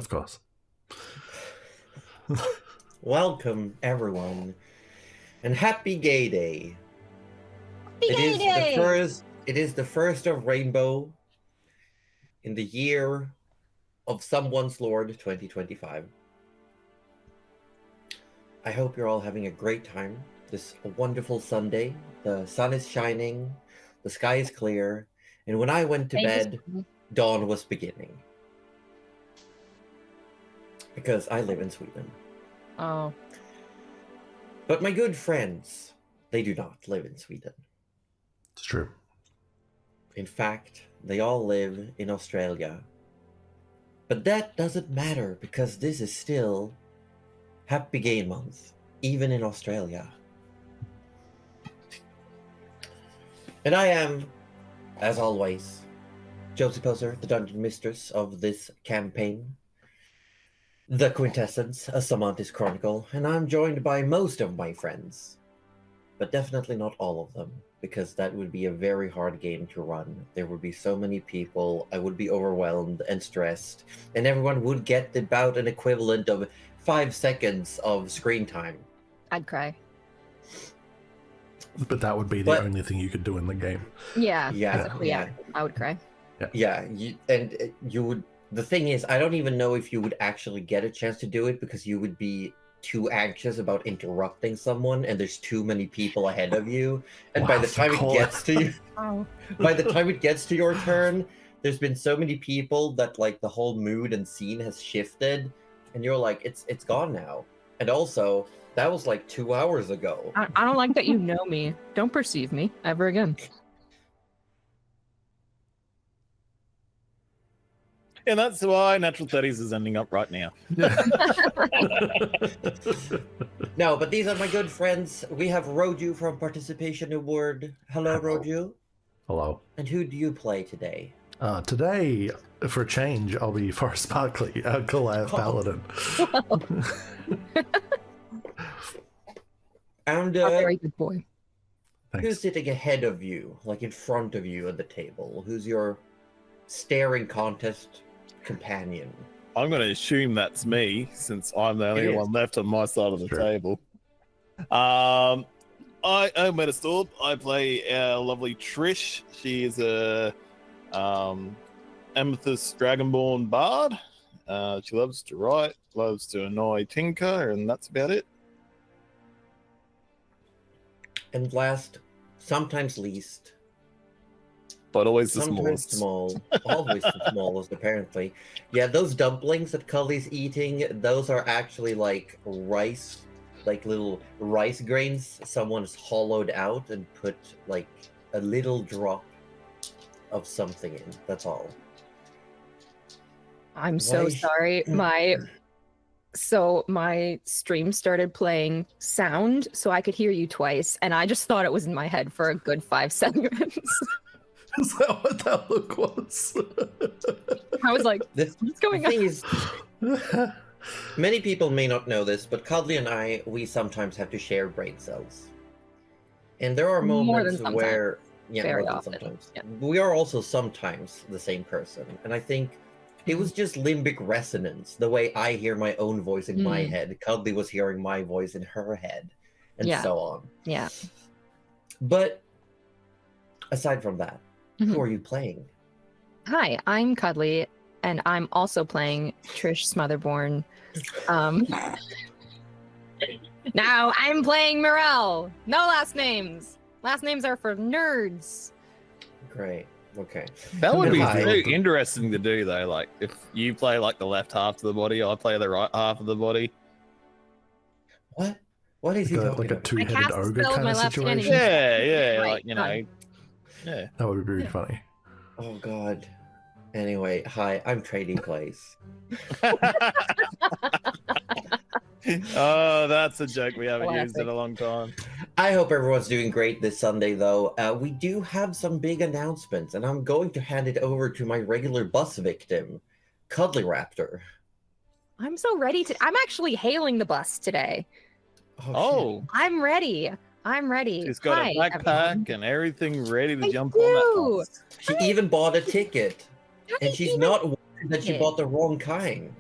Of course. Welcome, everyone, and happy Gay Day. Happy Gay Day! It is the first of Rainbow in the year of Someone's Lord 2025. I hope you're all having a great time. This wonderful Sunday. The sun is shining, the sky is clear, and when I went to bed, dawn was beginning. Because I live in Sweden. Oh. But my good friends, they do not live in Sweden. It's true. In fact, they all live in Australia. But that doesn't matter because this is still Happy Gay Month, even in Australia. And I am, as always, Josie Poser, the Dungeon Mistress of this campaign, the Quintessence, a Sammantis Chronicle, and I'm joined by most of my friends, but definitely not all of them, because that would be a very hard game to run. There would be so many people, I would be overwhelmed and stressed, and everyone would get about an equivalent of 5 seconds of screen time. I'd cry. But that would be the only thing you could do in the game. Yeah. Yeah. I would cry. Yeah, you would. The thing is, I don't even know if you would actually get a chance to do it because you would be too anxious about interrupting someone, and there's too many people ahead of you. And by the time it gets to you, by the time it gets to your turn, there's been so many people that like the whole mood and scene has shifted, and you're like, it's gone now. And also, that was like 2 hours ago. I don't like that you know me. Don't perceive me ever again. And that's why Natural 30s is ending up right now. No, but these are my good friends. We have Roju from Participation Award. Hello, Roju. Hello. And who do you play today? Today, for a change, I'll be Forrest Barkley, Goliath Paladin. And a very good boy. Thanks. Who's sitting ahead of you, like in front of you at the table? Who's your staring contest companion? I'm going to assume that's me, since I'm the only one left on my side of the table. I'm Metastorm. I play our lovely Trish. She is a Amethyst Dragonborn bard. She loves to write, loves to annoy Tinker, and that's about it. And last, sometimes least, but always the sometimes smallest. Always the smallest, apparently. Yeah, those dumplings that Cully's eating, those are actually like rice, like little rice grains someone's hollowed out and put like a little drop of something in. That's all. I'm so sorry. My stream started playing sound so I could hear you twice, and I just thought it was in my head for a good 5 seconds. Is that what that look was? I was like, what's going on? The thing is, many people may not know this, but Cuddly and I, we sometimes have to share brain cells. And there are moments where... Yeah, very more often. than sometimes. Yeah. We are also sometimes the same person. And I think it was just limbic resonance, the way I hear my own voice in my head. Cuddly was hearing my voice in her head, and so on. Yeah. But aside from that, who are you playing? Hi, I'm Cuddly, and I'm also playing Trish Smotherborn. Now I'm playing Morel. No last names. Last names are for nerds. Great. Okay. That would be very interesting to do, though. Like, if you play like the left half of the body, I play the right half of the body. What? What is he talking like a about? two-headed ogre kind of situation? Yeah, Right, like, you know. Yeah. That would be really funny. Oh, God. Anyway, hi, I'm Trading Place. Oh, that's a joke we haven't used in a long time. I hope everyone's doing great this Sunday, though. We do have some big announcements, and I'm going to hand it over to my regular bus victim, Cuddly Raptor. I'm so ready to... I'm actually hailing the bus today. Oh. I'm ready. She's got a backpack and everything ready to jump on that bus. She even bought a ticket, and she's not worried that she bought the wrong kind.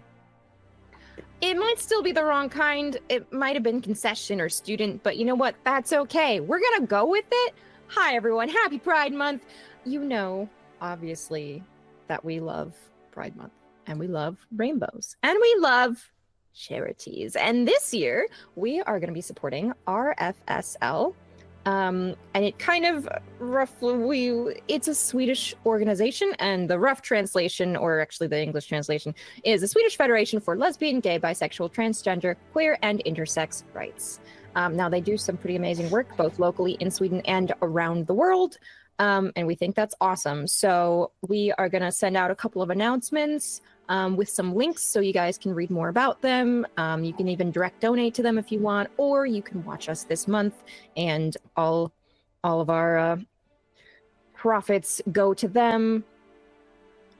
It might still be the wrong kind. It might have been concession or student, but you know what? That's okay. We're gonna go with it. Hi, everyone. Happy Pride Month. You know, obviously, that we love Pride Month, and we love rainbows, and we love charities. And this year, we are going to be supporting RFSL. And it kind of it's a Swedish organization, and the rough translation, or actually the English translation, is the Swedish Federation for Lesbian, Gay, Bisexual, Transgender, Queer, and Intersex Rights. Now, they do some pretty amazing work, both locally in Sweden and around the world. And we think that's awesome. So we are going to send out a couple of announcements with some links so you guys can read more about them. You can even direct donate to them if you want, or you can watch us this month and all of our profits go to them.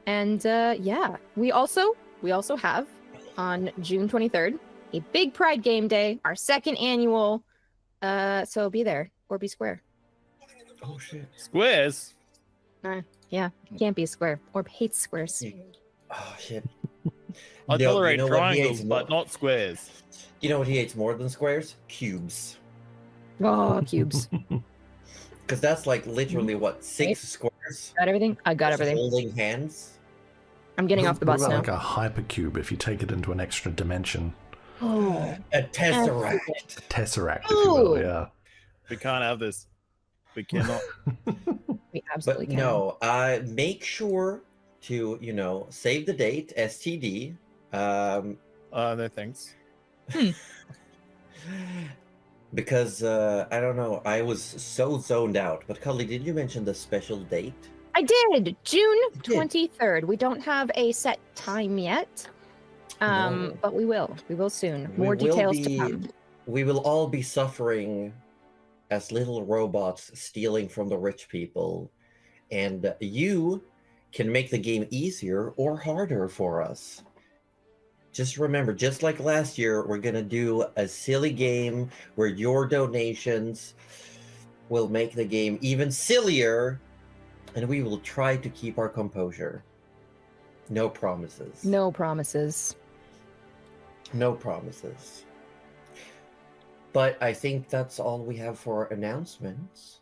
And yeah, we also have on June 23rd a big Pride Game Day, our second annual. So be there or be square. Oh shit. Squares? Yeah, can't be a square or hate squares. Oh shit. I tolerate you know triangles, but not squares. You know what he hates more than squares? Cubes. Oh, cubes. Because that's like literally what, 6 squares? Got everything? I got everything. Holding hands. I'm getting off the bus What now. about like a hypercube if you take it into an extra dimension? Oh, A tesseract. Tesseract, if you will, Ooh. yeah. We can't have this. We cannot. we But absolutely can. no, make sure to, you know, save the date, STD. No thanks. Because I don't know, I was so zoned out. But Cully, did you mention the special date? I did. June You did. 23rd. We don't have a set time yet. No. But we will. We will soon. We More will details to be- come. We will all be suffering as little robots stealing from the rich people. And you can make the game easier or harder for us. Just remember, just like last year, we're going to do a silly game where your donations will make the game even sillier, and we will try to keep our composure. No promises. No promises. No promises. But I think that's all we have for announcements.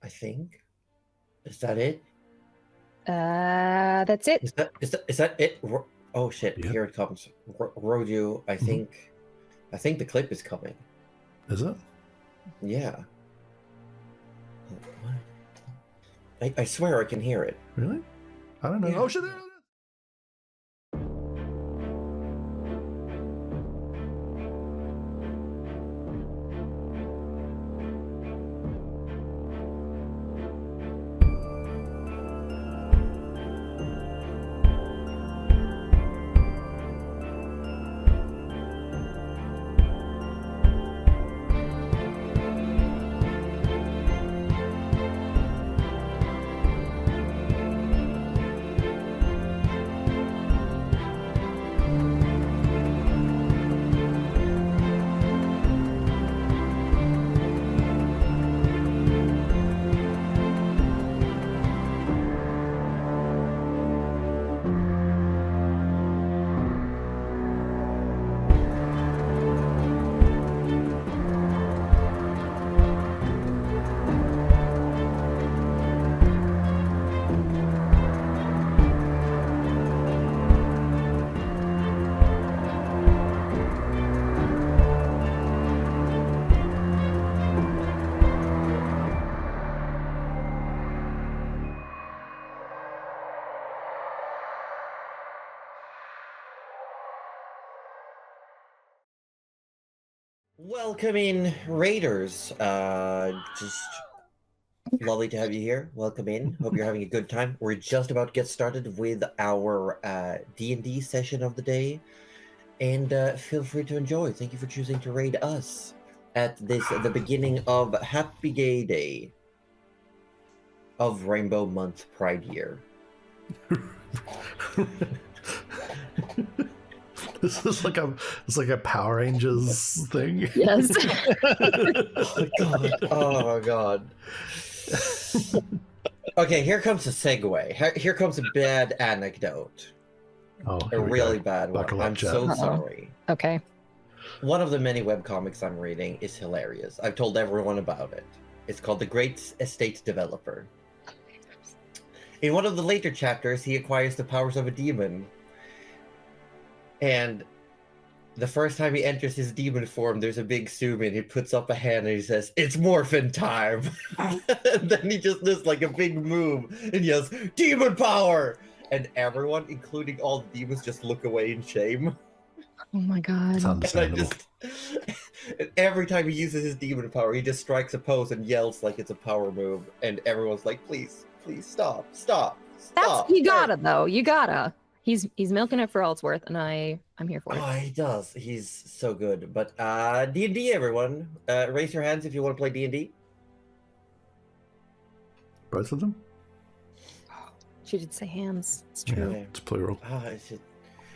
I think. Is that it? That's it. Is that it? Oh shit! Yep. Here it comes. Roju, I think the clip is coming. Is it? Yeah. I swear I can hear it. Really? I don't know. Yeah. Oh shit! There it is. Welcome in, Raiders. Just lovely to have you here. Welcome in. Hope you're having a good time. We're just about to get started with our D&D session of the day. And feel free to enjoy. Thank you for choosing to raid us at the beginning of Happy Gay Day of Rainbow Month Pride Year. This is like a Power Rangers thing. Yes. Oh god. Oh god. Okay, here comes a segue. Here comes a bad anecdote. Oh, A here we really go. bad one. Buckle up, I'm Jet. so Uh-oh. sorry. Okay. One of the many webcomics I'm reading is hilarious. I've told everyone about it. It's called The Great Estate Developer. In one of the later chapters, he acquires the powers of a demon. And the first time he enters his demon form, there's a big zoom in. He puts up a hand and he says, "It's morphin' time." And then he just does like a big move and yells, "Demon power!" And everyone, including all the demons, just look away in shame. Oh my god. It's And I understandable. and every time he uses his demon power, he just strikes a pose and yells like it's a power move. And everyone's like, "Please, please stop, stop, stop." You gotta though. You gotta. He's milking it for all it's worth, and I'm here for it. Oh, he does. He's so good. But D&D, everyone, raise your hands if you want to play D&D. Both of them? She did say hands. It's Yeah, true. Okay. it's plural.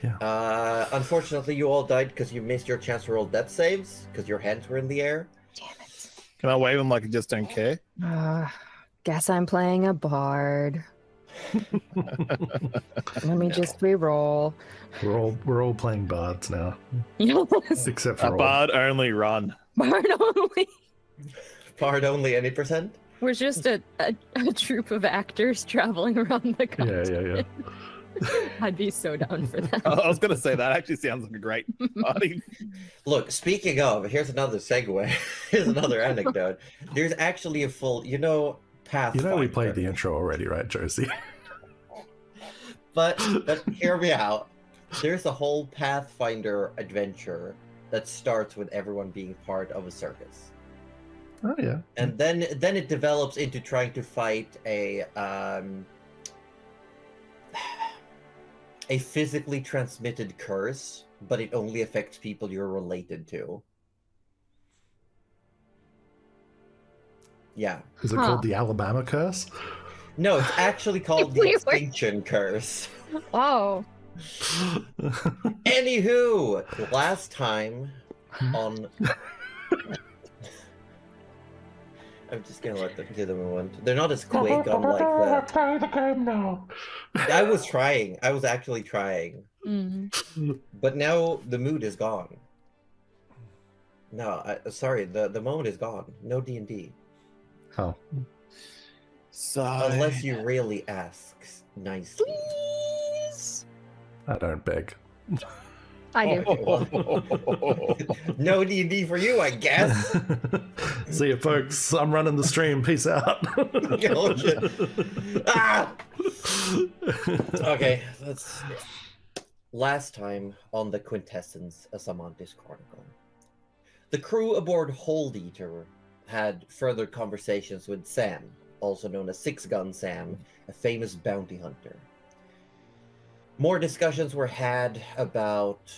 Yeah. Unfortunately, you all died because you missed your chance to roll death saves because your hands were in the air. Damn it. Can I wave them like I just don't care? Guess I'm playing a bard. Let me just re-roll. We're all playing bards now, Yes. except A for all. bard only run. Bard only. Bard only, any percent? We're just a troupe of actors traveling around the country. Yeah. I'd be so down for that. I was going to say that actually sounds like a great party. Look, speaking of, here's another segue. Here's another anecdote. There's actually a full, Pathfinder. We played the intro already, right, Josie? But hear me out. There's a whole Pathfinder adventure that starts with everyone being part of a circus. Oh yeah. And then it develops into trying to fight a physically transmitted curse, but it only affects people you're related to. Yeah. Is it called the Alabama Curse? No, it's actually called the Extinction Curse. Oh. Anywho, last time on... I'm just gonna let them do them in one. They're not as quick on like that. Play the game now. I was trying. I was actually trying. Mm. But now the mood is gone. No, sorry, the moment is gone. No D&D. Oh. So Unless you really ask nicely. Please. I don't beg. I do. No D&D for you, I guess. See you, folks. I'm running the stream. Peace out. Oh, shit. Ah! Okay, let's... Last time on the Quintessence, a Sammantis Chronicle. The crew aboard Hold Eater had further conversations with Sam, also known as Six Gun Sam, a famous bounty hunter. More discussions were had about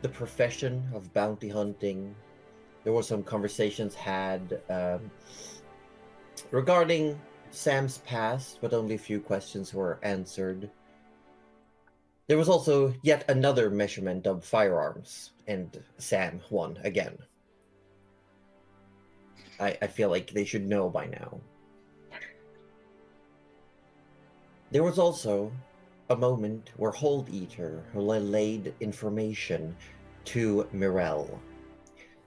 the profession of bounty hunting. There were some conversations had regarding Sam's past, but only a few questions were answered. There was also yet another measurement of firearms, and Sam won again. I feel like they should know by now. There was also a moment where Hold Eater relayed information to Mirel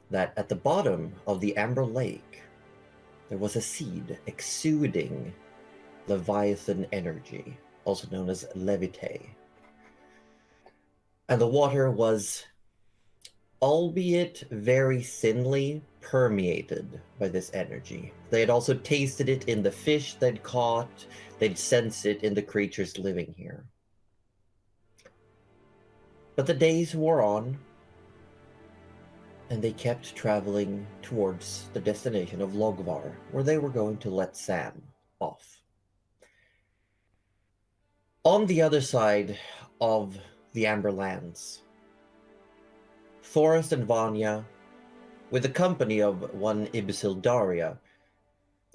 that at the bottom of the Amber Lake there was a seed exuding Leviathan energy, also known as Levite. And the water was, albeit very thinly, permeated by this energy. They had also tasted it in the fish they'd caught. They'd sensed it in the creatures living here. But the days wore on, and they kept traveling towards the destination of Logvar, where they were going to let Sam off. On the other side of the Amber Lands, Forrest and Vanya, with the company of one Ibisildaria,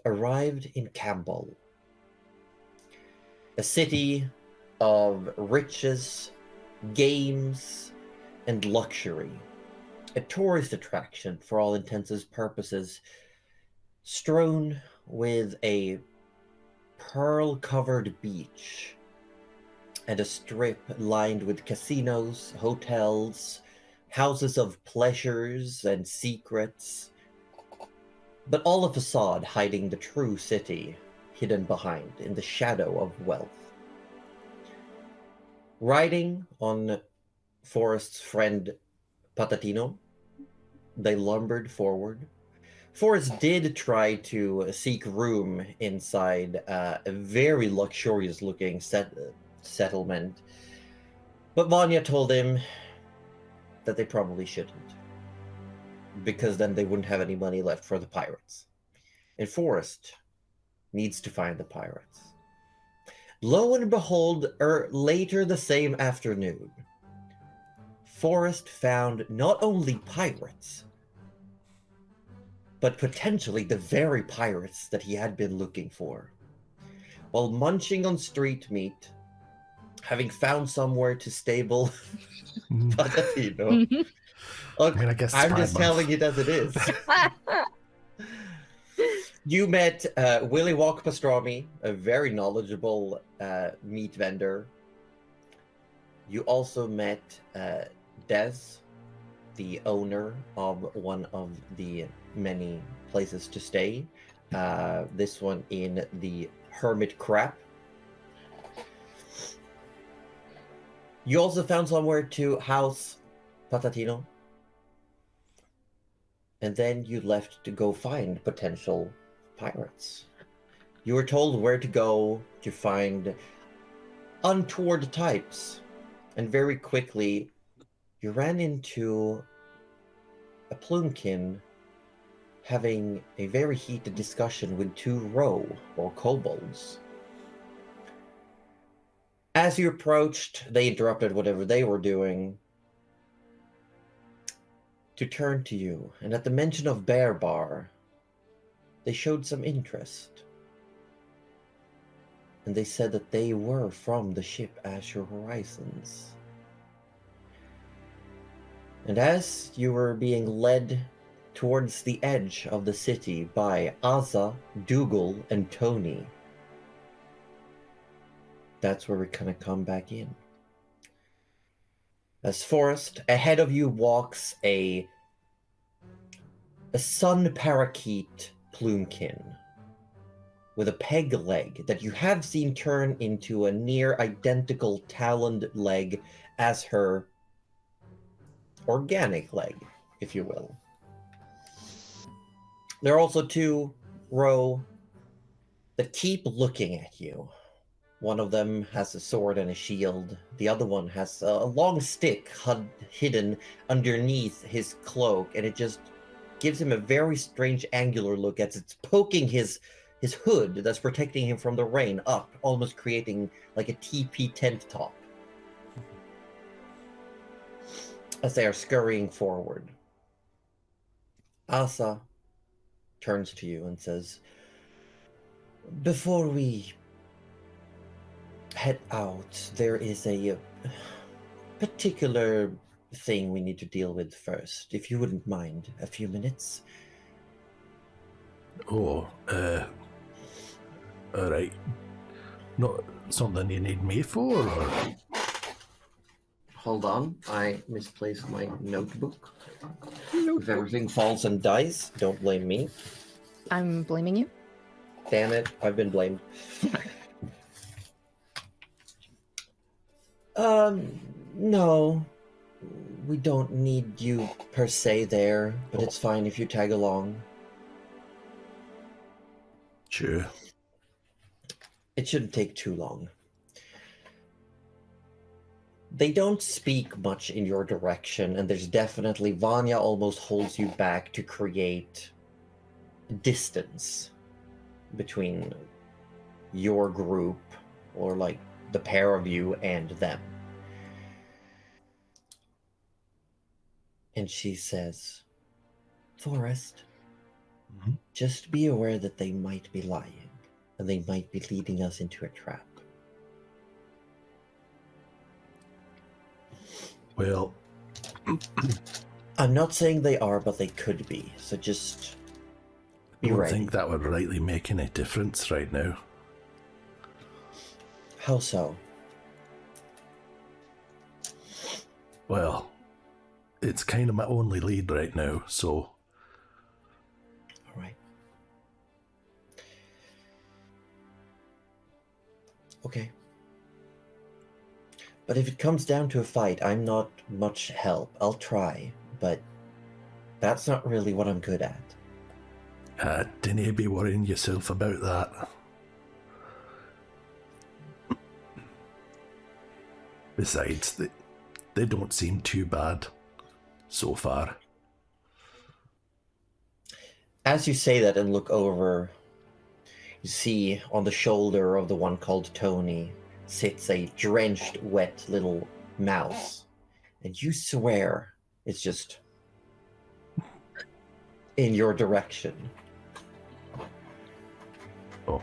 arrived in Campbell, a city of riches, games, and luxury, a tourist attraction for all intents and purposes, strewn with a pearl-covered beach and a strip lined with casinos, hotels, houses of pleasures and secrets, but all a facade hiding the true city hidden behind in the shadow of wealth. Riding on Forrest's friend Patatino, they lumbered forward. Forrest did try to seek room inside a very luxurious-looking settlement, but Vanya told him that they probably shouldn't, because then they wouldn't have any money left for the pirates. And Forrest needs to find the pirates. Lo and behold, later the same afternoon, Forrest found not only pirates, but potentially the very pirates that he had been looking for. While munching on street meat, having found somewhere to stable Patatino. Look, I guess I'm just telling it as it is. You met Willy Wok Pastrami, a very knowledgeable meat vendor. You also met Des, the owner of one of the many places to stay. This one in the Hermit Crap. You also found somewhere to house Patatino. And then you left to go find potential pirates. You were told where to go to find untoward types. And very quickly, you ran into a Plumekin having a very heated discussion with two Roe, or kobolds. As you approached, they interrupted whatever they were doing to turn to you, and at the mention of Bear Bar, they showed some interest. And they said that they were from the ship Azure Horizons. And as you were being led towards the edge of the city by Asa, Dougal, and Tony, that's where we're gonna come back in. As Forrest, ahead of you walks a sun parakeet Plumekin with a peg leg that you have seen turn into a near identical taloned leg as her organic leg, if you will. There are also two Roe that keep looking at you. One of them has a sword and a shield. The other one has a long stick hidden underneath his cloak, and it just gives him a very strange angular look as it's poking his hood that's protecting him from the rain up, almost creating like a TP tent top. As they are scurrying forward, Asa turns to you and says, "Before we head out, there is a particular thing we need to deal with first. If you wouldn't mind a few minutes." Oh, alright. Not something you need me for, or? Hold on, I misplaced my notebook. If everything falls and dies, don't blame me. I'm blaming you. Damn it, I've been blamed. No. We don't need you per se there, but it's fine if you tag along. Sure. It shouldn't take too long. They don't speak much in your direction, and there's definitely, Vanya almost holds you back to create distance between your group, or like the pair of you and them. And she says, "Forrest, just be aware that they might be lying, and they might be leading us into a trap." Well, I'm not saying they are, but they could be, so just I be don't ready. think that would rightly make any difference right now. How so? Well, it's kind of my only lead right now, so... All right. Okay. But if it comes down to a fight, I'm not much help. I'll try, but that's not really what I'm good at. Dinna be worrying yourself about that. Besides, they don't seem too bad so far. As you say that and look over, you see on the shoulder of the one called Tony sits a drenched, wet little mouse. And you swear it's just in your direction. Oh.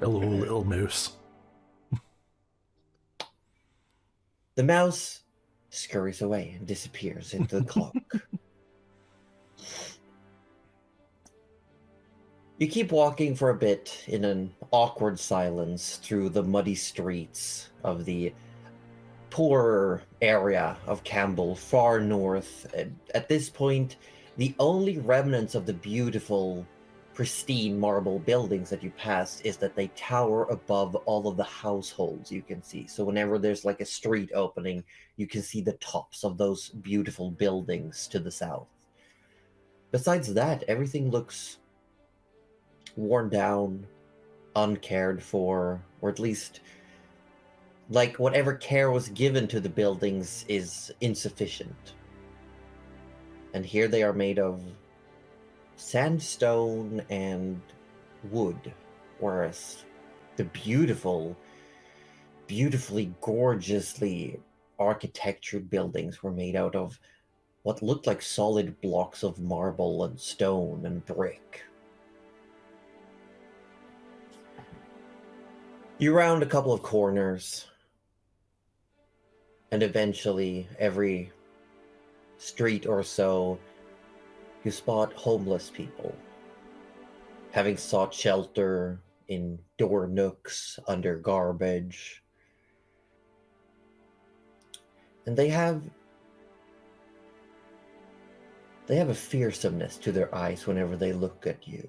Hello, little mouse. The mouse scurries away and disappears into the clock. You keep walking for a bit in an awkward silence through the muddy streets of the poorer area of Campbell, far north. At this point, the only remnants of the beautiful, pristine marble buildings that you pass is that they tower above all of the households you can see. So whenever there's like a street opening, you can see the tops of those beautiful buildings to the south. Besides that, everything looks worn down, uncared for, or at least like whatever care was given to the buildings is insufficient. And here they are made of sandstone and wood, whereas the beautifully gorgeously architectured buildings were made out of what looked like solid blocks of marble and stone and brick. You round a couple of corners, and eventually, every street or so, you spot homeless people, having sought shelter in door nooks under garbage. And they have a fearsomeness to their eyes whenever they look at you.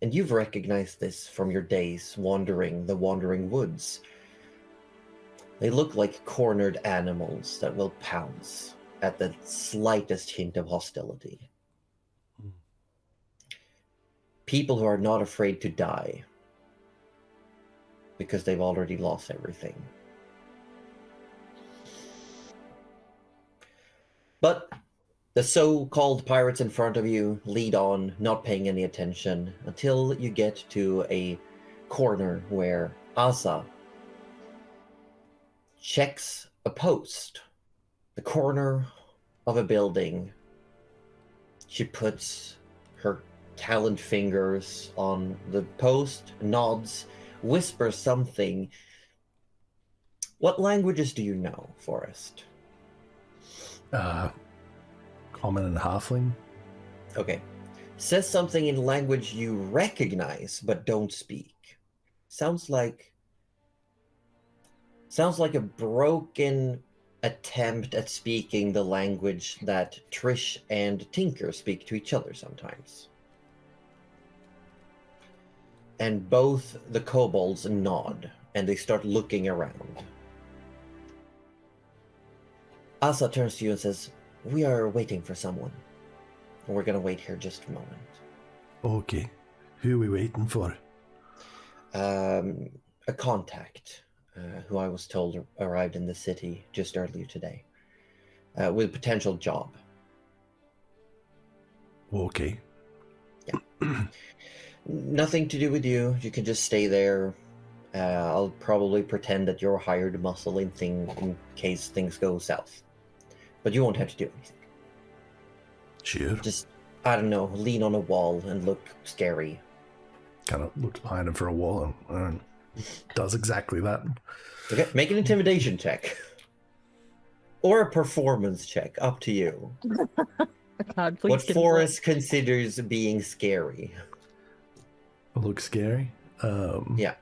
And you've recognized this from your days wandering the wandering woods. They look like cornered animals that will pounce at the slightest hint of hostility. People who are not afraid to die because they've already lost everything. But the so-called pirates in front of you lead on, not paying any attention, until you get to a corner where Asa checks a post, the corner of a building. She puts her taloned fingers on the post, nods, whispers something. What languages do you know, Forrest? Common and halfling. Okay. Says something in language you recognize but don't speak. Sounds like a broken attempt at speaking the language that Trish and Tinker speak to each other sometimes. And both the kobolds nod, and they start looking around. Asa turns to you and says, "We are waiting for someone. We're gonna wait here just a moment." Okay. Who are we waiting for? A contact who I was told arrived in the city just earlier today with a potential job. Okay. Yeah. Nothing to do with you. You can just stay there. I'll probably pretend that you're hired muscle in case things go south. But you won't have to do anything. Sure. Just, I don't know, lean on a wall and look scary. Kind of looks behind him for a wall and does exactly that. Okay, make an intimidation check. Or a performance check, up to you. God, please What Forrest considers being scary. Looks scary. Yeah.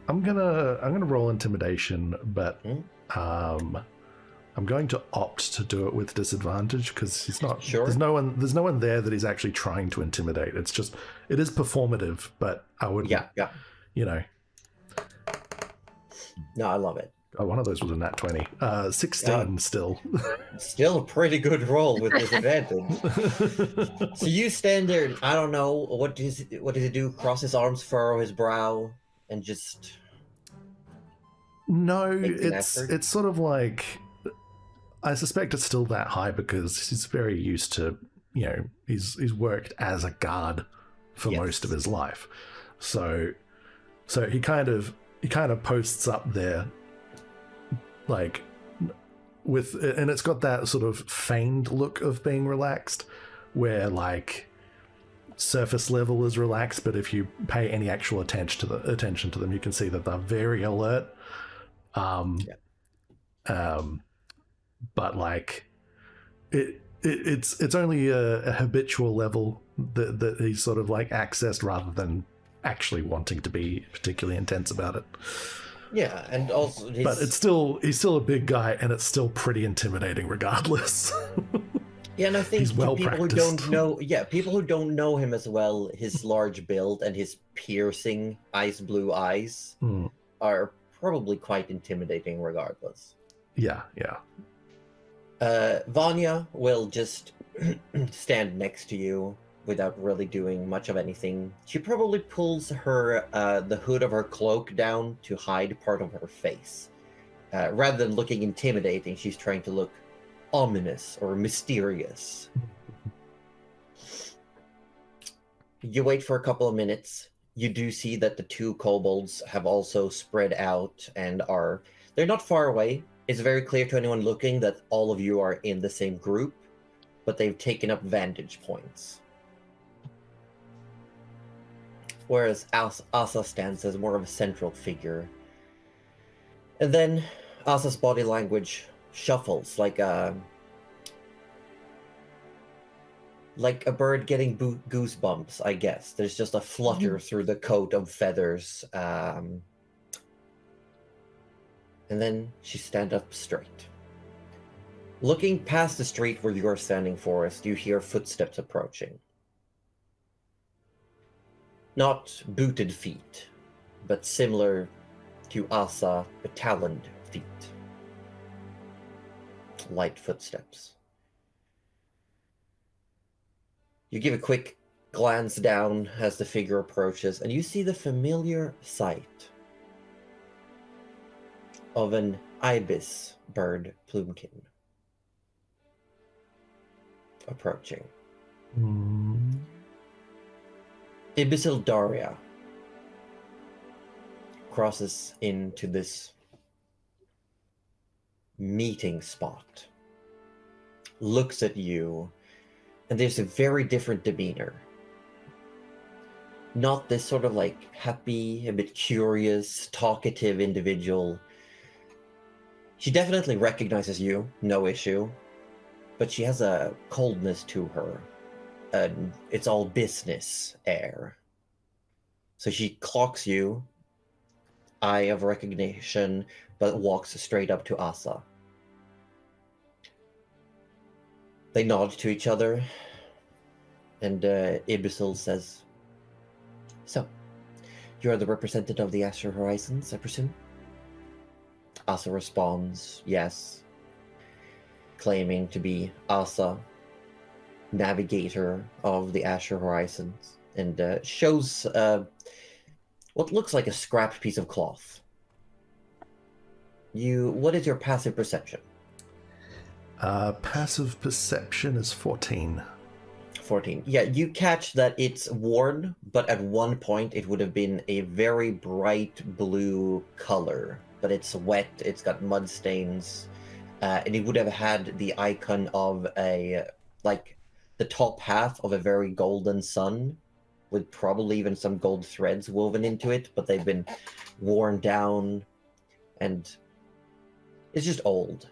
I'm gonna roll intimidation, but I'm going to opt to do it with disadvantage because he's not. Sure. There's no one there that he's actually trying to intimidate. It's just it is performative, but I would. Yeah. You know. No, I love it. Oh, one of those was a nat 20. 16 still. Still a pretty good roll with disadvantage. So you stand there, and I don't know, what does he do? Cross his arms, furrow his brow, and just... No, make an it's effort? sort of like... I suspect it's still that high because he's very used to, you know, he's worked as a guard for Yes. most of his life. So he kind of posts up there, like with, and it's got that sort of feigned look of being relaxed, where like surface level is relaxed, but if you pay any actual attention to them, you can see that they're very alert. But like it's only a habitual level that he's sort of like accessed rather than actually wanting to be particularly intense about it. Yeah, and also... But he's still a big guy, and it's still pretty intimidating regardless. Yeah, and I think He's well people who practiced. don't know... Yeah, people who don't know him as well, his large build and his piercing ice blue eyes are probably quite intimidating regardless. Yeah. Vanya will just stand next to you without really doing much of anything. She probably pulls her the hood of her cloak down to hide part of her face. Rather than looking intimidating, she's trying to look ominous or mysterious. You wait for a couple of minutes. You do see that the two kobolds have also spread out and they're not far away. It's very clear to anyone looking that all of you are in the same group, but they've taken up vantage points. Whereas Asa stands as more of a central figure. And then Asa's body language shuffles like a bird getting goosebumps, I guess. There's just a flutter through the coat of feathers. And then she stands up straight. Looking past the street where you're standing, Forrest, you hear footsteps approaching. Not booted feet, but similar to Asa, but taloned feet. Light footsteps. You give a quick glance down as the figure approaches, and you see the familiar sight of an ibis bird plumekin approaching. Ibysil Daria crosses into this meeting spot, looks at you, and there's a very different demeanor. Not this sort of like happy, a bit curious, talkative individual. She definitely recognizes you, no issue, but she has a coldness to her. It's all business air. So she clocks you, eye of recognition, but walks straight up to Asa. They nod to each other, and Ibysil says, "So, you're the representative of the Azure Horizons, I presume?" Asa responds, yes, claiming to be Asa, navigator of the Azure Horizons, and shows what looks like a scrap piece of cloth. What is your passive perception? Passive perception is 14. 14. Yeah, you catch that it's worn, but at one point it would have been a very bright blue color, but it's wet, it's got mud stains, and it would have had the icon of the top half of a very golden sun, with probably even some gold threads woven into it, but they've been worn down, and it's just old.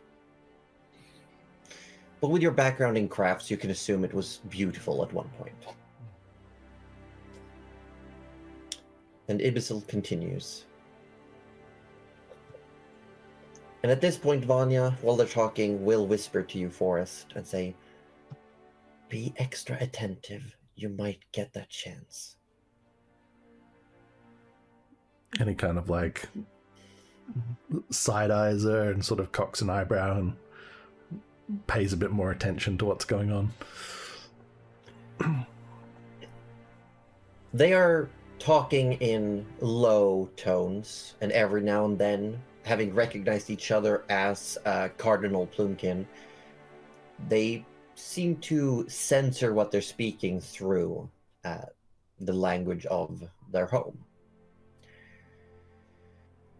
But with your background in crafts, you can assume it was beautiful at one point. And Ibysil continues. And at this point, Vanya, while they're talking, will whisper to you, Forrest, and say, be extra attentive. You might get that chance. And he kind of like side-eyes her and sort of cocks an eyebrow and pays a bit more attention to what's going on. They are talking in low tones, and every now and then, having recognized each other as Cardinal Plumkin, they seem to censor what they're speaking through the language of their home.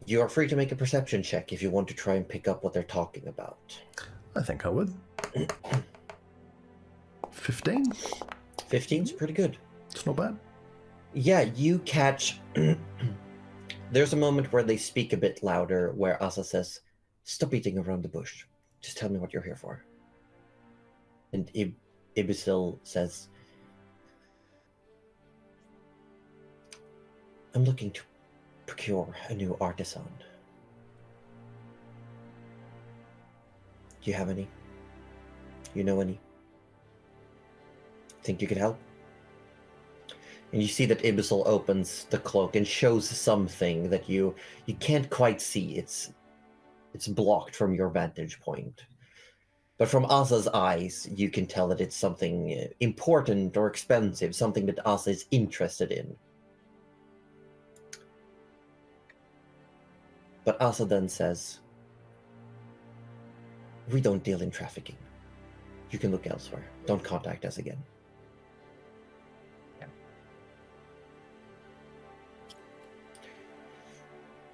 You are free to make a perception check if you want to try and pick up what they're talking about. I think I would. 15? 15's pretty good. It's not bad. Yeah, you catch... There's a moment where they speak a bit louder, where Asa says, stop beating around the bush. Just tell me what you're here for. And Ibisil says, I'm looking to procure a new artisan. Do you have any? You know any? Think you could help? And you see that Ibisil opens the cloak and shows something that you can't quite see. It's blocked from your vantage point. But from Asa's eyes, you can tell that it's something important or expensive, something that Asa is interested in. But Asa then says, we don't deal in trafficking. You can look elsewhere. Don't contact us again.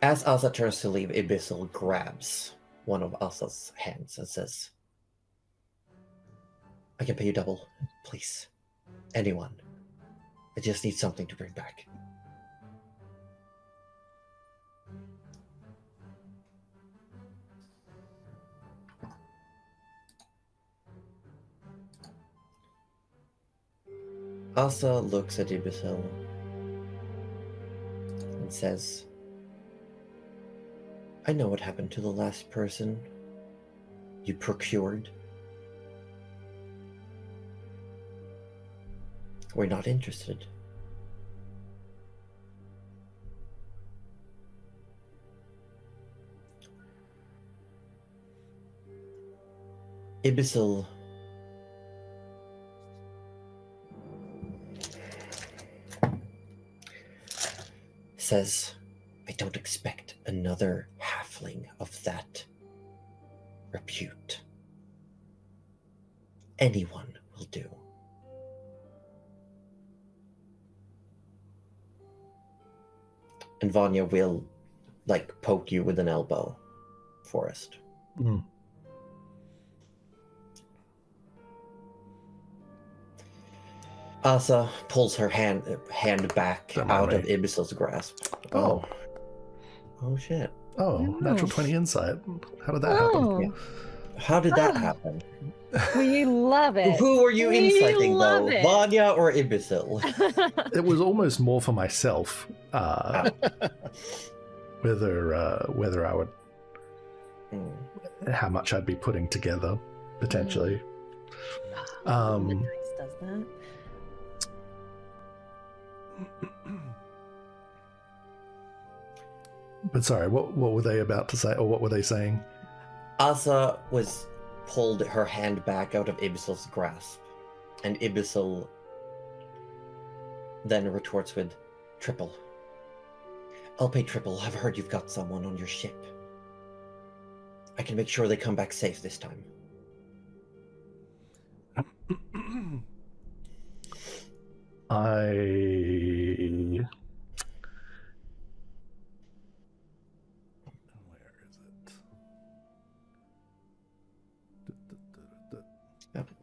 As Asa turns to leave, Ibisil grabs one of Asa's hands and says, I can pay you double, please. Anyone. I just need something to bring back. Asa looks at Ibisil and says, I know what happened to the last person you procured. We're not interested. Ibisil says, I don't expect another halfling of that repute. Anyone will do. And Vanya will, poke you with an elbow, Forrest. Mm. Asa pulls her hand back out of Ibisil's grasp. Oh. Oh, shit. Oh, natural 20 insight. How did that happen? How did that happen? We love it. Who are you inciting, though? Vanya or Ibisil? It was almost more for myself. Whether I would... How much I'd be putting together, potentially. The dice does that. But sorry, what were they about to say, or what were they saying? Asa pulled her hand back out of Ibisil's grasp, and Ibisil then retorts with, triple. I'll pay triple. I've heard you've got someone on your ship. I can make sure they come back safe this time.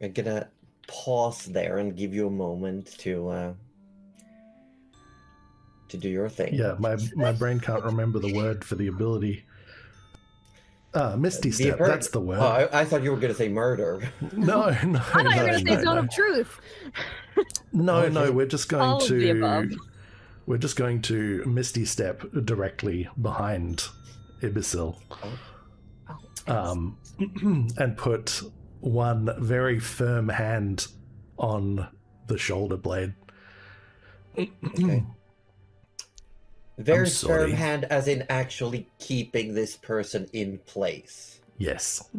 I'm gonna pause there and give you a moment to do your thing. Yeah, my brain can't remember the word for the ability. Misty Step, that's the word. Oh, I thought you were gonna say murder. No. I thought you were gonna say Zone of Truth. No, we're just going All of the above. We're just going to Misty Step directly behind Ibisil. Oh and put one very firm hand on the shoulder blade. Okay. Very sorry. firm hand, as in actually keeping this person in place. Yes.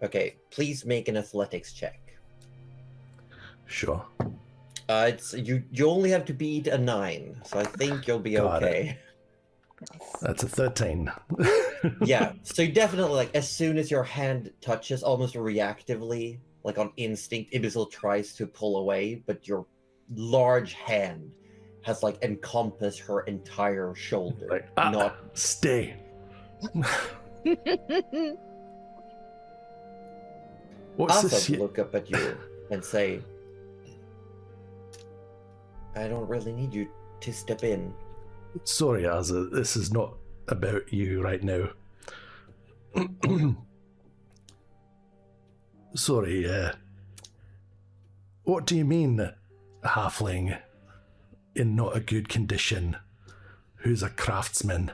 Okay, please make an athletics check. Sure. It's you only have to beat a 9, so I think you'll be Got okay. That's a 13. Yeah, so you definitely, like, as soon as your hand touches, almost reactively, like on instinct, Ibisil tries to pull away, but your large hand has, like, encompassed her entire shoulder. Like, not stay. What's Asa this? will look up at you and say, I don't really need you to step in. Sorry, Asa, this is not about you right now. Sorry, what do you mean, halfling in not a good condition? Who's a craftsman?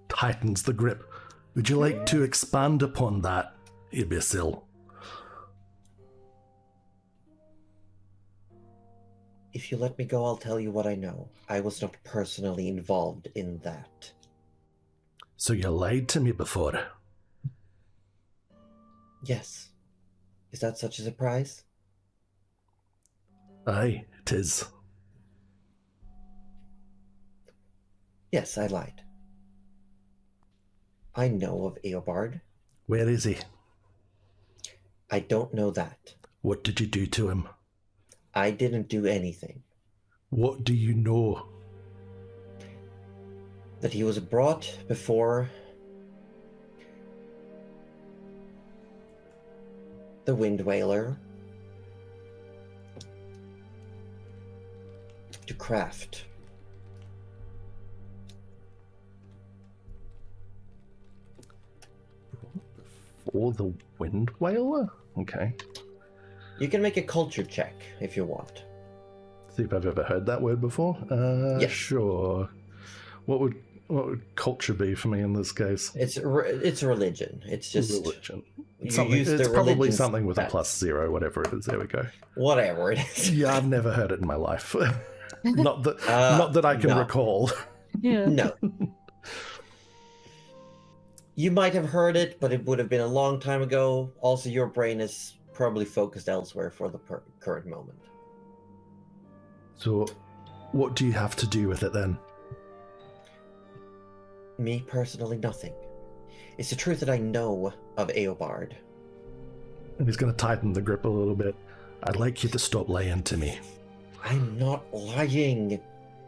Tightens the grip. Would you like to expand upon that, Ibisil? If you let me go, I'll tell you what I know. I was not personally involved in that. So you lied to me before? Yes. Is that such a surprise? Aye, 'tis. Yes, I lied. I know of Eobard. Where is he? I don't know that. What did you do to him? I didn't do anything. What do you know? That he was brought before the Wind Wailer to craft. For the Wind Wailer? Okay. You can make a culture check if you want. See if I've ever heard that word before. Yes. Sure. What would culture be for me in this case? It's religion. It's just religion. you Something, use it's the probably religion something with a stats. +0, whatever it is. There we go. Whatever it is. Yeah, I've never heard it in my life. not that I can no. recall. Yeah. No. You might have heard it, but it would have been a long time ago. Also, your brain is probably focused elsewhere for the current moment. So, what do you have to do with it then? Me, personally, nothing. It's the truth that I know of Eobard. And he's going to tighten the grip a little bit. I'd like you to stop lying to me. I'm not lying.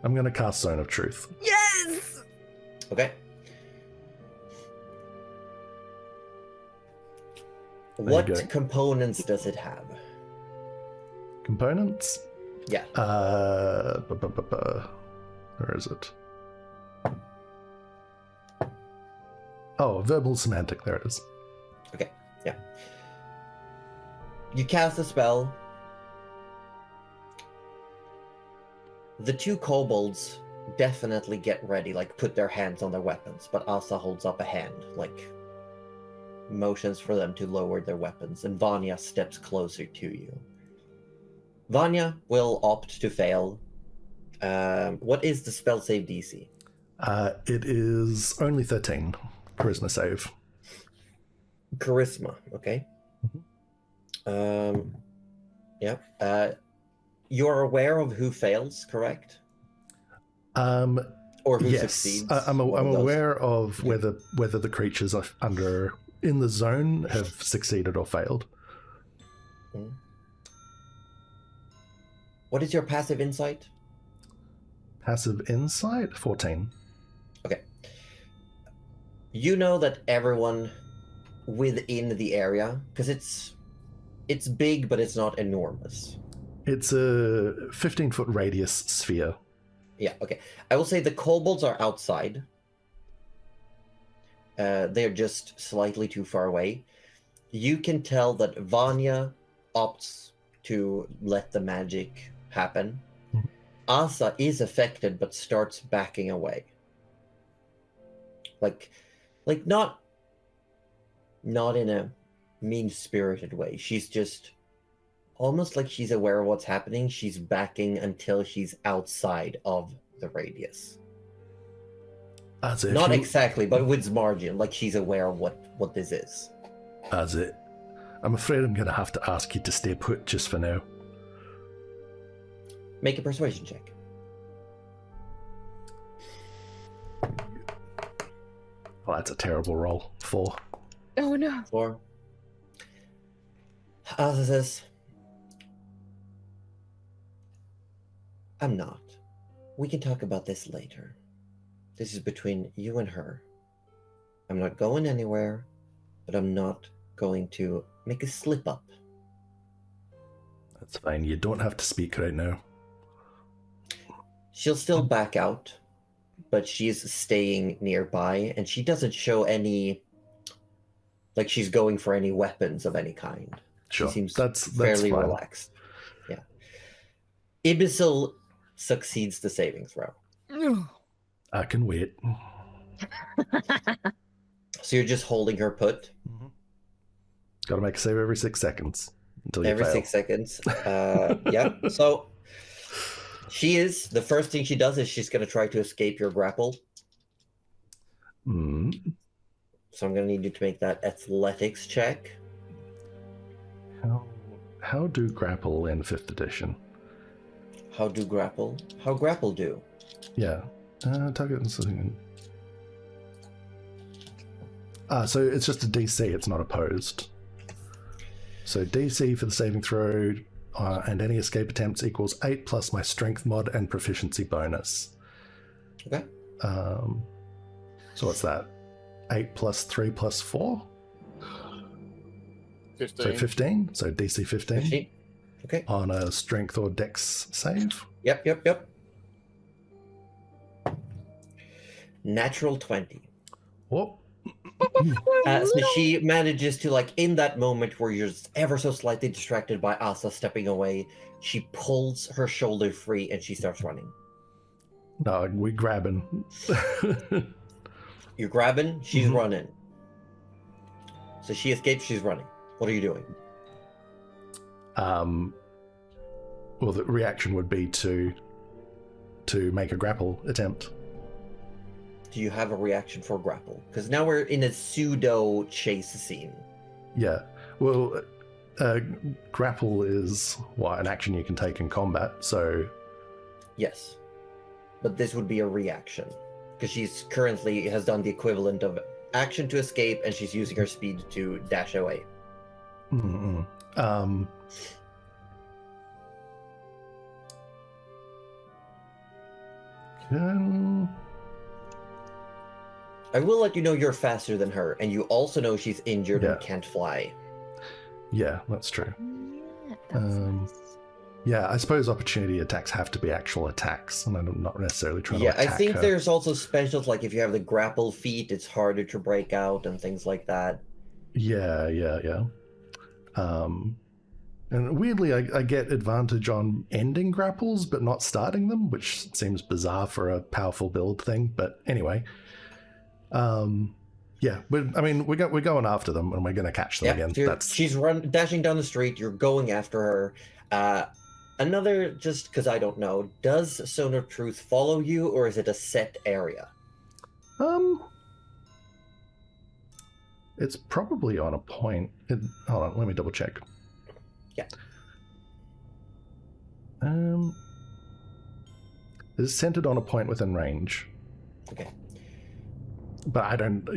I'm going to cast Zone of Truth. Yes! Okay. you What go. components does it have? Components? Yeah. Where is it? Oh, verbal semantic. There it is. Okay, yeah. You cast a spell. The two kobolds definitely get ready, like put their hands on their weapons, but Asa holds up a hand, like motions for them to lower their weapons, and Vanya steps closer to you. Vanya will opt to fail. What is the spell save DC? It is only 13. Charisma save. Charisma, okay. Yeah. You're aware of who fails, correct? Or who yes, succeeds? I'm one of those? aware of whether the creatures are in the zone have succeeded or failed. What is your passive insight? Passive insight 14. Okay. You know that everyone within the area, because it's big, but it's not enormous. It's a 15-foot radius sphere. Yeah, okay. I will say the kobolds are outside. They're just slightly too far away. You can tell that Vanya opts to let the magic happen. Asa is affected, but starts backing away. like not in a mean-spirited way. She's just almost like she's aware of what's happening. She's backing until she's outside of the radius. As if Not you- exactly, but with margin, like she's aware of what this is. As it. I'm afraid I'm going to have to ask you to stay put just for now. Make a persuasion check. Well, that's a terrible roll. 4. Oh no. 4. Asa says, I'm not. We can talk about this later. This is between you and her. I'm not going anywhere, but I'm not going to make a slip up. That's fine. You don't have to speak right now. She'll still back out, but she's staying nearby, and she doesn't show any, like she's going for any weapons of any kind. Sure. She seems that's fairly fine. relaxed. Yeah. Imbecile succeeds the saving throw. I can wait. So you're just holding her put Mm-hmm. Got to make a save every 6 seconds until you every fail. 6 seconds. Yeah. So the first thing she does is she's going to try to escape your grapple. Mm. So I'm going to need you to make that athletics check. How do grapple in 5th edition? How grapple do? Yeah. Target and something. So it's just a DC, it's not opposed. So DC for the saving throw and any escape attempts equals 8 plus my strength mod and proficiency bonus. Okay. So what's that? 8 plus 3 plus 4? 15. So 15. So DC 15 Okay. on a strength or dex save. Yep. Natural 20. Whoop. So she manages to, like, in that moment where you're ever so slightly distracted by Asa stepping away, she pulls her shoulder free and she starts running. No, we grabbing. You're grabbing, she's Mhm. running. So she escapes, she's running. What are you doing? Well, the reaction would be to make a grapple attempt. Do you have a reaction for grapple? Because now we're in a pseudo chase scene. Yeah. Well, grapple is an action you can take in combat. So Yes. But this would be a reaction. Because she's currently has done the equivalent of action to escape, and she's using her speed to dash away. mm-mm. I will let you know you're faster than her, and you also know she's injured Yeah. and can't fly. Yeah, that's true. Yeah, that's Um, nice. Yeah, I suppose opportunity attacks have to be actual attacks, and I'm not necessarily trying Yeah, to I attack think her. there's also specials, like if you have the grapple feat, it's harder to break out and things like that. Yeah. And weirdly, I get advantage on ending grapples, but not starting them, which seems bizarre for a powerful build thing. But anyway, yeah. But I mean, we're going after them, and we're going to catch them again. So she's dashing down the street. You're going after her. Another, just because I don't know, does Zone of Truth follow you, or is it a set area? It's probably on a point. Hold on, let me double check. Yeah. It's centered on a point within range. Okay. But I don't.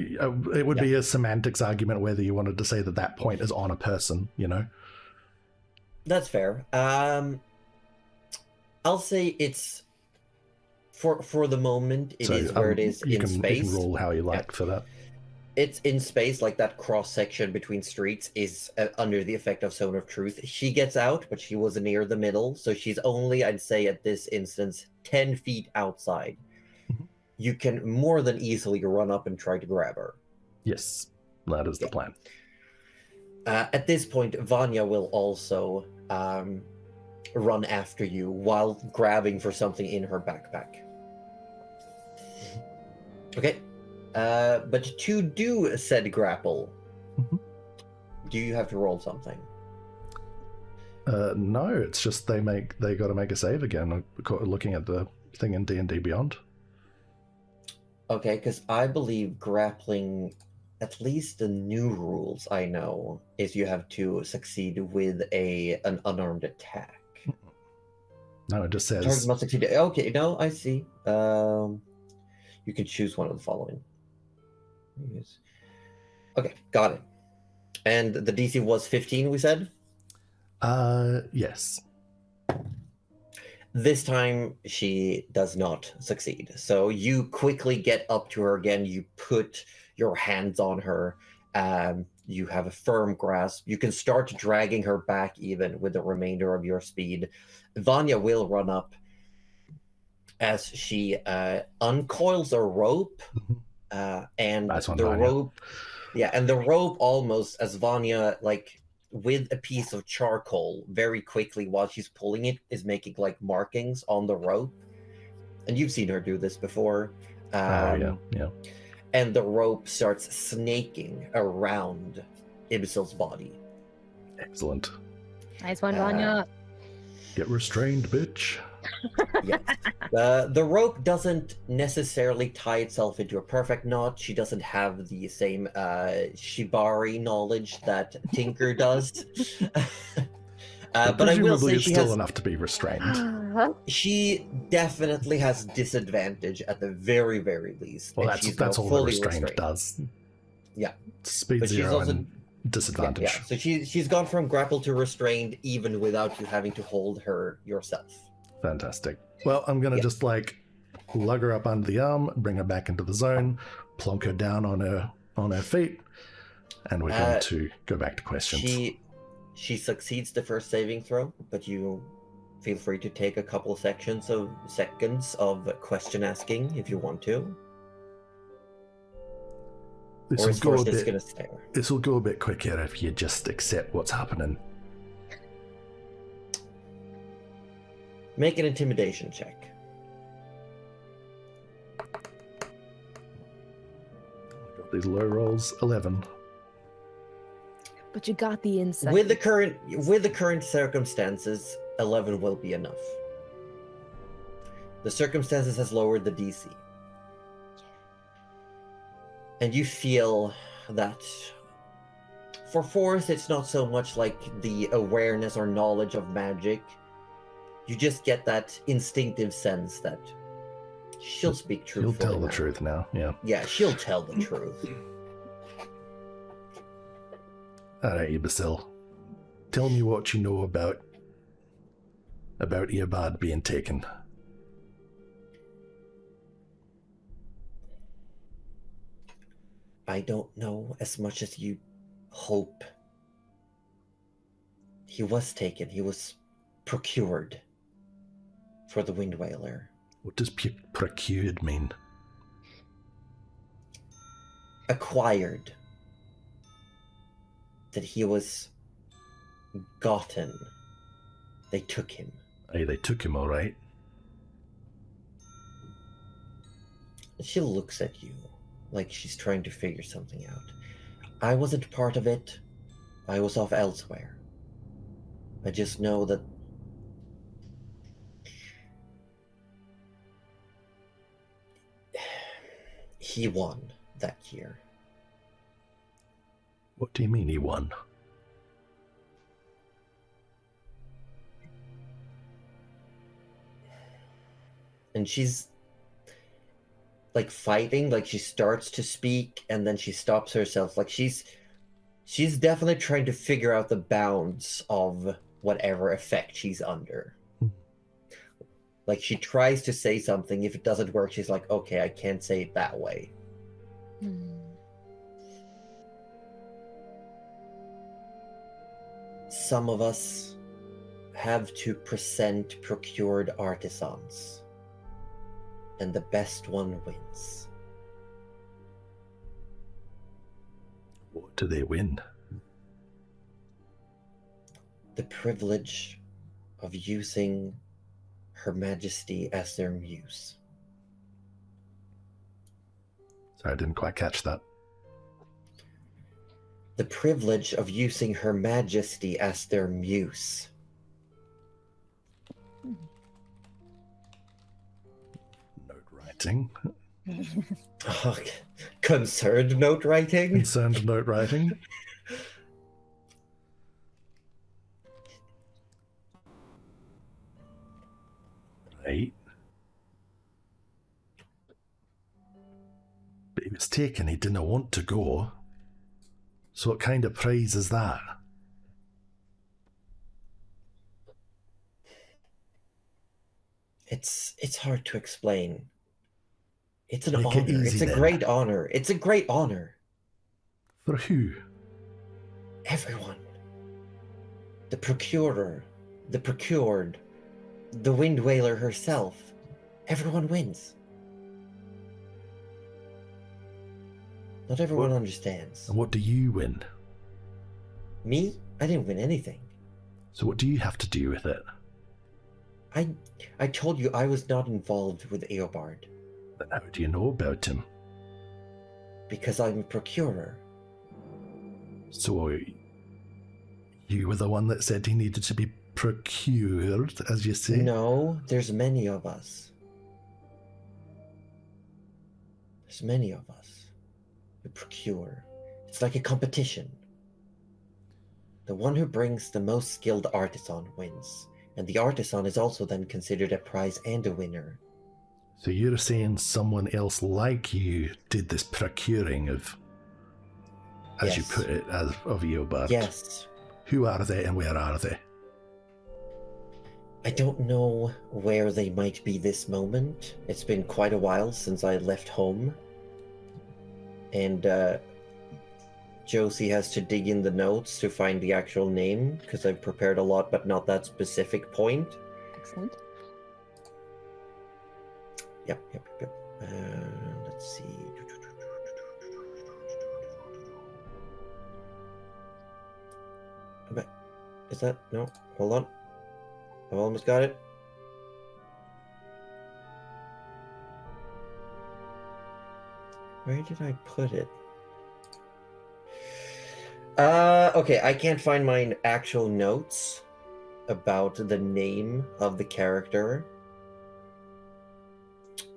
It would be a semantics argument whether you wanted to say that point is on a person. You know. That's fair. I'll say it's for the moment. It is where it is in space. You can rule how you like for that. It's in space, like that cross section between streets is under the effect of Zone of Truth. She gets out, but she was near the middle, so she's only, I'd say, at this instance, 10 feet outside. Mhm. You can more than easily run up and try to grab her. Yes, that is the plan. At this point, Vanya will also run after you while grabbing for something in her backpack. Okay. But to do said grapple, Mhm. do you have to roll something? No, it's just they got to make a save again. Looking at the thing in D&D Beyond. Okay, because I believe grappling, at least the new rules I know, is you have to succeed with an unarmed attack. No, it just Target says must succeed. Okay, no, I see. You can choose one of the following. Yes. Okay, got it. And the DC was 15, we said? yes. This time she does not succeed. So you quickly get up to her again. You put your hands on her. You have a firm grasp. You can start dragging her back even with the remainder of your speed. Vanya will run up as she uncoils a rope. And Nice one, the Vanya. rope, yeah, and the rope almost as Vanya, like, with a piece of charcoal very quickly while she's pulling it, is making like markings on the rope. And you've seen her do this before. Yeah. And the rope starts snaking around Ibsel's body. Excellent. Nice one, Vanya. Get restrained, bitch. Yes. The rope doesn't necessarily tie itself into a perfect knot. She doesn't have the same shibari knowledge that Tinker does. But I will say it's she still has. enough to be restrained. She definitely has disadvantage at the very, very least. Well, and she's that's now all the fully restrained does. Yeah. Speed But she's 0 also- and disadvantage. Yeah. So she's gone from grapple to restrained even without you having to hold her yourself. Fantastic. Well, I'm gonna just like lug her up under the arm, bring her back into the zone, plonk her down on her feet, and we're going to go back to questions. She succeeds the first saving throw, but you feel free to take a couple seconds of question asking if you want to. Or is first just gonna stare? This will go a bit quicker if you just accept what's happening. Make an intimidation check. Got these low rolls, 11. But you got the insight. With the current circumstances, 11 will be enough. The circumstances has lowered the DC. And you feel that for Forrest, it's not so much like the awareness or knowledge of magic. You just get that instinctive sense that she'll speak truthfully. She'll tell the truth now, yeah. Yeah, she'll tell the truth. Alright, Imbecile. Tell me what you know about Earbad being taken. I don't know as much as you hope. He was taken. He was procured for the Wind Wailer. What does procured mean? Acquired. That he was gotten. They took him. Hey, they took him, all right. She looks at you like she's trying to figure something out. I wasn't part of it. I was off elsewhere. I just know that he won that year. What do you mean he won? And she's like fighting, like she starts to speak and then she stops herself. Like she's definitely trying to figure out the bounds of whatever effect she's under. Like she tries to say something. If it doesn't work, she's like, okay, I can't say it that way. Some of us have to present procured artisans, and the best one wins. What do they win? The privilege of using Her Majesty as their muse. I didn't quite catch that. The privilege of using Her Majesty as their muse. Note writing. Oh, concerned note writing? Concerned note writing. Right. But he was taken, he didn't want to go. So what kind of prize is that? It's hard to explain. It's an Make it honor. easy, It's a then. great honor. It's a great honor. For who? Everyone. The procurer, the procured, the Wind Wailer herself. Everyone wins. Not everyone understands. And what do you win? Me? I didn't win anything. So what do you have to do with it? I told you I was not involved with Eobard. Then how do you know about him? Because I'm a procurer. So you were the one that said he needed to be procured, as you say? No, there's many of us. There's many of us who procure. It's like a competition. The one who brings the most skilled artisan wins, and the artisan is also then considered a prize and a winner. So you're saying someone else like you did this procuring of, as you Yes. put it, of Eobard? Yes. Who are they and where are they? I don't know where they might be this moment. It's been quite a while since I left home. And Josie has to dig in the notes to find the actual name, because I've prepared a lot, but not that specific point. Excellent. Yep. Let's see. But is that no? Hold on. I've almost got it. Where did I put it? Okay, I can't find my actual notes about the name of the character.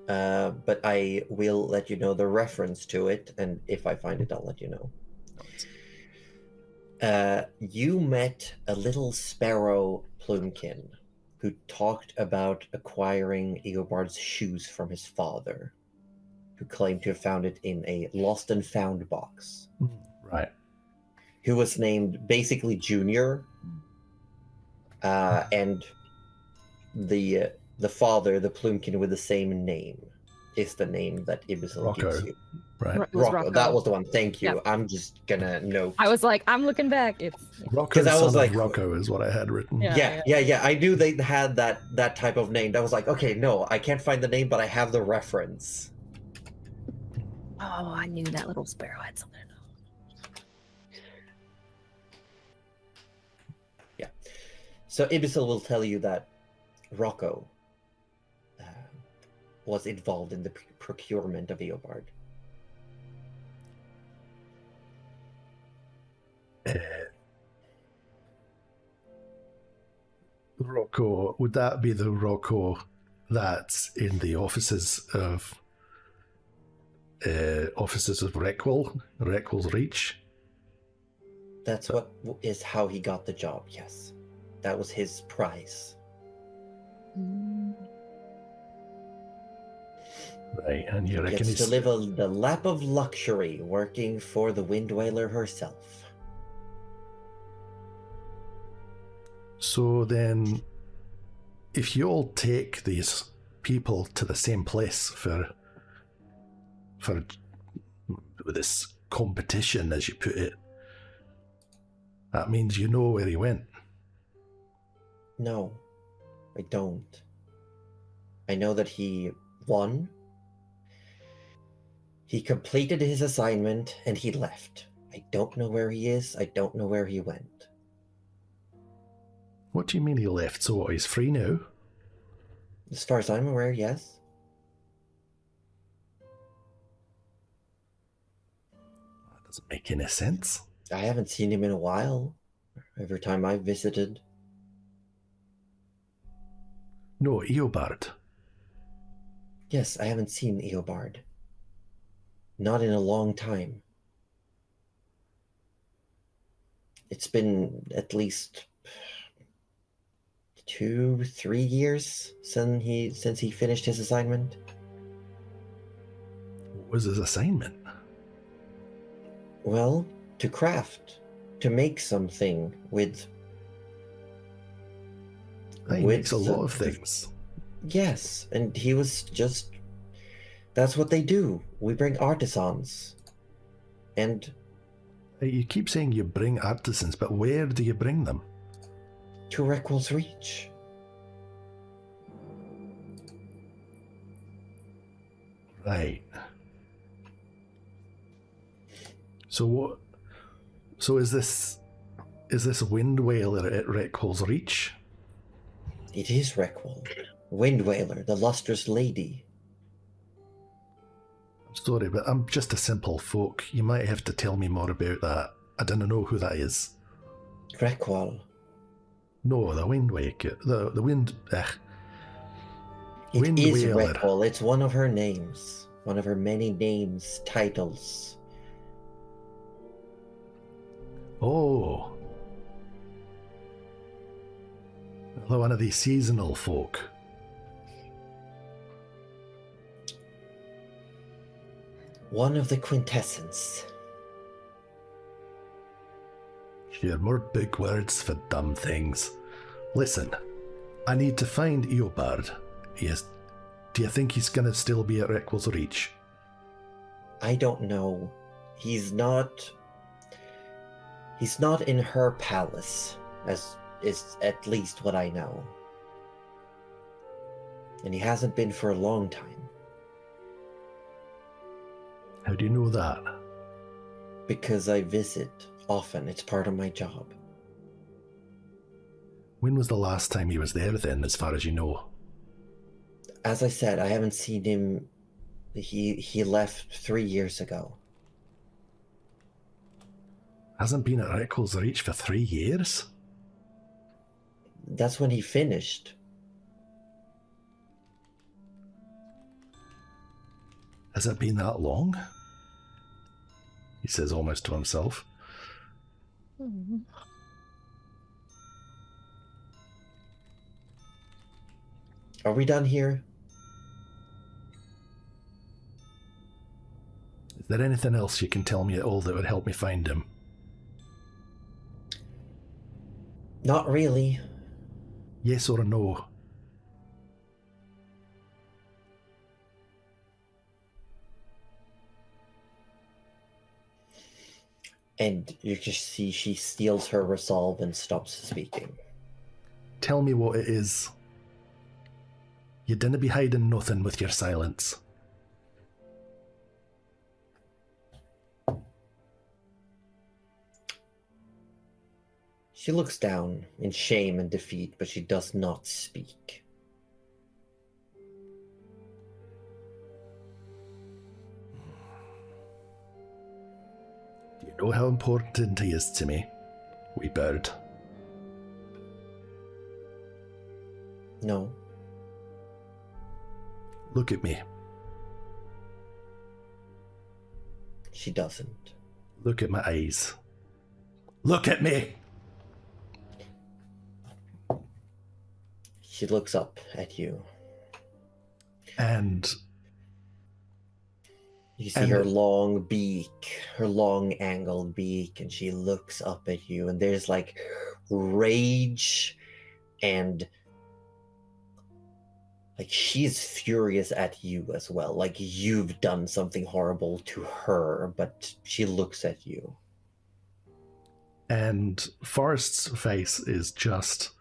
But I will let you know the reference to it, and if I find it, I'll let you know. You met a little sparrow plumekin who talked about acquiring Eobard's shoes from his father, who claimed to have found it in a lost and found box, Right. who was named basically Junior, and the father, the plumekin with the same name, is the name that Ibisil Rocco. gives you. Right. It was Rocco, that was the one. Thank you. Yep. I'm just gonna note. I was like, I'm looking back. It's Rocco, 'Cause I was son like- of Rocco is what I had written. Yeah. Yeah. I knew they had that type of name. I was like, okay, no, I can't find the name, but I have the reference. oh, I knew that little sparrow had something. So Ibisil will tell you that Rocco was involved in the procurement of Eobard. Rocco, would that be the Rocco that's in the offices of Reckwell's Reach? That's what is how he got the job. Yes, that was his prize. Right, and you reckon Gets he's to live the lap of luxury, working for the Wind Wailer herself. So then, if you all take these people to the same place for this competition, as you put it, that means you know where he went. No, I don't. I know that he won. He completed his assignment and he left. I don't know where he is. I don't know where he went. What do you mean he left? So what, he's free now? As far as I'm aware, yes. Doesn't make any sense. I haven't seen him in a while. Every time I've visited. No, Eobard. Yes, I haven't seen Eobard. Not in a long time. It's been at least 2-3 years since he finished his assignment. What was his assignment? Well, to craft, to make something with. He makes a lot of things. Yes, and he was just. That's what they do. We bring artisans. And. You keep saying you bring artisans, but where do you bring them? To Reckwell's Reach. Right. So what? So is this Wind Whaler at Reckwell's Reach? It is Reckwell. Wind Whaler, the lustrous lady. I'm sorry, but I'm just a simple folk. You might have to tell me more about that. I don't know who that is. Reckwell. No, the Wind Waker. The Wind. It Wind is Whaler. Reckwell. It's one of her names. One of her many names, titles. Oh. One of these seasonal folk. One of the Quintessence. Sure, more big words for dumb things. Listen, I need to find Eobard. Yes. Do you think he's gonna still be at Reckwell's Reach? I don't know. He's not in her palace, as is at least what I know. And he hasn't been for a long time. How do you know that? Because I visit often. It's part of my job. When was the last time he was there then, as far as you know? As I said, I haven't seen him. He left 3 years ago. Hasn't been at Reckwell's Reach for 3 years? That's when he finished. Has it been that long? He says almost to himself. Are we done here? Is there anything else you can tell me at all that would help me find him? Not really. Yes or no? And you just see she steals her resolve and stops speaking. Tell me what it is. You didn't be hiding nothing with your silence. She looks down in shame and defeat, but she does not speak. Do you know how important he is to me, wee bird? No. Look at me. She doesn't. Look at my eyes. Look at me! She looks up at you. And you see her long beak, her long angled beak, and she looks up at you, and there's like rage and like she's furious at you as well. Like you've done something horrible to her, but she looks at you. And Forrest's face is just...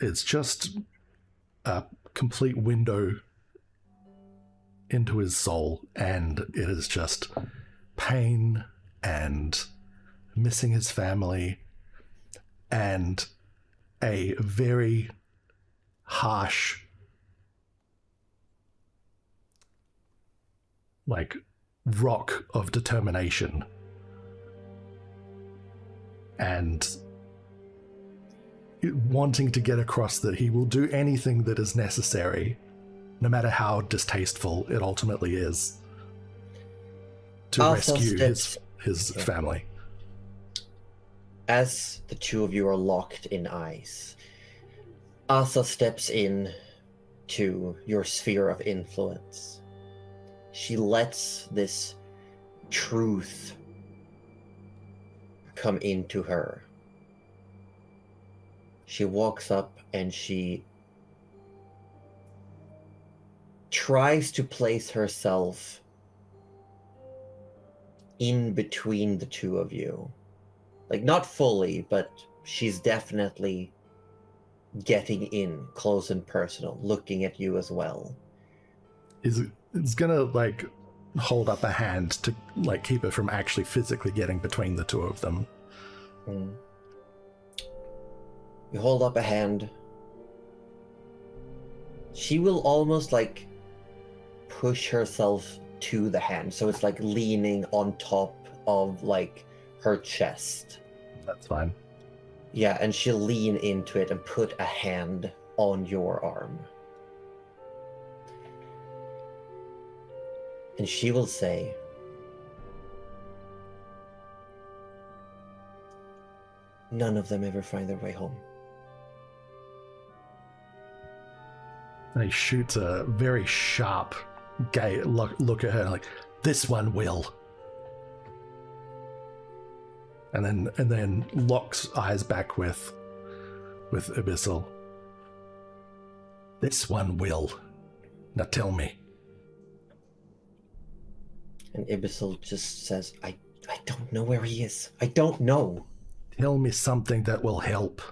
It's just a complete window into his soul, and it is just pain and missing his family and a very harsh, like, rock of determination. And wanting to get across that he will do anything that is necessary, no matter how distasteful it ultimately is, to rescue his family. As the two of you are locked in eyes, Asa steps in to your sphere of influence. She lets this truth come into her. She walks up and she tries to place herself in between the two of you. Like, not fully, but she's definitely getting in close and personal, looking at you as well. It's gonna, like, hold up a hand to, like, keep it from actually physically getting between the two of them. Mm. You hold up a hand. She will almost, like, push herself to the hand, so it's, like, leaning on top of, like, her chest. That's fine. Yeah, and she'll lean into it and put a hand on your arm. And she will say, "None of them ever find their way home." And he shoots a very sharp look at her, like, "This one will." And then locks eyes back with Abyssal. "This one will. Now tell me." And Abyssal just says, I don't know where he is. I don't know. "Tell me something that will help."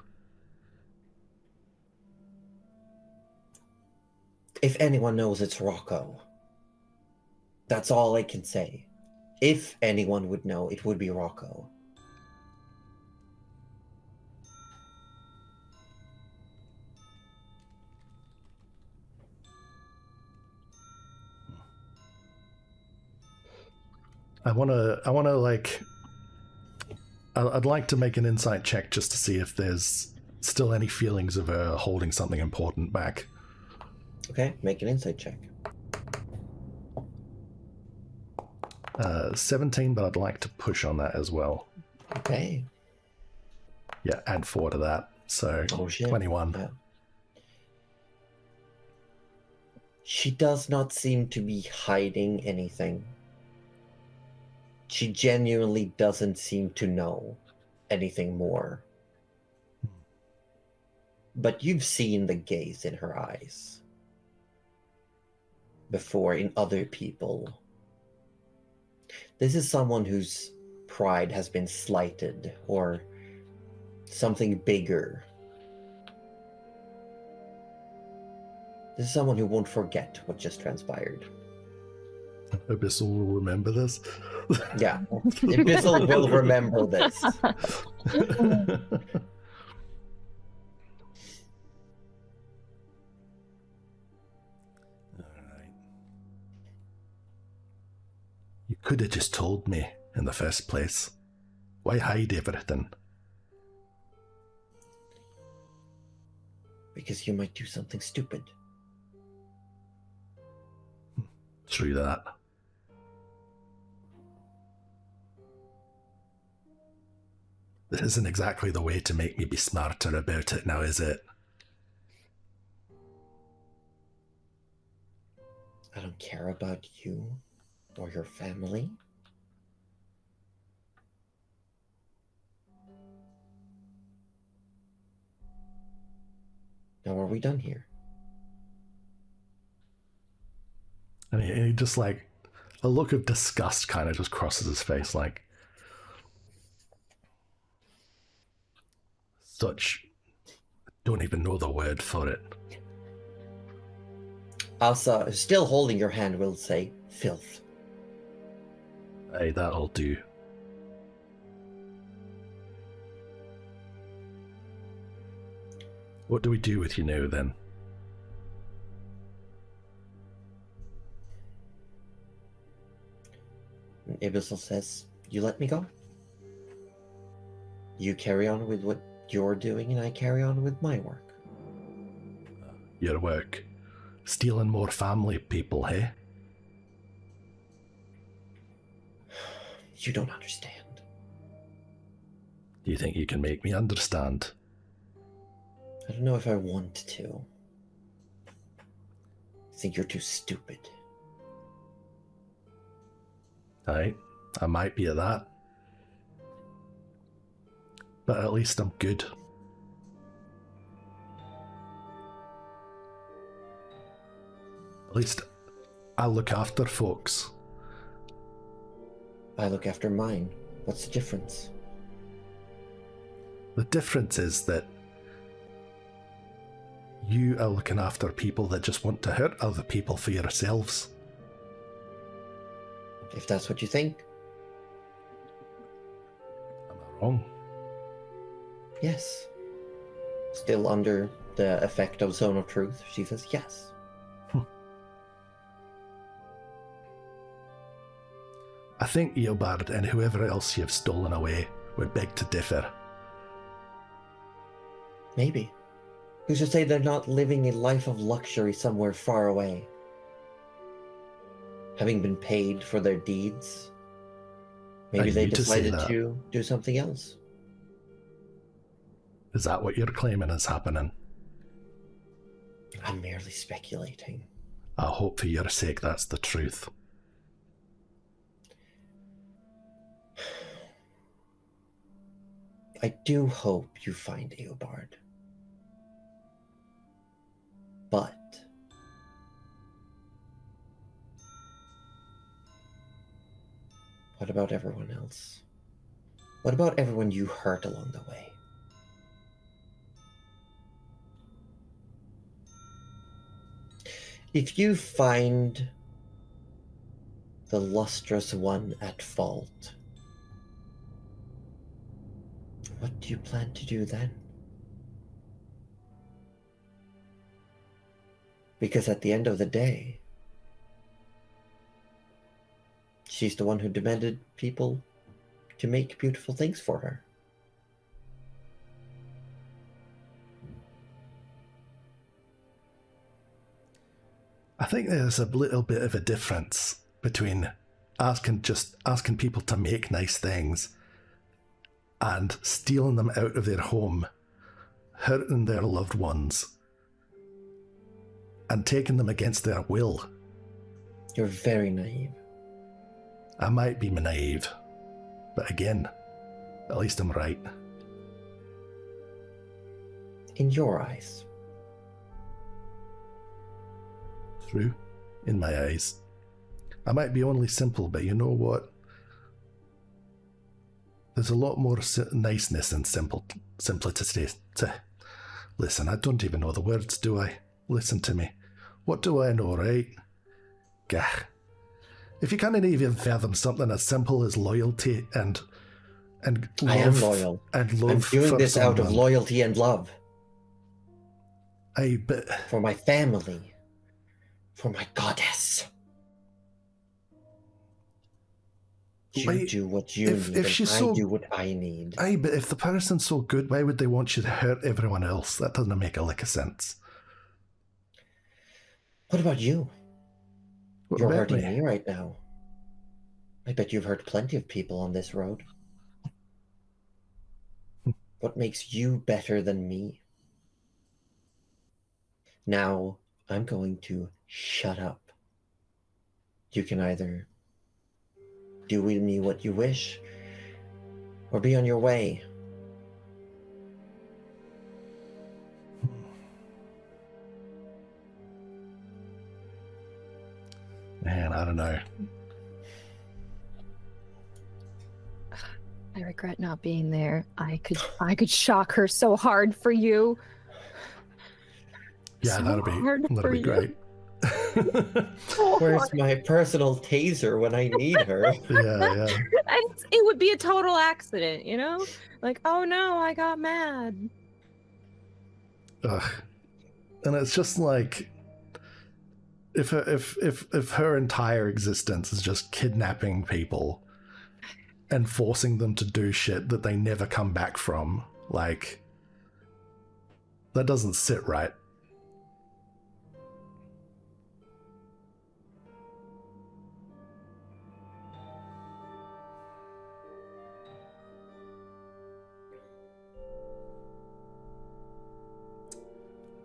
If anyone knows, it's Rocco. That's all I can say. If anyone would know, it would be Rocco. I wanna like, I'd like to make an insight check just to see if there's still any feelings of her holding something important back. Okay, make an insight check. 17, but I'd like to push on that as well. Okay. Yeah, add 4 to that. So 21. Yeah. She does not seem to be hiding anything. She genuinely doesn't seem to know anything more. But you've seen the gaze in her eyes before in other people. This is someone whose pride has been slighted, or something bigger. This is someone who won't forget what just transpired. Abyssal will remember this. Yeah, Abyssal will remember this. Alright. You could have just told me in the first place. Why hide everything? Because you might do something stupid. True that. This isn't exactly the way to make me be smarter about it now, is it? I don't care about you or your family. Now, are we done here? And he just, like, a look of disgust kind of just crosses his face, like, such, don't even know the word for it. Asa, still holding your hand, will say, "Filth." Aye, that'll do. What do we do with you now, then? And Ibisil says, you let me go. You carry on with what you're doing, and I carry on with my work. Your work? Stealing more family people, hey? You don't understand. Do you think you can make me understand? I don't know if I want to. I think you're too stupid. Aye, I might be at that. But at least I'm good. At least I look after folks. I look after mine. What's the difference? The difference is that you are looking after people that just want to hurt other people for yourselves. If that's what you think. Am I wrong? Yes. Still under the effect of Zone of Truth, she says yes. I think Eobard and whoever else you've stolen away would beg to differ. Maybe. Who's to say they're not living a life of luxury somewhere far away? Having been paid for their deeds? Maybe they decided to do something else. Is that what you're claiming is happening? I'm merely speculating. I hope for your sake that's the truth. I do hope you find Eobard. But what about everyone else? What about everyone you hurt along the way? If you find the lustrous one at fault, what do you plan to do then? Because at the end of the day, she's the one who demanded people to make beautiful things for her. I think there's a little bit of a difference between asking people to make nice things and stealing them out of their home, hurting their loved ones, and taking them against their will. You're very naive. I might be naive, but again, at least I'm right. In your eyes. True, in my eyes. I might be only simple, but you know what? There's a lot more niceness in simplicity. Listen, I don't even know the words, do I? Listen to me. What do I know, right? Gah. If you can't even fathom something as simple as loyalty and love, I am loyal. And love. I'm doing this out of loyalty and love. But for my family. For my goddess. You do what you need, and I do what I need. Aye, but if the person's so good, why would they want you to hurt everyone else? That doesn't make a lick of sense. What about you? What You're about hurting me right now. I bet you've hurt plenty of people on this road. What makes you better than me? Now, I'm going to shut up. You can either do with me what you wish, or be on your way. Man, I don't know. I regret not being there. I could shock her so hard for you. Yeah, so that'd be great. Where's my personal taser when I need her? Yeah. And it would be a total accident, you know? Like, oh no, I got mad. Ugh. And it's just like, if her entire existence is just kidnapping people and forcing them to do shit that they never come back from. Like, that doesn't sit right.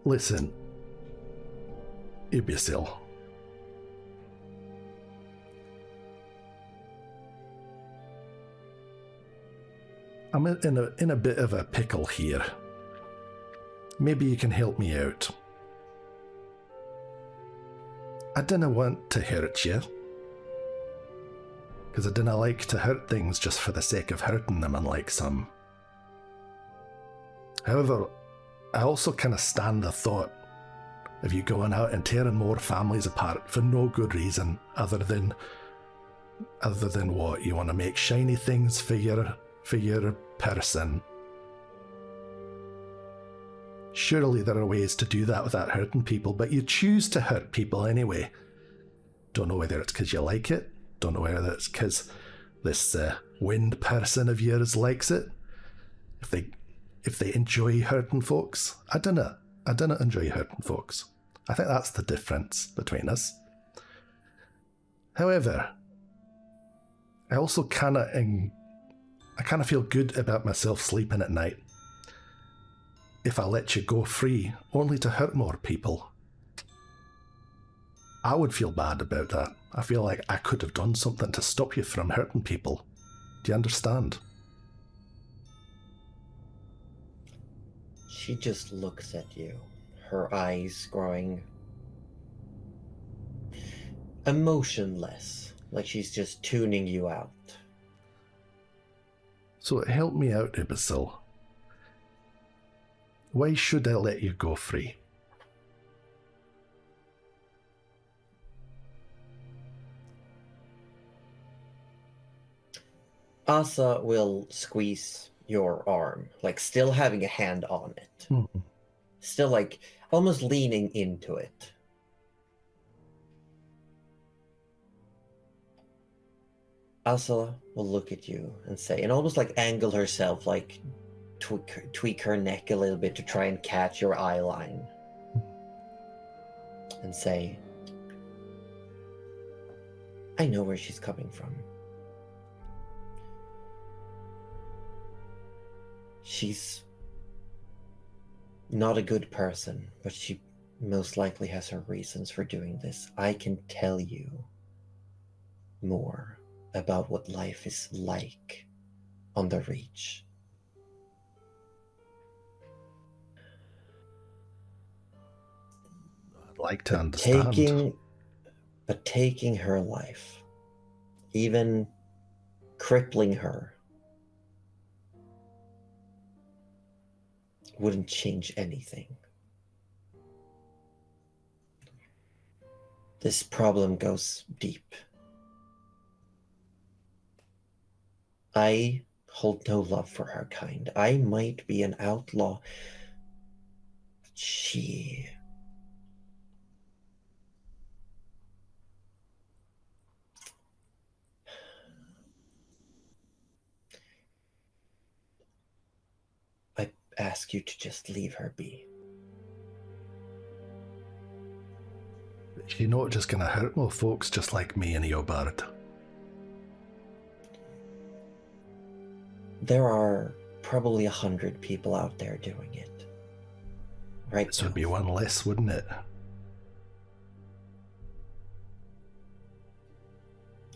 Listen, Ibisil. I'm in a bit of a pickle here. Maybe you can help me out. I didn't want to hurt you, because I didn't like to hurt things just for the sake of hurting them, unlike some. However, I also kind of stand the thought of you going out and tearing more families apart for no good reason other than what? You want to make shiny things for your person. Surely there are ways to do that without hurting people, but you choose to hurt people anyway. Don't know whether it's because you like it. Don't know whether it's because this wind person of yours likes it. If they enjoy hurting folks. I don't enjoy hurting folks. I think that's the difference between us. However, I also kind of feel good about myself sleeping at night. If I let you go free, only to hurt more people, I would feel bad about that. I feel like I could have done something to stop you from hurting people. Do you understand? She just looks at you, her eyes growing emotionless, like she's just tuning you out. So help me out, Ibisil. Why should I let you go free? Asa will squeeze your arm, like still having a hand on it. Mm-hmm. Still like almost leaning into it. Asa will look at you and say, and almost like angle herself, like tweak her neck a little bit to try and catch your eye line. And say, I know where she's coming from. She's not a good person, but she most likely has her reasons for doing this. I can tell you more about what life is like on the Reach. I'd like to understand. But taking her life, even crippling her, wouldn't change anything. This problem goes deep. I hold no love for her kind. I might be an outlaw, but she... I ask you to just leave her be. She's not just going to hurt more folks just like me and Eobard. There are probably 100 people out there doing it. Right? This would be one less, wouldn't it?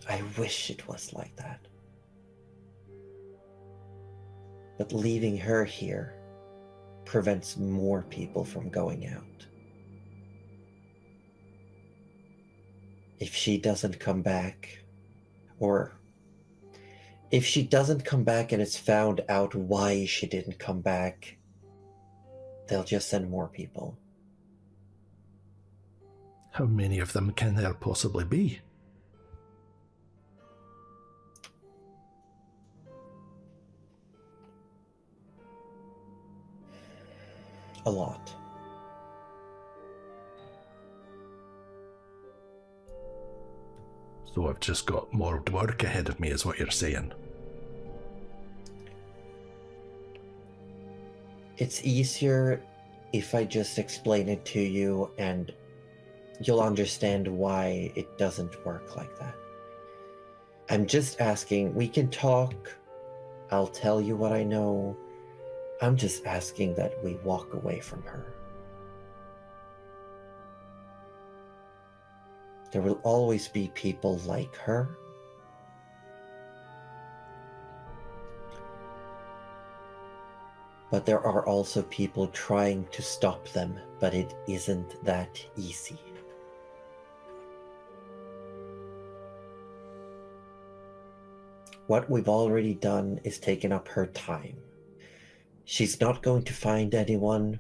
I wish it was like that. But leaving her here prevents more people from going out. If she doesn't come back, or if she doesn't come back and it's found out why she didn't come back, they'll just send more people. How many of them can there possibly be? A lot. So I've just got more work ahead of me, is what you're saying. It's easier if I just explain it to you and you'll understand why it doesn't work like that. I'm just asking, we can talk, I'll tell you what I know. I'm just asking that we walk away from her. There will always be people like her. But there are also people trying to stop them, but it isn't that easy. What we've already done is taken up her time. She's not going to find anyone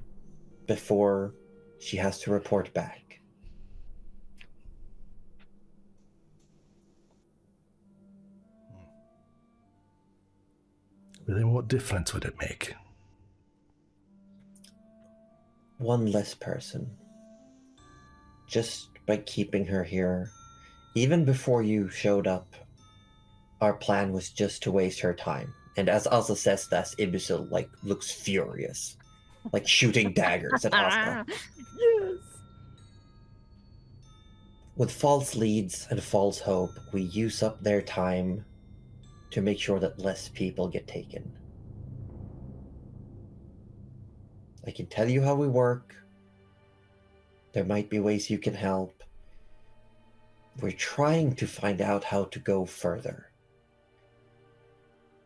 before she has to report back. But then what difference would it make? One less person. Just by keeping her here. Even before you showed up, our plan was just to waste her time. And as Asa says that, Ibisil looks furious. Like shooting daggers at Asa. Yes. With false leads and false hope, we use up their time to make sure that less people get taken. I can tell you how we work. There might be ways you can help. We're trying to find out how to go further.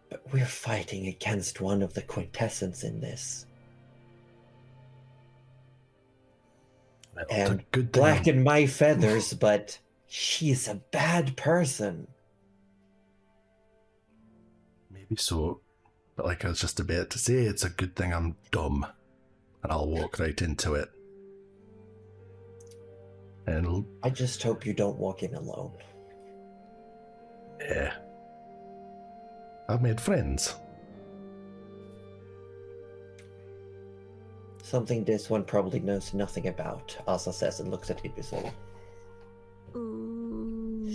But we're fighting against one of the Quintessence in this. Well, And good thing blacken my feathers, but she's a bad person. Maybe so. But like I was just about to say, it's a good thing I'm dumb. And I'll walk right into it. And I just hope you don't walk in alone. yeah. I've made friends. Something this one probably knows nothing about, Asa says and looks at Ibisil. Ooh.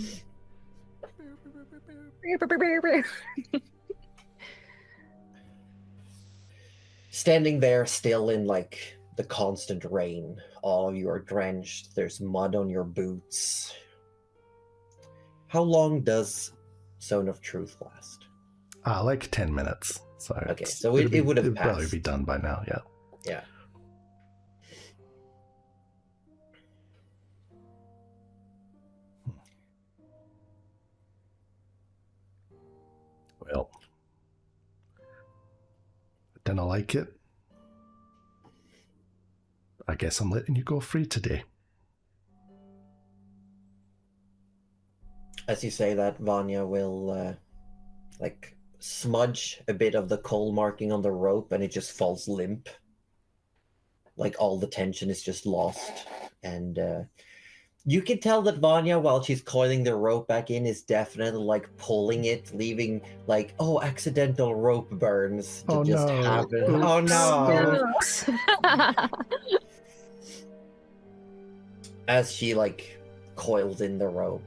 Standing there still in like the constant rain, all of you are drenched, there's mud on your boots. How long does Zone of Truth last? Like 10 minutes. So Okay, so it would have it'd probably passed. be done by now, yeah. Yeah. Well, I didn't like it. I guess I'm letting you go free today. As you say that, Vanya will like smudge a bit of the coal marking on the rope and it just falls limp. Like all the tension is just lost. And you can tell that Vanya, while she's coiling the rope back in, is definitely like pulling it, leaving like, oh, accidental rope burns to just happen. Oh no! Oops. As she like coils in the rope.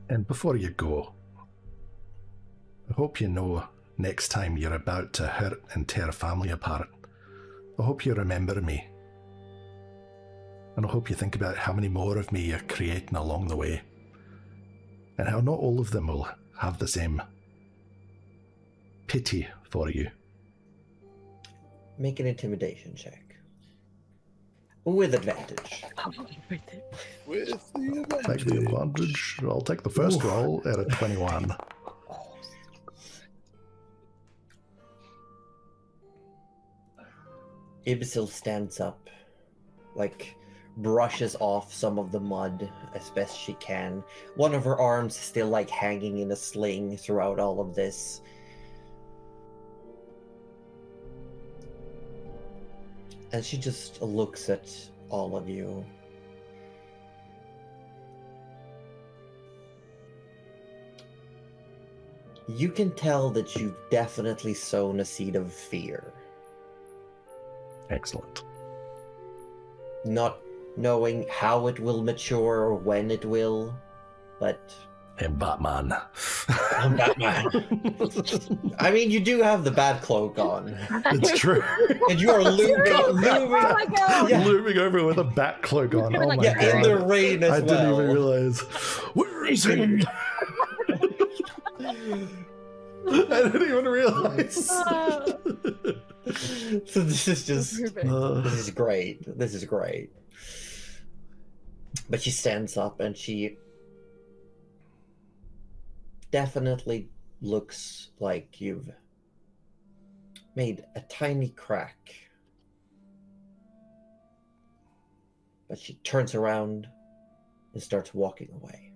And before you go, I hope you know next time you're about to hurt and tear a family apart, I hope you remember me. And I hope you think about how many more of me you're creating along the way. And how not all of them will have the same pity for you. Make an intimidation check. With advantage. With the Take the advantage. I'll take the first roll at a 21. Ibisil stands up, like brushes off some of the mud as best she can. One of her arms is still like hanging in a sling throughout all of this. And she just looks at all of you. You can tell that you've definitely sown a seed of fear. Excellent. Not knowing how it will mature or when it will, but I'm Batman. I'm Batman. I mean, you do have the bat cloak on. It's true. And you are looming Oh my god! Yeah. Looming over with a bat cloak on. Doing Oh like my a- god. in the rain as I well. didn't even realize. Where is he? I didn't even realize. So this is just Perfect. this is great. This is great. But she stands up and she definitely looks like you've made a tiny crack. But she turns around and starts walking away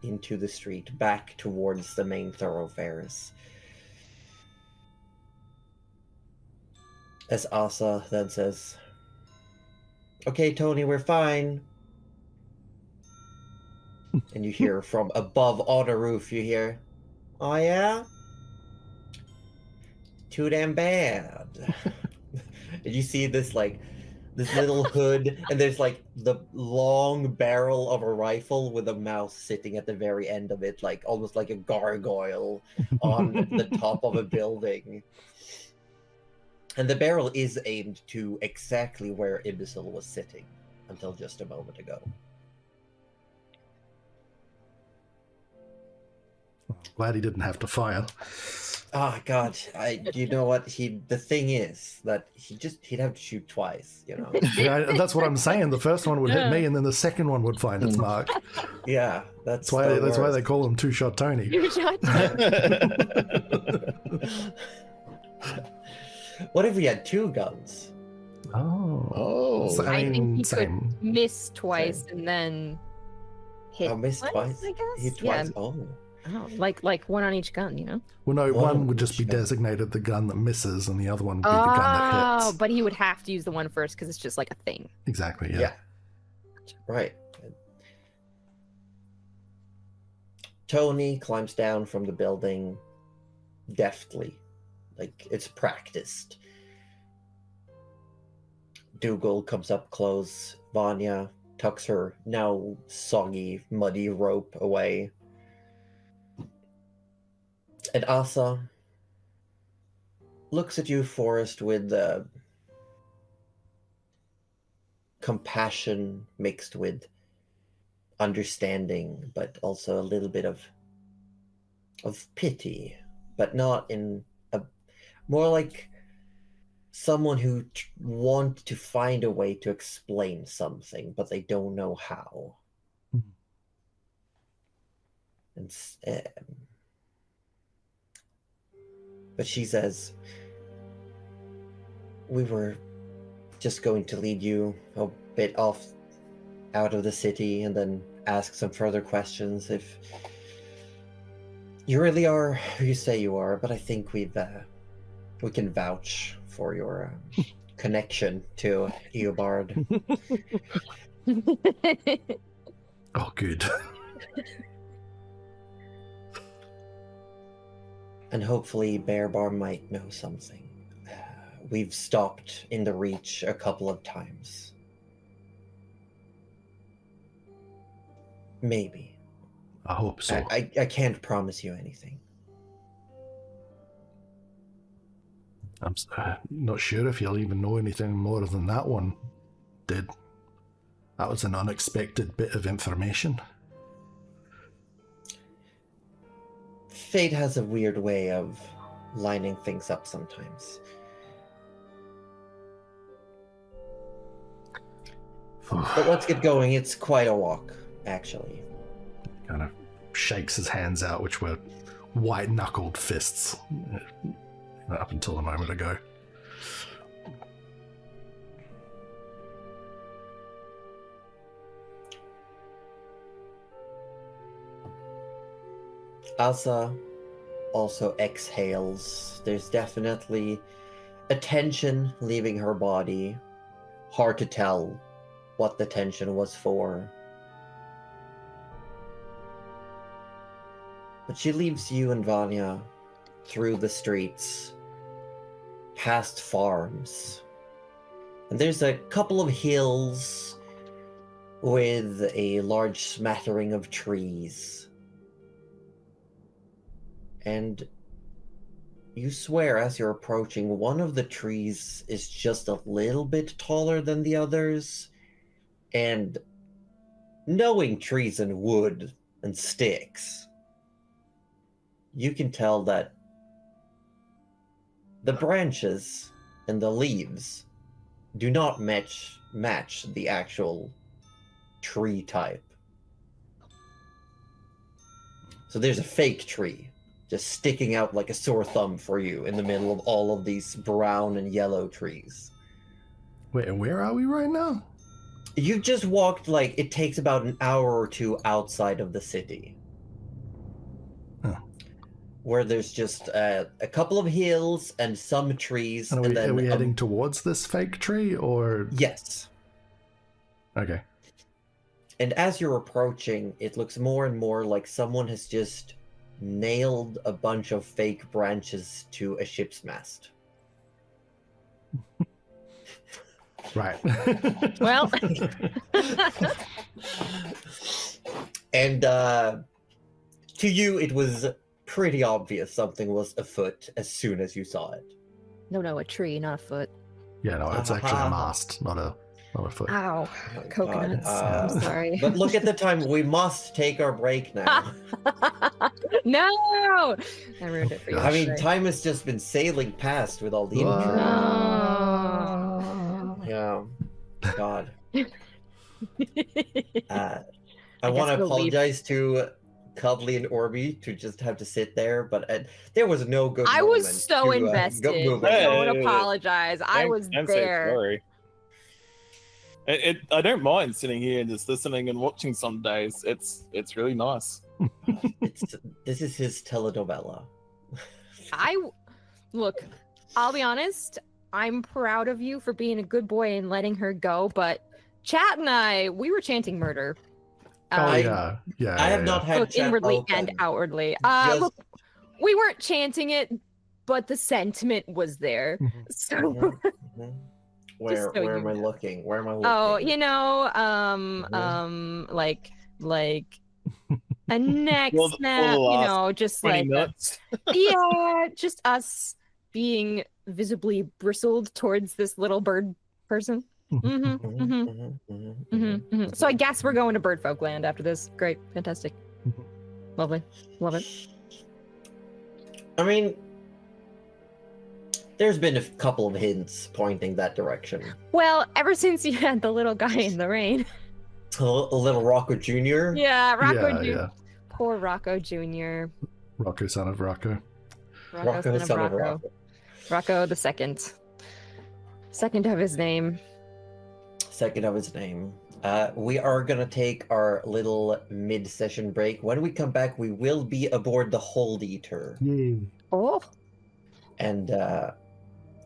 into the street, back towards the main thoroughfares. As Asa then says, "Okay, Tony, we're fine." And you hear from above on the roof, you hear, "Oh yeah? Too damn bad." And you see this this little hood, and there's like the long barrel of a rifle with a mouse sitting at the very end of it, like almost like a gargoyle on the top of a building. And the barrel is aimed to exactly where Imbecile was sitting until just a moment ago. Glad he didn't have to fire. Oh god, you know what? The thing is that he'd have to shoot twice, you know. Yeah, that's what I'm saying. The first one would hit me, and then the second one would find its mark. Yeah, that's why the they call him Two-Shot Tony. What if we had two guns? Oh, so, I think he same. could miss twice and then hit. Miss twice? I guess. Hit twice? Yeah. Oh. Oh, like one on each gun, you know? Well, no, one would just be each gun. designated the gun that misses, and the other one would be the gun that hits. Oh, but he would have to use the one first because it's just like a thing. Exactly, yeah. Yeah. Right. Tony climbs down from the building deftly, like it's practiced. Dougal comes up close. Vanya tucks her now soggy, muddy rope away. And Asa looks at you, Forrest, with compassion mixed with understanding, but also a little bit of pity, but not in a more like someone who wants to find a way to explain something, but they don't know how. And but she says, "We were just going to lead you a bit off out of the city and then ask some further questions if you really are who you say you are, but I think we can vouch for your connection to Eobard." Oh, good. And hopefully Bear Bar might know something. We've stopped in the Reach a couple of times. Maybe. I hope so. I can't promise you anything. I'm not sure if you'll even know anything more than that one did. That was an unexpected bit of information. Fate has a weird way of lining things up sometimes. But let's get going. It's quite a walk, actually. Kind of shakes his hands out, which were white-knuckled fists up until a moment ago. Asa also exhales. There's definitely a tension leaving her body. Hard to tell what the tension was for. But she leaves you and Vanya through the streets, past farms. And there's a couple of hills with a large smattering of trees. And you swear as you're approaching, one of the trees is just a little bit taller than the others. And knowing trees and wood and sticks, you can tell that the branches and the leaves do not match the actual tree type. So there's a fake tree just sticking out like a sore thumb for you in the middle of all of these brown and yellow trees. Wait, and where are we right now? You've just walked, like, it takes about an hour or two outside of the city. Oh. Where there's just a couple of hills and some trees. And then are we heading towards this fake tree, or...? Yes. Okay. And as you're approaching, it looks more and more like someone has just nailed a bunch of fake branches to a ship's mast. Right. Well. And to you, it was pretty obvious something was afoot as soon as you saw it. No, a tree, not a foot. Yeah, no, it's actually a mast, not a foot. Ow. Oh, Coconuts. God. I'm sorry. But look at the time. We must take our break now. No! I ruined it for you. I mean, Sorry. time has just been sailing past with all the Whoa. intro. Oh. Yeah. God. I I want to guess we'll leave. apologize to Cuddly and Orby to just have to sit there, but there was no good I moment was so to, invested. go move Hey. on. Don't apologize. I was I'm so there. sorry. I don't mind sitting here and just listening and watching some days. It's really nice. This is his telenovela. Look, I'll be honest, I'm proud of you for being a good boy and letting her go, but Chat and we were chanting murder. Oh, yeah. I have not had Both chat inwardly open. and outwardly. Just- Look, we weren't chanting it, but the sentiment was there. Mhm. So, Mhm, mhm. Where Just so where you am I know. looking? Where am I looking? oh, you know, like a neck For the snap, you last know, just 20 like minutes. yeah, just us being visibly bristled towards this little bird person. Mhm, mhm, mhm. So I guess we're going to Birdfolk Land after this. Great, fantastic, Mhm. lovely, love it. I mean, there's been a couple of hints pointing that direction. Well, ever since you had the little guy in the rain, A little Rocco Jr. yeah, Rocco, Yeah. poor Rocco Jr. Rocco, son of Rocco. Rocco, son of Rocco. Rocco the second of his name. Second of his name. We are gonna take our little mid-session break. When we come back, we will be aboard the Hold Eater, Yay. Oh, and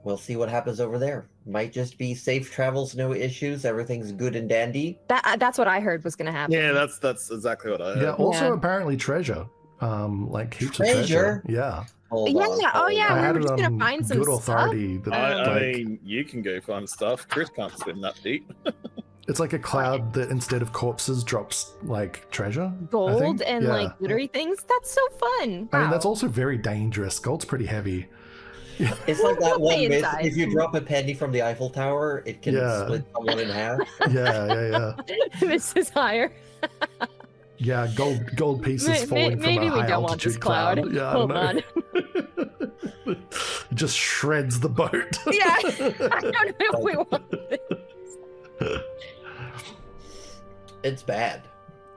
we'll see what happens over there. Might just be safe travels, no issues, everything's good and dandy. that's what I heard was gonna happen. Yeah, that's exactly what I heard. Yeah, also Yeah. apparently treasure. Like heaps of Treasure? treasure. Yeah. Hold Yeah, on, oh hold yeah, I on. we had were it just gonna on find some good stuff. authority that I like, mean, you can go find stuff. Chris can't swim that deep. it's like a cloud that instead of corpses drops like treasure. I Gold think. and Yeah. like glittery things. That's so fun. I mean, Wow. that's also very dangerous. Gold's pretty heavy. It's like that We'll one stay myth, inside. if you drop a penny from the Eiffel Tower, it can Yeah. split someone in half. Yeah. This is higher. Yeah, gold pieces falling from Maybe a we high don't want this altitude cloud. Yeah, I Hold don't on. know. It just shreds the boat. Yeah, I don't know if we want this. It's bad.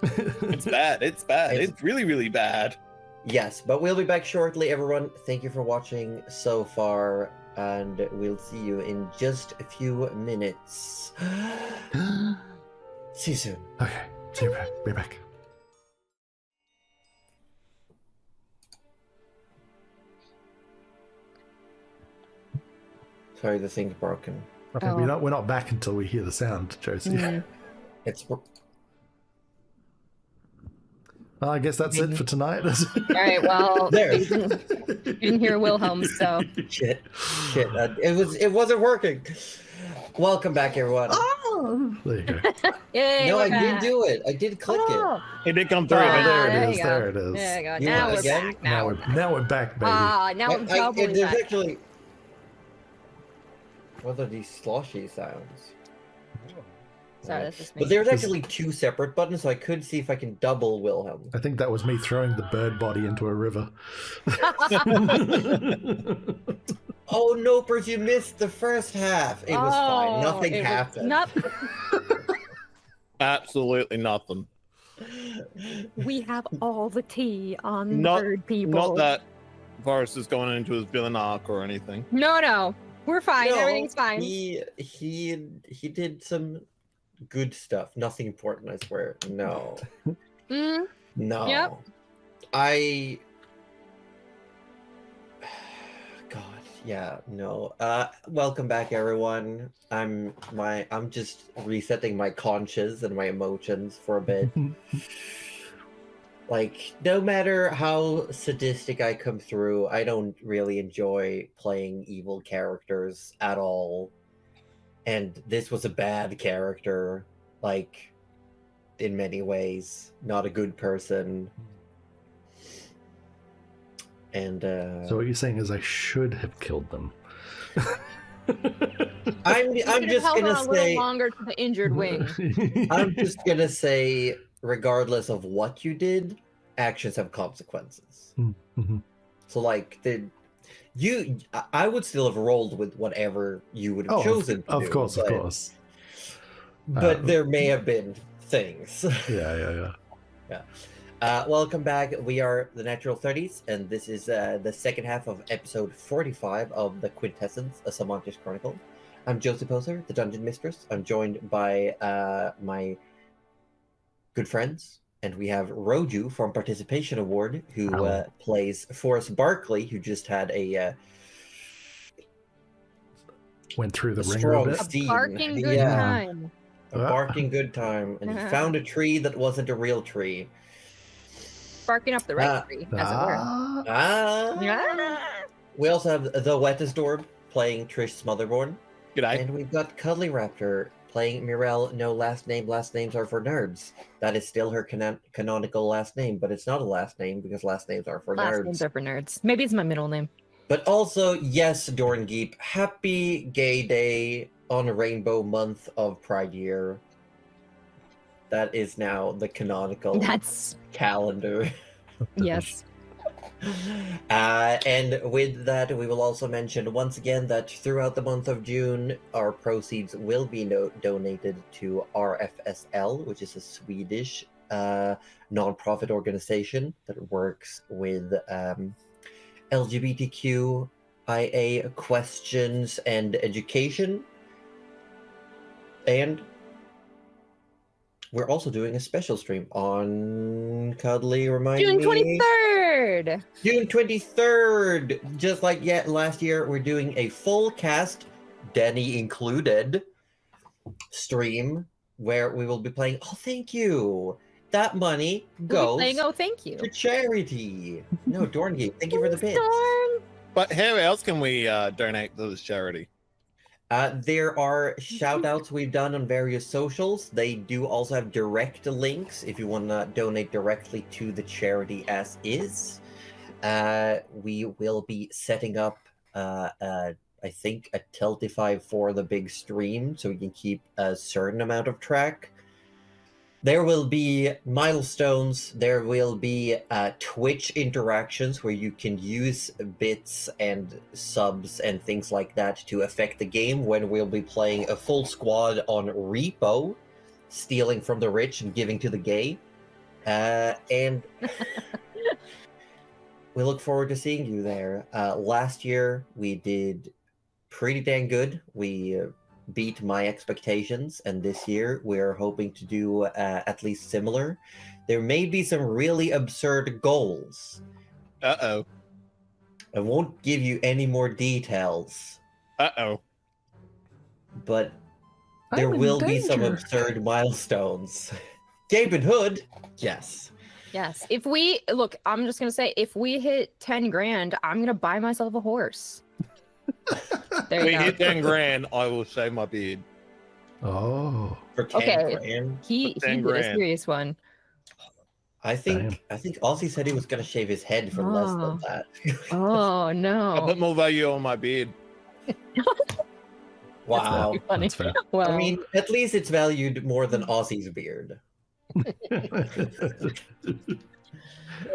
It's bad. It's bad. It's really, really bad. Yes, but we'll be back shortly, everyone. Thank you for watching so far, and we'll see you in just a few minutes. See you soon. Okay, see you back. Be back. Sorry, the thing's broken. Okay, Oh. we're not back until we hear the sound, Josie. Mm. It's Well, I guess that's it for tonight. All right, well, There. you didn't hear Wilhelm, so shit. It wasn't working. Welcome back, everyone. Oh! Oh, there you go. Yay, No, we're I did back. do it. I did click Oh, It did come through. Oh, there there it you is. go. There it is. there you go. You Now want we're again? back. Now we're back. Now we're back, baby. Ah, now I'm doubly there's back. actually. What are these sloshy sounds? Sorry, that's just me. But there's actually 2 separate buttons, so I could see if I can double Wilhelm. I think that was me throwing the bird body into a river. Oh, Nopers, you missed the first half. It was fine. Oh, Nothing it was happened. Absolutely nothing. We have all the tea on Not- bird people. Not that Varus is going into his villain arc or anything. No, we're fine. No, Everything's fine. He did some good stuff. Nothing important, I swear. No. Mm, No. Yep. God, yeah, no. Welcome back, everyone. I'm just resetting my conscience and my emotions for a bit. Like, no matter how sadistic I come through, I don't really enjoy playing evil characters at all. And this was a bad character, like, in many ways. Not a good person. And So what you're saying is I should have killed them. I'm You could have just held gonna on a little say longer to the injured wing. I'm just gonna say, regardless of what you did, actions have consequences. Mhm. So, like, I would still have rolled with whatever you would have chosen. Of course. But there may have been things. Yeah. Welcome back. We are the Natural 30s, and this is the second half of episode 45 of the Quintessence, a Sammantis Chronicle. I'm Josie Poser, the Dungeon Mistress. I'm joined by my good friends, and we have Roju from Participation Award, who plays Forrest Barkley, who just had a went through the ringer a strong bit. scene. Barking good Yeah, time. a barking good time, and he found a tree that wasn't a real tree. Barking up the right tree, as it were. Yeah. We also have the Wettest Orb playing Trish Smotherborn. G'day. And we've got Cuddly Raptor playing Mirel. No last name. Last names are for nerds. That is still her canonical last name, but it's not a last name because last names are for Last nerds. names are for nerds. Maybe it's my middle name. But also, yes, Dorngeep, happy Gay Day on Rainbow Month of Pride Year. That is now the canonical calendar. Yes. And with that, we will also mention once again that throughout the month of June, our proceeds will be donated to RFSL, which is a Swedish non-profit organization that works with LGBTQIA questions and education. And we're also doing a special stream on Cuddly, remind June me. 23rd. June 23rd. Just like last year, we're doing a full cast, Denny included, stream where we will be playing Oh Thank You. That money goes Oh, thank you. to charity. No, Dorngate, thank you for the bits. Darn. But how else can we donate to this charity? There are shout outs we've done on various socials. They do also have direct links if you want to donate directly to the charity as is. We will be setting up, I think, a Tiltify for the big stream so we can keep a certain amount of track. There will be milestones. There will be Twitch interactions where you can use bits and subs and things like that to affect the game when we'll be playing a full squad on Repo, stealing from the rich and giving to the gay. And we look forward to seeing you there. Last year, we did pretty dang good. We beat my expectations, and this year we're hoping to do at least similar. There may be some really absurd goals. Uh-oh. I won't give you any more details, Uh-oh. but there will be some absurd milestones. Gabe and Hood, yes. Yes. If we look, I'm just gonna say, if we hit 10 grand, I'm gonna buy myself a horse. There We you go. hit 10 grand, I will shave my beard. Oh, for 10 Okay. grand. He 10 did a grand. serious one. I think Ozzy said he was gonna shave his head for less than Oh. that. Oh I no. put more value on my beard. Wow. That's funny. that's fair. Well, I mean, at least it's valued more than Ozzy's beard.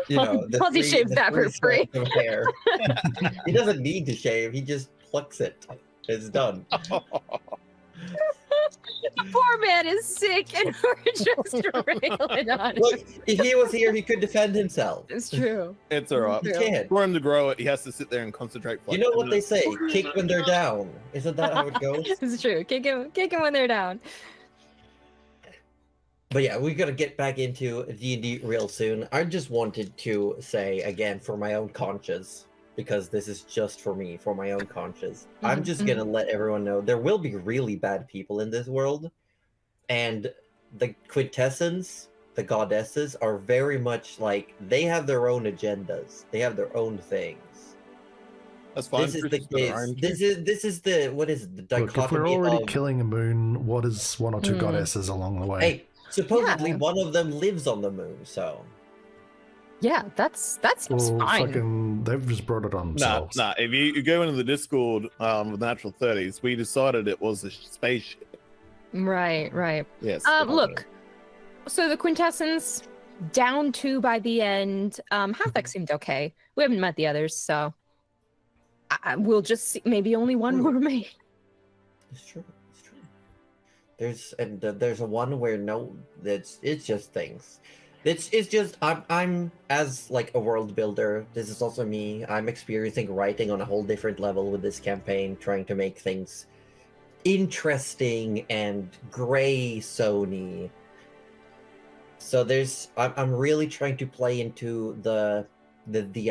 You know, Ozzy shaves the that for three free. strands of hair. He doesn't need to shave. He just plucks it. It's done. The poor man is sick and we're just railing on him. Look, if he was here, he could defend himself. It's true. It's all right. He True. can't. For him to grow it, he has to sit there and concentrate. For You like know 10 what they minutes. say? Kick when they're down. Isn't that how it goes? It's true. Kick him when they're down. But yeah, we gotta get back into D&D real soon. I just wanted to say again, for my own conscience, because this is just for me, for my own conscience. I'm just gonna let everyone know there will be really bad people in this world, and the Quintessence, the goddesses, are very much like they have their own agendas. They have their own things. That's fine. This is the Christian's got her case. own This is the what is it, the Look, if we're dichotomy already of killing a moon, what is one or two Hmm. goddesses along the way? hey. Supposedly, Yeah. one of them lives on the moon, so Yeah, that seems Well, fine. fucking, they've just brought it on Nah, themselves. nah. If you go into the Discord with Natural 30s, we decided it was a spaceship. Right. Yes. Look. So the Quintessence down 2 by the end. Halfback seemed okay. We haven't met the others, so we'll just see. Maybe only one more remain. it's true. It's true. There's a one where it's just things. It's just I'm as like a world builder. This is also me. I'm experiencing writing on a whole different level with this campaign, trying to make things interesting and gray Sony. So I'm really trying to play into the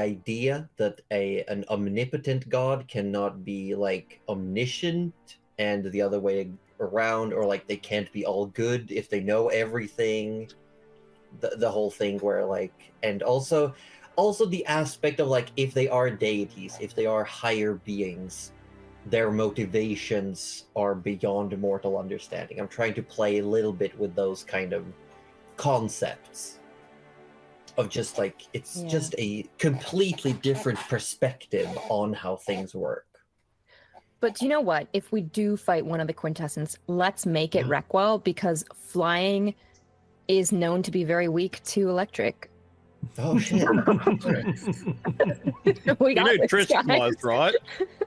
idea that an omnipotent god cannot be like omniscient and the other way around, or like they can't be all good if they know everything. The whole thing where like, and also the aspect of like, if they are deities, if they are higher beings, their motivations are beyond mortal understanding. I'm trying to play a little bit with those kind of concepts of just like, it's just a completely different perspective on how things work. But you know what? If we do fight one of the Quintessence, let's make it Reckwell, because flying is known to be very weak to electric. Oh shit. We You got know this, Trish guys. flies, right?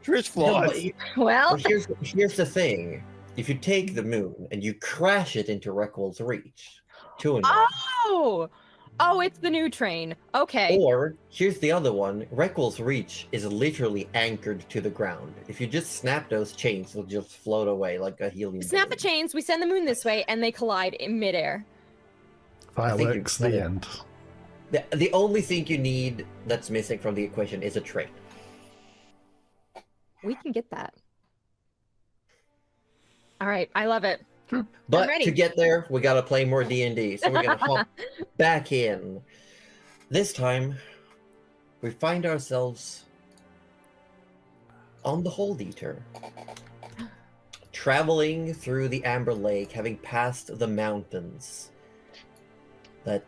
Trish flies. Well, Here's the thing. If you take the moon and you crash it into Reckwell's Reach, oh, it's the new train. Okay. Or here's the other one. Reckwell's Reach is literally anchored to the ground. If you just snap those chains, they'll just float away like a helium Snap the balloon. chains, we send the moon this way, and they collide in midair. Fireworks, the end. The only thing you need that's missing from the equation is a train. We can get that. All right, I love it. But ready. to get there, we gotta play more D&D. So we're gonna hop back in. This time, we find ourselves on the Hold Eater, traveling through the Amber Lake, having passed the mountains that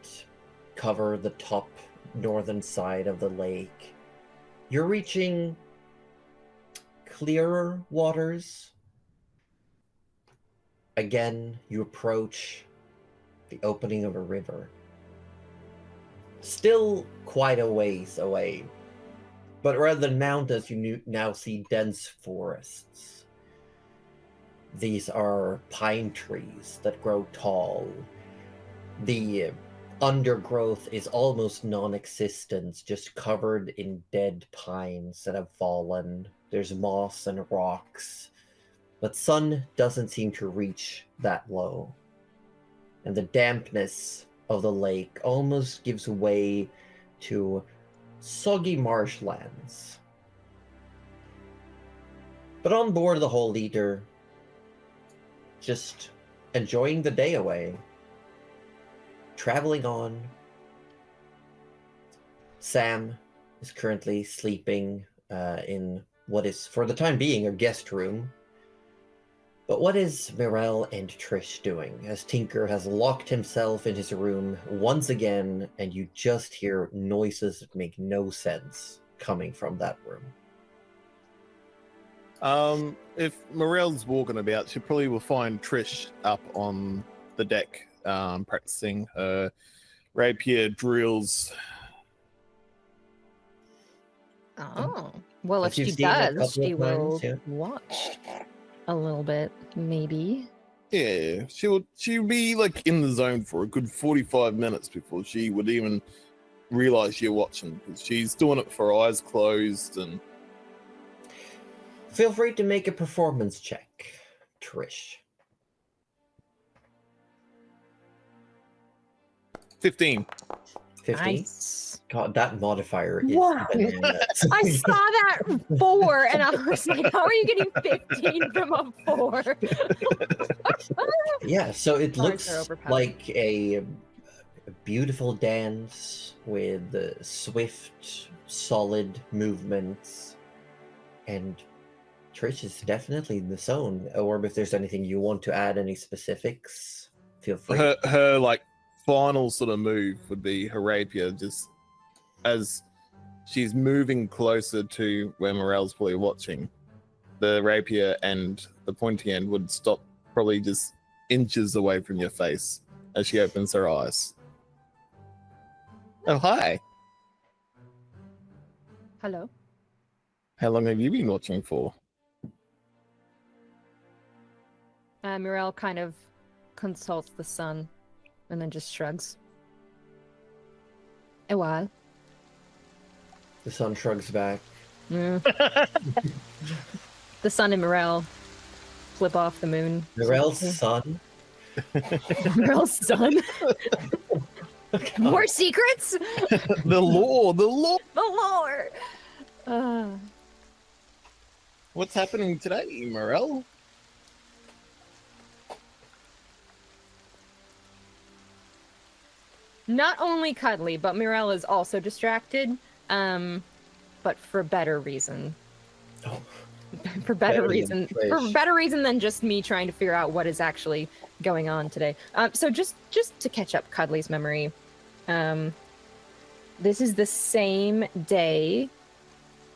cover the top northern side of the lake. You're reaching clearer waters. Again, you approach the opening of a river. Still quite a ways away, but rather than mountains, you now see dense forests. These are pine trees that grow tall. The undergrowth is almost non-existent, just covered in dead pines that have fallen. There's moss and rocks. But sun doesn't seem to reach that low. And the dampness of the lake almost gives way to soggy marshlands. But on board the Hold Eater, just enjoying the day away, traveling on. Sam is currently sleeping in what is, for the time being, a guest room. But what is Mirel and Trish doing as Tinker has locked himself in his room once again, and you just hear noises that make no sense coming from that room? If Morel's walking about, she probably will find Trish up on the deck, practicing her rapier drills. Oh, well, if you've she seen it a does, couple of she will times, yeah. watch a little bit, maybe. Yeah, she'll be like in the zone for a good 45 minutes before she would even realize you're watching. She's doing it for eyes closed and. Feel free to make a performance check, Trish. 15. 15? Nice. God, that modifier is Wow. bananas. I saw that 4, and I was like, how are you getting 15 from a 4? Yeah, so it Cards looks are overpowered. like a beautiful dance with swift, solid movements, and Trish is definitely in the zone. Or if there's anything you want to add, any specifics, feel free. Her like final sort of move would be her rapier, just as she's moving closer to where Morel's probably watching. The rapier and the pointy end would stop probably just inches away from your face as she opens her eyes. Oh, hi. Hello. How long have you been watching for? Mirel kind of consults the sun and then just shrugs. A while. The sun shrugs back. Mm. The sun and Mirel flip off the moon. Mirel's son. Mirel's son? More secrets? The lore. The lore! What's happening today, Morel? Not only cuddly, but Mirel is also distracted, but for better reason. Oh. For better Better than reason. For Trish. better reason than just me trying to figure out what is actually going on today. So just to catch up Cuddly's memory, this is the same day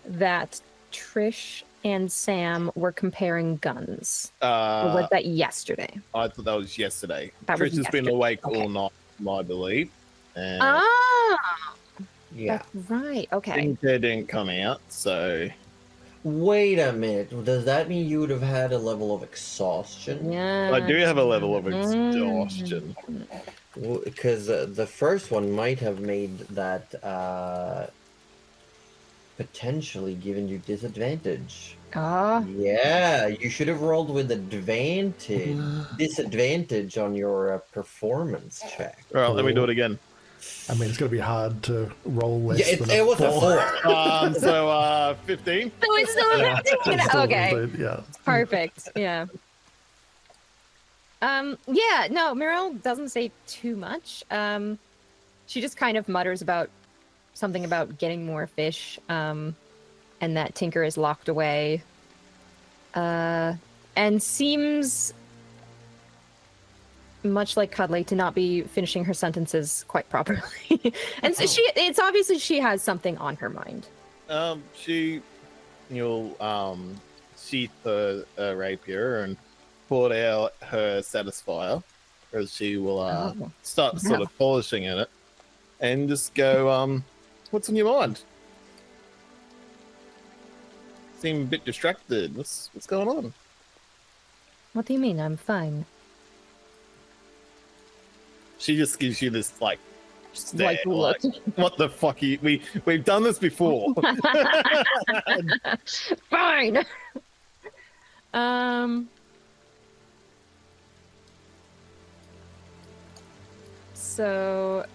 that Trish and Sam were comparing guns. Or was that yesterday? I thought that was yesterday. That was Trish has been yesterday. awake Okay. all night, I believe. And Yeah. That's right. Okay. Tinker didn't come out, so Wait a minute. Does that mean you would have had a level of exhaustion? Yeah. I do have a level of exhaustion. Because the first one might have made that potentially given you disadvantage. Ah. Yeah, you should have rolled with disadvantage on your performance check. All right, let me do it again. I mean, it's going to be hard to roll less Yeah, than it was a 4. So 15. So it's still Yeah, it's still okay. good, yeah. Perfect. Yeah. Yeah, no, Mirel doesn't say too much. She just kind of mutters about something about getting more fish, and that Tinker is locked away. And seems much like Cuddly to not be finishing her sentences quite properly. And so it's obviously she has something on her mind. You'll sheath her rapier and pull out her satisfier, as she will start sort of polishing in it, and just go, what's on your mind? Seem a bit distracted. What's going on? What do you mean? I'm fine. She just gives you this like stare, Look. what the fuck? We've done this before. Fine. So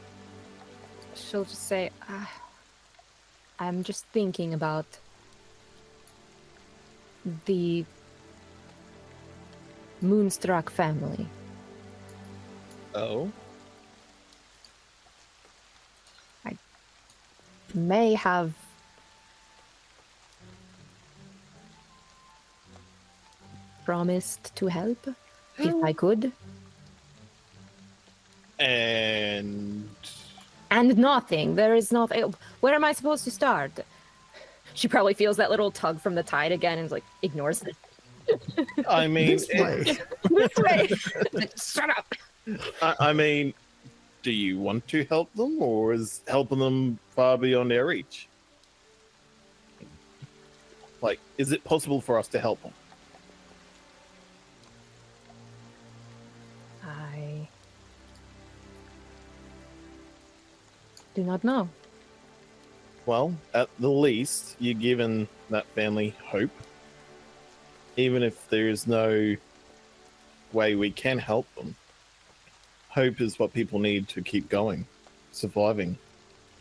she'll just say, I'm just thinking about the Moonstruck family. Oh. May have promised to help if I could. And And nothing. There is nothing. Where am I supposed to start? She probably feels that little tug from the tide again and like ignores it. I mean, This way. This way. Shut up. I mean, do you want to help them, or is helping them far beyond their reach? Like, is it possible for us to help them? I do not know. Well, at the least, you're giving that family hope. Even if there's no way we can help them. Hope is what people need to keep going, surviving.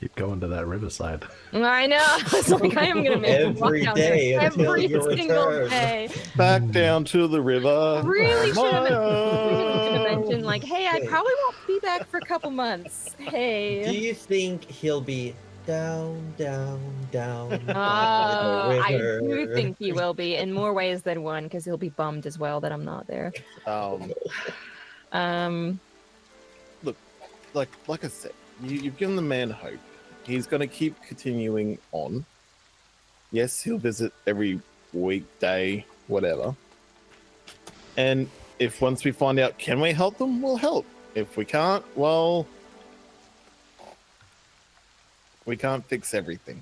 Keep going to that riverside. I know. It's like I am gonna make you walk Every down day there until every you single return. day. Back down to the river. Really should have Maya. mentioned like, hey, I Wait. probably won't be back for a couple months. Do Hey. you think he'll be down, down, down? by the I river? do think he will be in more ways than one, because he'll be bummed as well that I'm not there. Um, Like I said, you've given the man hope. He's going to keep continuing on. Yes, he'll visit every weekday, whatever. And if once we find out, can we help them, we'll help. If we can't, well, we can't fix everything.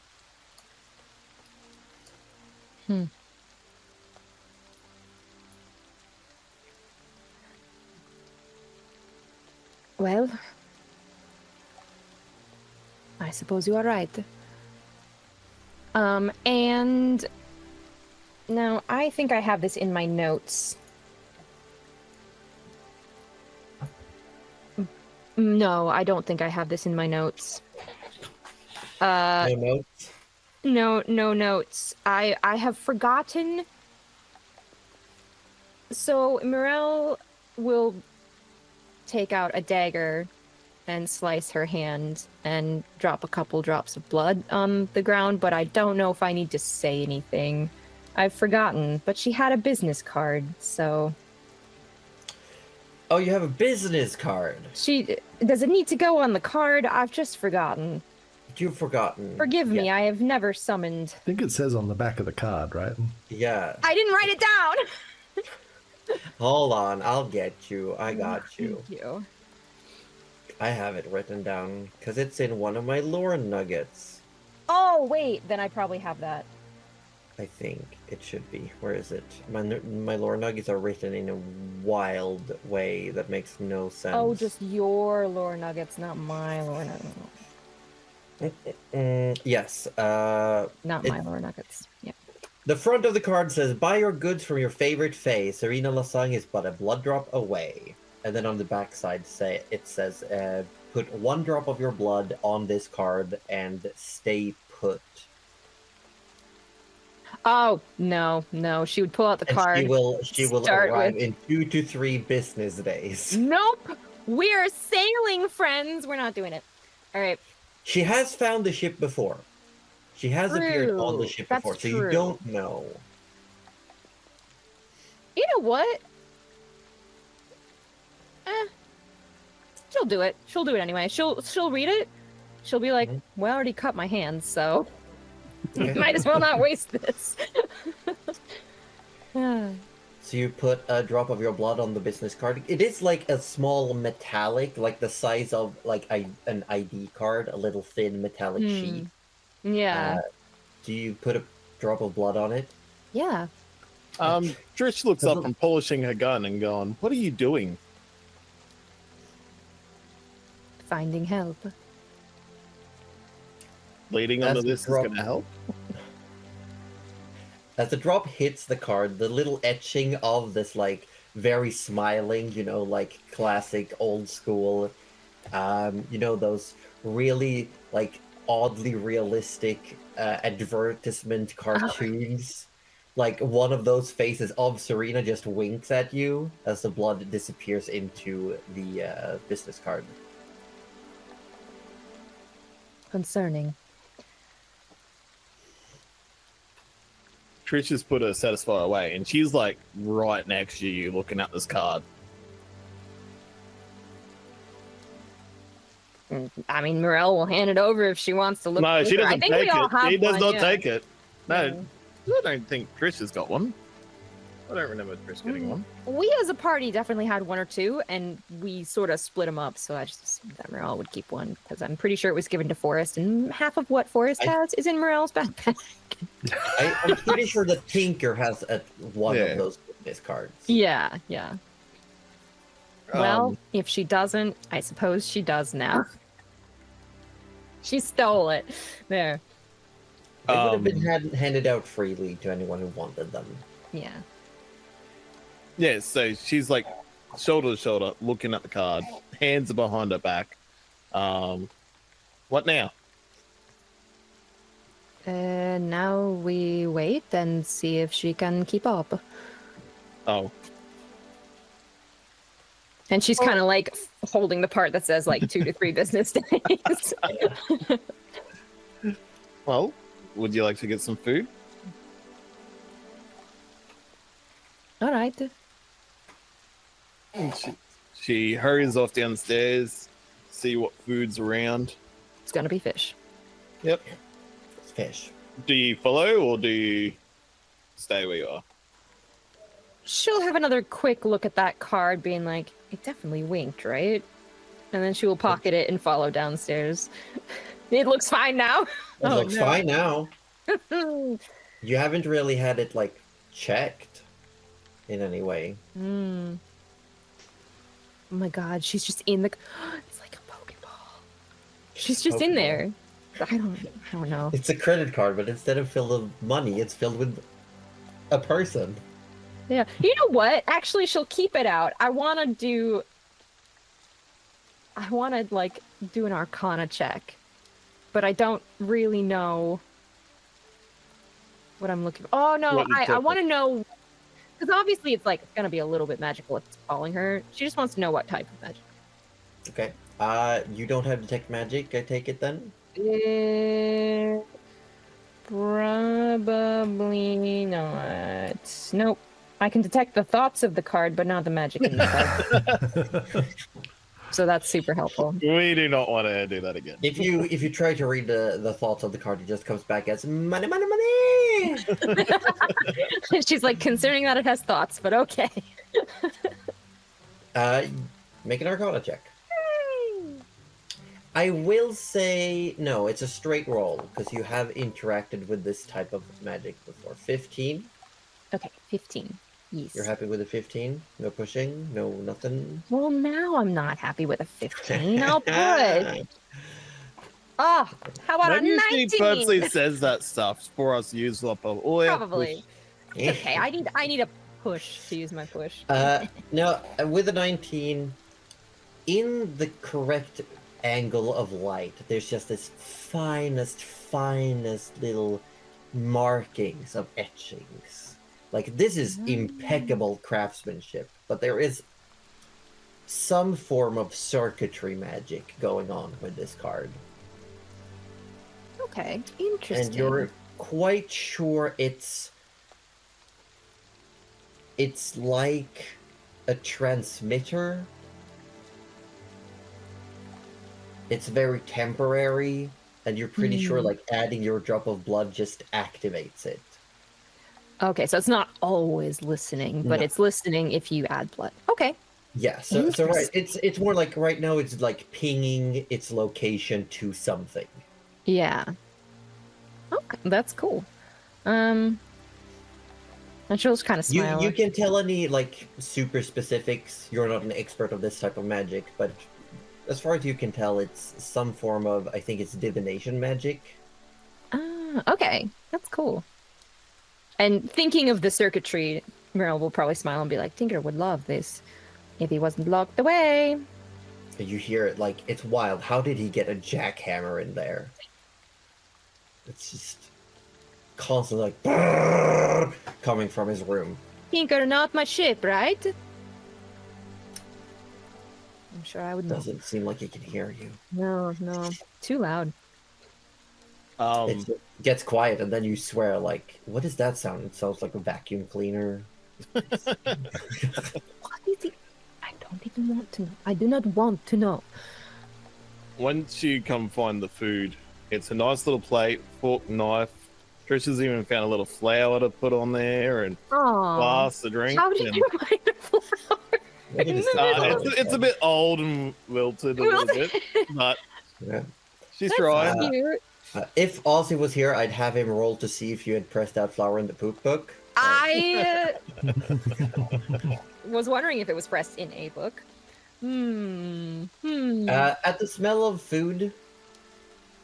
Well, I suppose you are right. And now I think I have this in my notes. No, I don't think I have this in my notes. No notes? No notes. I have forgotten. So Mirelle will take out a dagger and slice her hand and drop a couple drops of blood on the ground, but I don't know if I need to say anything. I've forgotten, but she had a business card, so... Oh, you have a business card. Does it need to go on the card? I've just forgotten. You've forgotten. Forgive me, Yeah. I have never summoned... I think it says on the back of the card, right? Yeah. I didn't write it down! Hold on, I'll get you. I got you. Thank you. I have it written down because it's in one of my lore nuggets. Oh, wait, then I probably have that. I think it should be. Where is it? My lore nuggets are written in a wild way that makes no sense. Oh, just your lore nuggets, not my lore nuggets. Yes. Not my lore nuggets. Yeah. The front of the card says, "Buy your goods from your favorite fae. Serena Lasang is but a blood drop away." And then on the back side, it says, "Put 1 drop of your blood on this card and stay put." Oh, no. She would pull out the And card. She will start arrive with- in 2 to 3 business days. Nope. We're sailing, friends. We're not doing it. All right. She has found the ship before. She has appeared on the True. ship That's before, so true. you don't know. You know what? She'll do it. She'll do it anyway. She'll read it. She'll be like, "Well, I already cut my hands, so Okay. might as well not waste this." So you put a drop of your blood on the business card. It is like a small metallic, like the size of like an ID card, a little thin metallic sheet. Yeah. Do you put a drop of blood on it? Yeah. Trish looks up from polishing her gun and going, "What are you doing?" Finding help. Leading As onto the this is drop- going to help. As the drop hits the card, the little etching of this like very smiling, like classic old school, those really like oddly realistic advertisement cartoons. Like one of those faces of Serena just winks at you as the blood disappears into the business card. Concerning. Trish has put her Satisfy away, and she's like right next to you looking at this card. I mean, Morel will hand it over if she wants to look. No, she doesn't I think take we all it. have She does one, not yeah. take it. No, Yeah. I don't think Trish has got one. I don't remember Trish getting one. We as a party definitely had one or two, and we sort of split them up. So I just assumed that Morel would keep one because I'm pretty sure it was given to Forrest, and half of what Forrest has is in Morel's backpack. I'm pretty sure the Tinker has one of those witness cards. Yeah. Well, if she doesn't, I suppose she does now. She stole it. There. They would have been handed out freely to anyone who wanted them. Yeah. Yeah, so she's like shoulder to shoulder looking at the card, hands are behind her back. What now? Now we wait and see if she can keep up. Oh. And she's kind of like holding the part that says like 2 to 3 business days. Well, would you like to get some food? All right. She hurries off downstairs, see what food's around. It's gonna be fish. Yep. It's fish. Do you follow or do you stay where you are? She'll have another quick look at that card, being like, it definitely winked, right? And then she will pocket it and follow downstairs. It looks fine now. It looks fine now. You haven't really had it, like, checked in any way. Oh my god, she's just in the... It's like a Pokeball. She's just in there. I don't know. It's a credit card, but instead of filled with money, it's filled with a person. Yeah. You know what? Actually, she'll keep it out. I want to, like, do an Arcana check. But I don't really know what I'm looking for. Oh, no. I want to know... Because obviously it's, like, going to be a little bit magical if it's calling her. She just wants to know what type of magic. Okay. You don't have Detect Magic, I take it, then? Probably not. Nope. I can detect the thoughts of the card, but not the magic in the card. So that's super helpful. We do not want to do that again. If you try to read the thoughts of the card, it just comes back as money, money, money! She's like, considering that it has thoughts, but okay. Make an Arcana check. I will say, no, it's a straight roll, because you have interacted with this type of magic before. 15. Okay, 15. Yes. You're happy with a 15? No pushing? No nothing? Well, now I'm not happy with a 15. I'll put. Oh, how about Maybe a 19? she purposely says that stuff for us to use up. Probably. It's okay. I need a push to use my push. No, with a 19, in the correct angle of light, there's just this finest little markings of etchings. Like, this is impeccable craftsmanship, but there is some form of circuitry magic going on with this card. Okay, interesting. And you're quite sure it's like a transmitter. It's very temporary, and you're pretty sure, like, adding your drop of blood just activates it. Okay, so it's not always listening, but it's listening if you add blood. Okay. Yeah, so right, it's more like right now it's like pinging its location to something. Yeah. Okay, that's cool. And she'll just kind of smile. You can tell any like super specifics. You're not an expert of this type of magic, but as far as you can tell, it's some form of, I think it's divination magic. Okay, that's cool. And thinking of the circuitry, Meryl will probably smile and be like, Tinker would love this if he wasn't locked away. And you hear it like, it's wild. How did he get a jackhammer in there? It's just constantly like, brrr, coming from his room. Tinker, not my ship, right? I'm sure I would know. Doesn't seem like he can hear you. No. Too loud. It gets quiet, and then you swear, like, what is that sound? It sounds like a vacuum cleaner. What is it? I don't even want to know. I do not want to know. Once you come find the food, it's a nice little plate, fork, knife. Trisha's even found a little flour to put on there and glass to drink. How did you find a flower? It's a bit old and wilted a little bit, but she's trying. Cute. If Ozzy was here, I'd have him roll to see if you had pressed that flower in the poop book. I was wondering if it was pressed in a book. At the smell of food,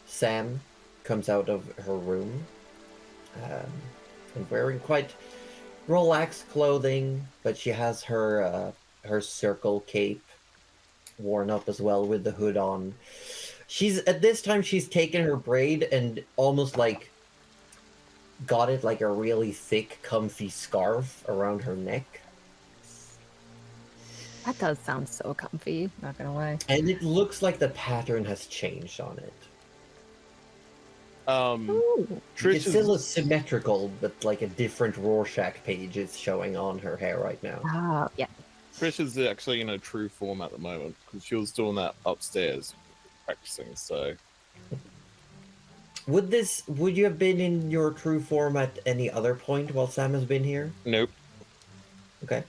Sam comes out of her room and wearing quite relaxed clothing, but she has her circle cape worn up as well with the hood on. At this time she's taken her braid and almost like got it like a really thick, comfy scarf around her neck. That does sound so comfy, not gonna lie. And it looks like the pattern has changed on it. It's still a symmetrical, but like a different Rorschach page is showing on her hair right now. Yeah. Trish is actually in a true form at the moment because she was doing that upstairs practicing. So, would you have been in your true form at any other point while Sam has been here? Nope. Okay.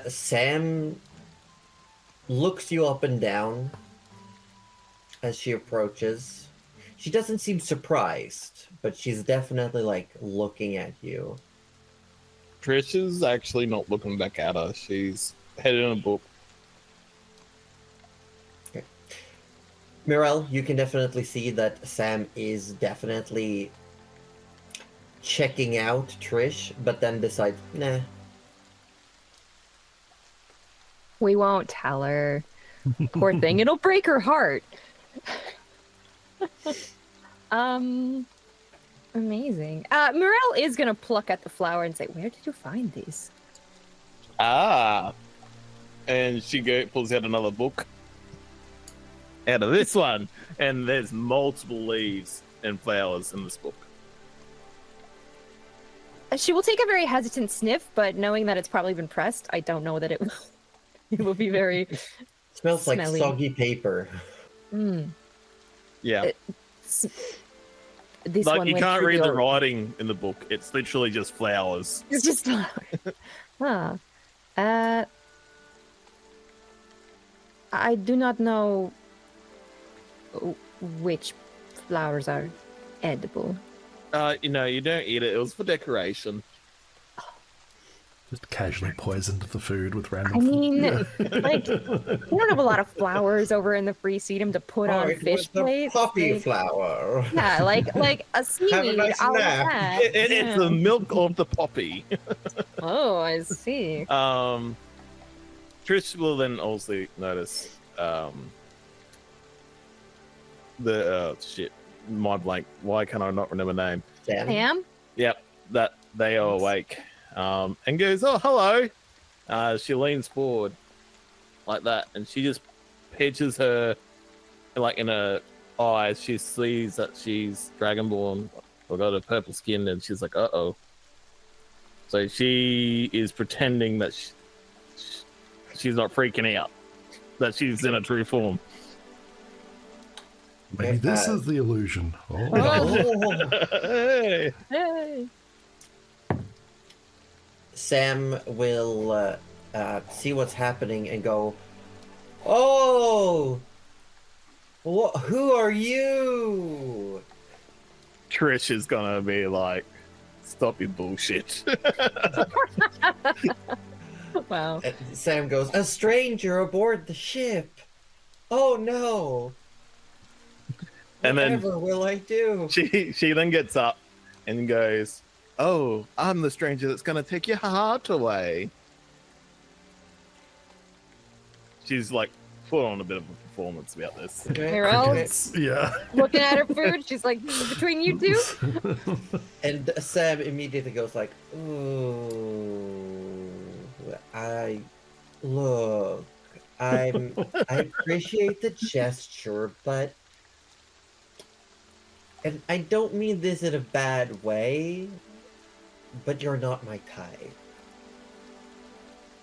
Sam looks you up and down as she approaches. She doesn't seem surprised, but she's definitely like looking at you. Trish is actually not looking back at her. She's headed in a book. Okay. Mirel, you can definitely see that Sam is definitely checking out Trish, but then decides, nah. We won't tell her. Poor thing, it'll break her heart. Amazing. Mirel is gonna pluck at the flower and say, "Where did you find these?" And she pulls out another book out of this one, and there's multiple leaves and flowers in this book. She will take a very hesitant sniff, but knowing that it's probably been pressed, I don't know that it will be very smells smelly. Like soggy paper. Yeah. This like one you went can't through read the your- writing in the book. It's literally just flowers. It's just huh. I do not know which flowers are edible. You don't eat it. It was for decoration. Just casually poisoned the food with random. I mean, Yeah. like, we don't have a lot of flowers over in the free sedum to put on it fish was the plates. poppy Like, flower. yeah, like a seaweed. nice I'll nap. have that. It's Yeah. the milk of the poppy. Oh, I see. Trish will then also notice the shit. My blank. Why can I not remember name? Sam? Yep, that they are awake. And goes, "Oh, hello." She leans forward like that, and she just pitches her like in her eyes. She sees that she's dragonborn, or got a purple skin, and she's like, "Uh-oh." So she is pretending that she's not freaking out, that she's in a true form. Maybe this is the illusion. Oh. Hey. Hey. Sam will see what's happening and go, "Oh, who are you?" Trish is gonna be like, "Stop your bullshit." Wow. And Sam goes, "A stranger aboard the ship. Oh no. And then Whatever will I do?" she then gets up and goes, "Oh, I'm the stranger that's gonna take your heart away." She's like put on a bit of a performance about this. Mirel Yeah. looking at her food, she's like, "This is between you two?" And Sam immediately goes like, "Ooh, I appreciate the gesture, but and I don't mean this in a bad way, but you're not my type.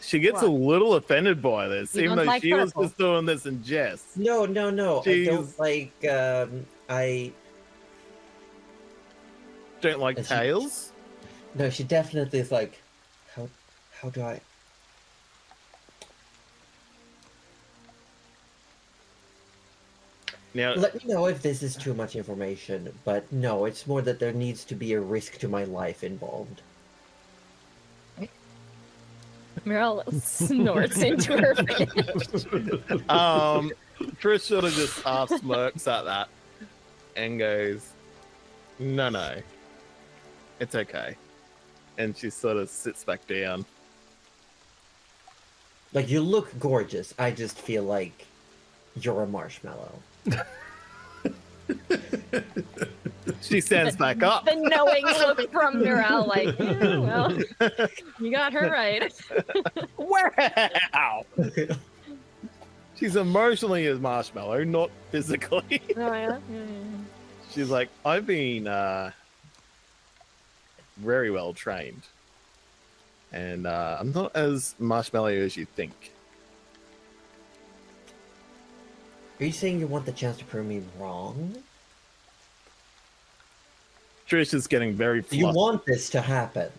She gets a little offended by this, You even don't though like she was purple. just doing this in jest. No. I don't Jeez. like Don't like And she- tails? No, she definitely is like, how do I? Now, Let me know if this is too much information, but no, it's more that there needs to be a risk to my life involved. Meryl snorts into her face. Trish sort of just half smirks at that and goes, no, it's okay. And she sort of sits back down. Like, you look gorgeous. I just feel like you're a marshmallow. She stands back up. The knowing look from Meryl, like, yeah, well, you got her right. Wow! She's emotionally a marshmallow, not physically. Oh, yeah? She's like, I've been very well trained. And I'm not as marshmallow as you think. Are you saying you want the chance to prove me wrong? Trish is getting very Do you flustered. want this to happen?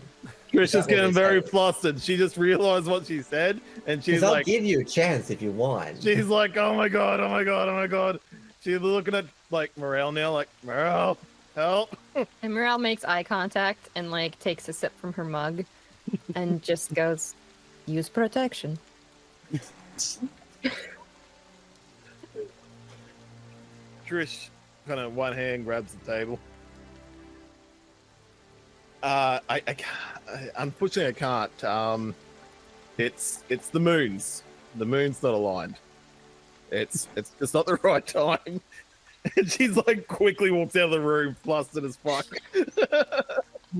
Trish is getting what very they say? flustered. She just realized what she said, and she's Because I'll like, give you a chance if you want. she's like, oh my god. She's looking at like Morel now, like, Morel, help. And Meryl makes eye contact and like takes a sip from her mug and just goes, use protection. Trish kind of one hand grabs the table. Unfortunately I can't. It's the moons. The moon's not aligned. It's just not the right time. And she's like quickly walks out of the room, flustered as fuck.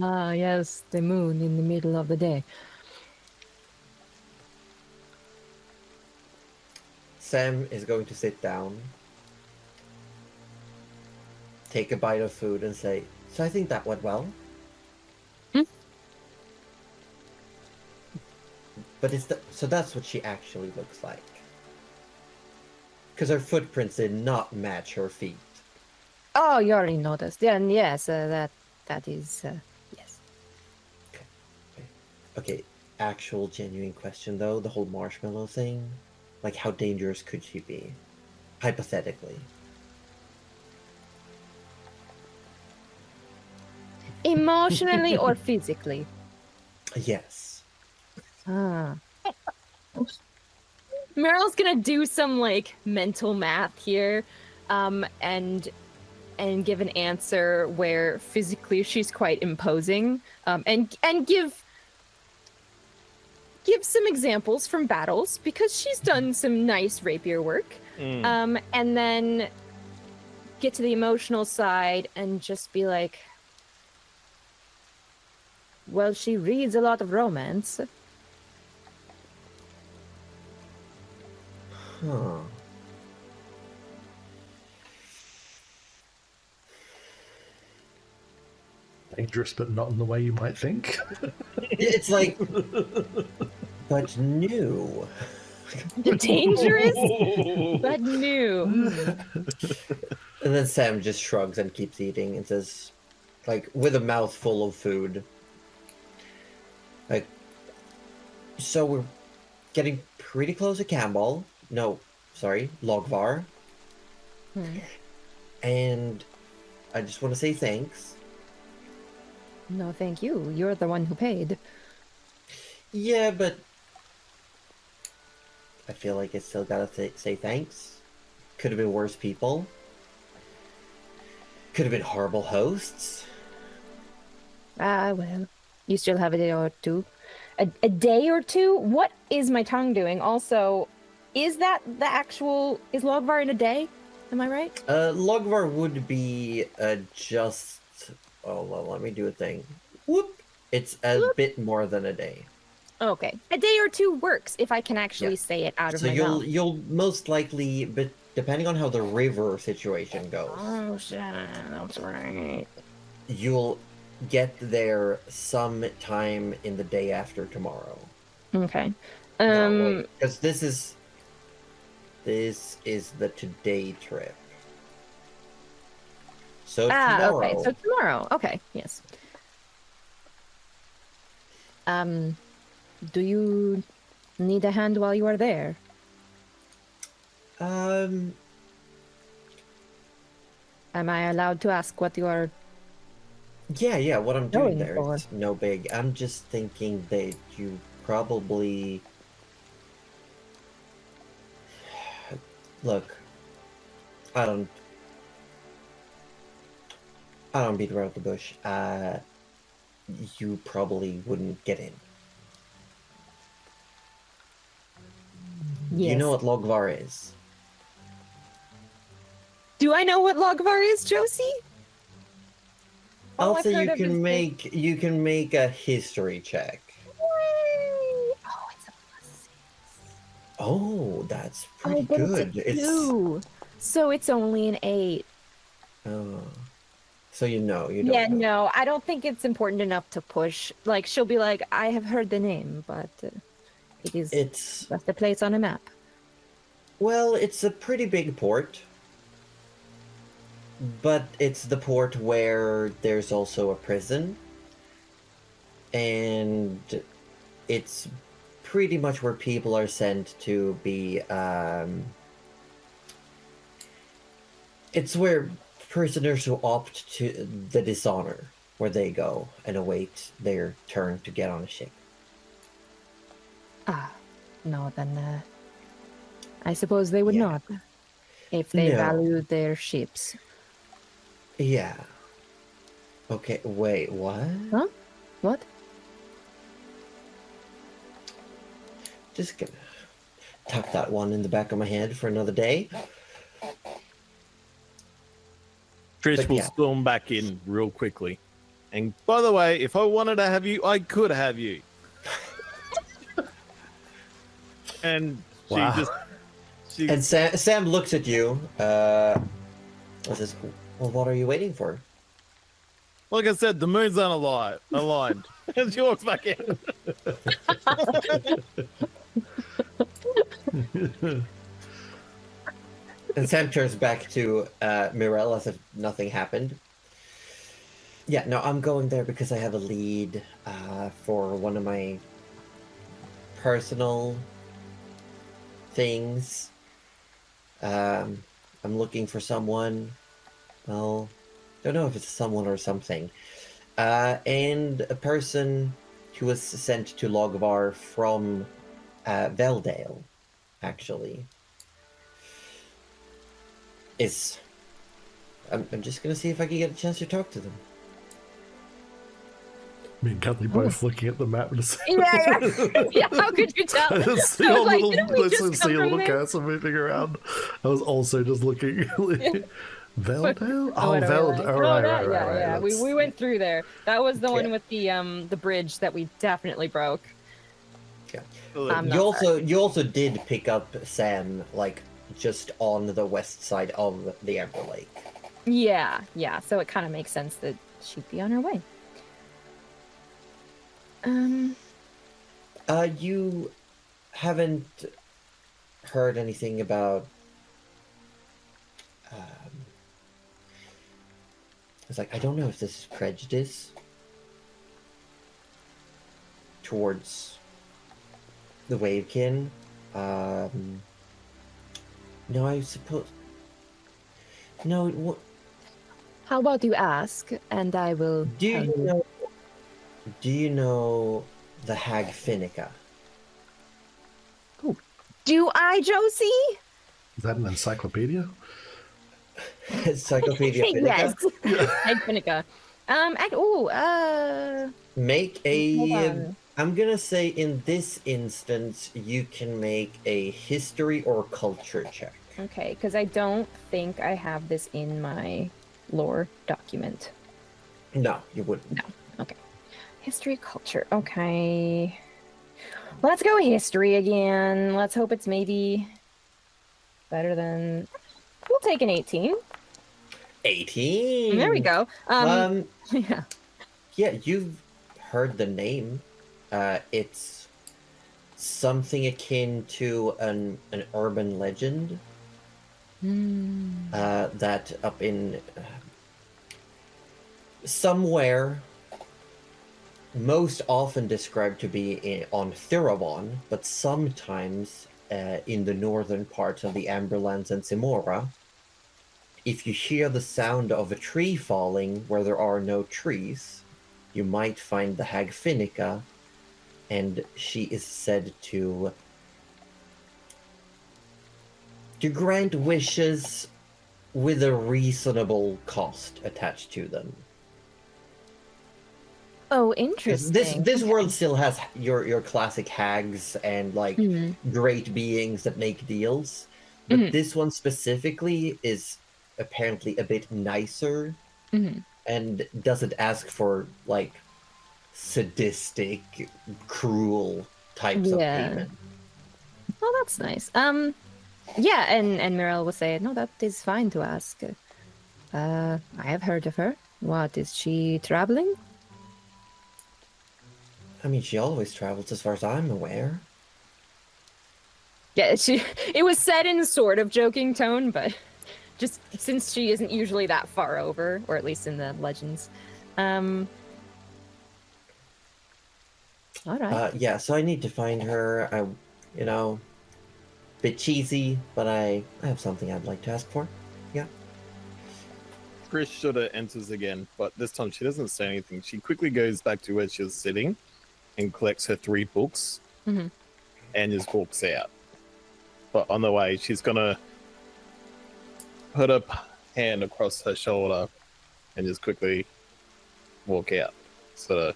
Ah, yes, the moon in the middle of the day. Sam is going to sit down, take a bite of food, and say, so I think that went well. But so that's what she actually looks like. Because her footprints did not match her feet. Oh, you already noticed. Yeah, and yes, that is yes. Okay, actual genuine question though, the whole marshmallow thing. Like, how dangerous could she be? Hypothetically. Emotionally or physically? Yes. Ah. Meryl's gonna do some like mental math here, and give an answer where physically she's quite imposing, and give some examples from battles because she's done some nice rapier work, and then get to the emotional side and just be like, well, she reads a lot of romance. Huh. Dangerous, but not in the way you might think. It's like, but new. Dangerous, but new. And then Sam just shrugs and keeps eating and says, like, with a mouthful of food, like, so we're getting pretty close to Campbell. No, sorry, Logvar. And I just want to say thanks. No, thank you. You're the one who paid. Yeah, but I feel like I still gotta say thanks. Could have been worse people. Could have been horrible hosts. Ah, well, you still have a day or two. A day or two? What is my tongue doing? Also, is that the actual... Is Logvar in a day? Am I right? Logvar would be just... Oh, well, let me do a thing. Whoop! It's a bit more than a day. Okay, a day or two works if I can actually say it out of So my mouth. you'll most likely, but depending on how the river situation goes, Oh shit, that's right. you'll get there sometime in the day after tomorrow. Okay. Because this is the today trip. So tomorrow. Okay. So tomorrow. Okay. Yes. Do you need a hand while you are there? Um. Am I allowed to ask what you are? Yeah. What I'm doing Going there for? is no big. I'm just thinking that you probably look. I don't beat around the bush. You probably wouldn't get in. Yes. You know what Logvar is? Do I know what Logvar is, Josie? I'll I've say heard you of can it. make a history check. Oh, it's a +6. Oh, that's pretty but good. It's a 2. So it's only an 8. Oh. So you don't Yeah, know. no, I don't think it's important enough to push. Like, she'll be like, I have heard the name, but it is It's just a place on a map. well, it's a pretty big port. But it's the port where there's also a prison. And it's pretty much where people are sent to be it's where prisoners who opt to the dishonor, where they go and await their turn to get on a ship. Ah, no, then I suppose they would Yeah. not. If they No. value their ships. Yeah. Okay, wait, what? Huh? What? Just gonna tuck that one in the back of my head for another day. Trish But will yeah. storm back in real quickly. And by the way, if I wanted to have you, I could have you. And she Wow. just... She, And Sam looks at you, and says, well, what are you waiting for? like I said, the moon's aligned. And she walks back in. And Sam turns back to Mirelle as if nothing happened. Yeah, no, I'm going there because I have a lead for one of my personal things. I'm looking for someone. Well, don't know if it's someone or something. And a person who was sent to Logvar from Veldale, actually. I'm just gonna see if I can get a chance to talk to them. Me and Cuddly both looking at the map to see. Yeah. Yeah, how could you tell? I just see I a was like, little, didn't we I just see come a from little there? cursor moving around. I was also just looking. Veldale? Oh, What are we Veld. like? All Oh, right, that- right. Yeah. We That's- went through there. That was the one Yeah. with the bridge that we definitely broke. I'm You not also did pick up Sam like just on the west side of the Ember Lake. Yeah. So it kind of makes sense that she'd be on her way. You haven't heard anything about it's like I don't know if this is prejudice towards the Wavekin. No, I suppose. No, what? How about you ask, and I will Do tell you know? Do you know the hag Finnica? Do I, Josie? Is that an encyclopedia? Encyclopedia Finnica. Yes. Egg Finnica. Make Hold a. on. I'm gonna say in this instance, you can make a history or culture check. Okay, because I don't think I have this in my lore document. No, you wouldn't. No. Okay. History, culture. Okay. Let's go history again. Let's hope it's maybe better than... We'll take an 18. 18. There we go. Yeah. Yeah, you've heard the name. It's something akin to an urban legend. That up in somewhere, most often described to be on Thirabon, but sometimes in the northern parts of the Amberlands and Simora. If you hear the sound of a tree falling where there are no trees, you might find the hag Finnica, and she is said to grant wishes with a reasonable cost attached to them. Oh, interesting. This world still has your classic hags and like great beings that make deals, but this one specifically is apparently a bit nicer and doesn't ask for like sadistic, cruel types of payment. Oh, that's nice. Yeah, and Mirel will say, no, that is fine to ask. I have heard of her. What, is she traveling? I mean, she always travels as far as I'm aware. Yeah, it was said in sort of joking tone, but just since she isn't usually that far over, or at least in the legends. All right. Yeah, so I need to find her. Bit cheesy, but I have something I'd like to ask for. Yeah. Chris sort of enters again, but this time she doesn't say anything. She quickly goes back to where she was sitting and collects her 3 books and just walks out. But on the way, she's going to put her hand across her shoulder and just quickly walk out. Sort of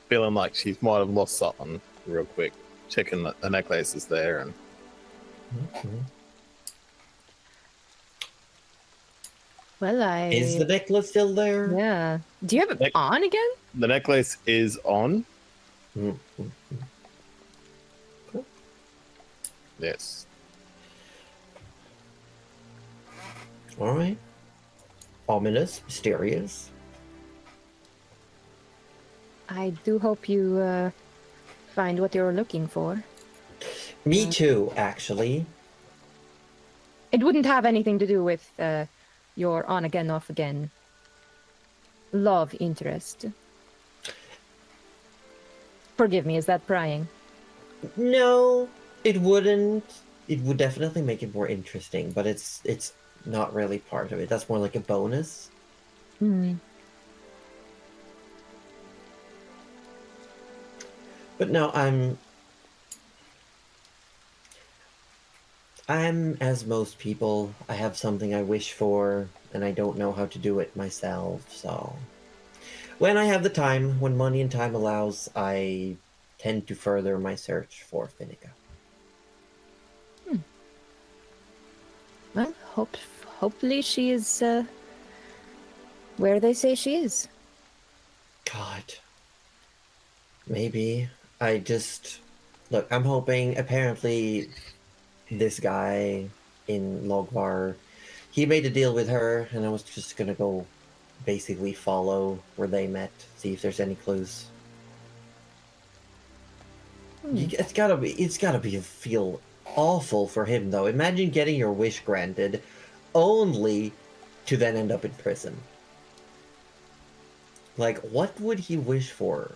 feeling like she might have lost something real quick. Checking that the necklace is there. And Well, Is the necklace still there? Yeah. Do you have it on again? the necklace is on. Cool. Yes. All right. Ominous, mysterious. I do hope you find what you're looking for. Me too, actually. It wouldn't have anything to do with your on again, off again love interest. Forgive me, is that prying? No, it wouldn't. It would definitely make it more interesting, but it's not really part of it. That's more like a bonus. But no, I'm as most people. I have something I wish for, and I don't know how to do it myself, so when I have the time, when money and time allows, I tend to further my search for Finnica. Well, hopefully she is where they say she is. God. Maybe. Look, I'm hoping, apparently, this guy in Logvar, he made a deal with her, and I was just gonna go basically follow where they met, see if there's any clues. It's gotta feel awful for him, though. Imagine getting your wish granted, only to then end up in prison. Like, what would he wish for?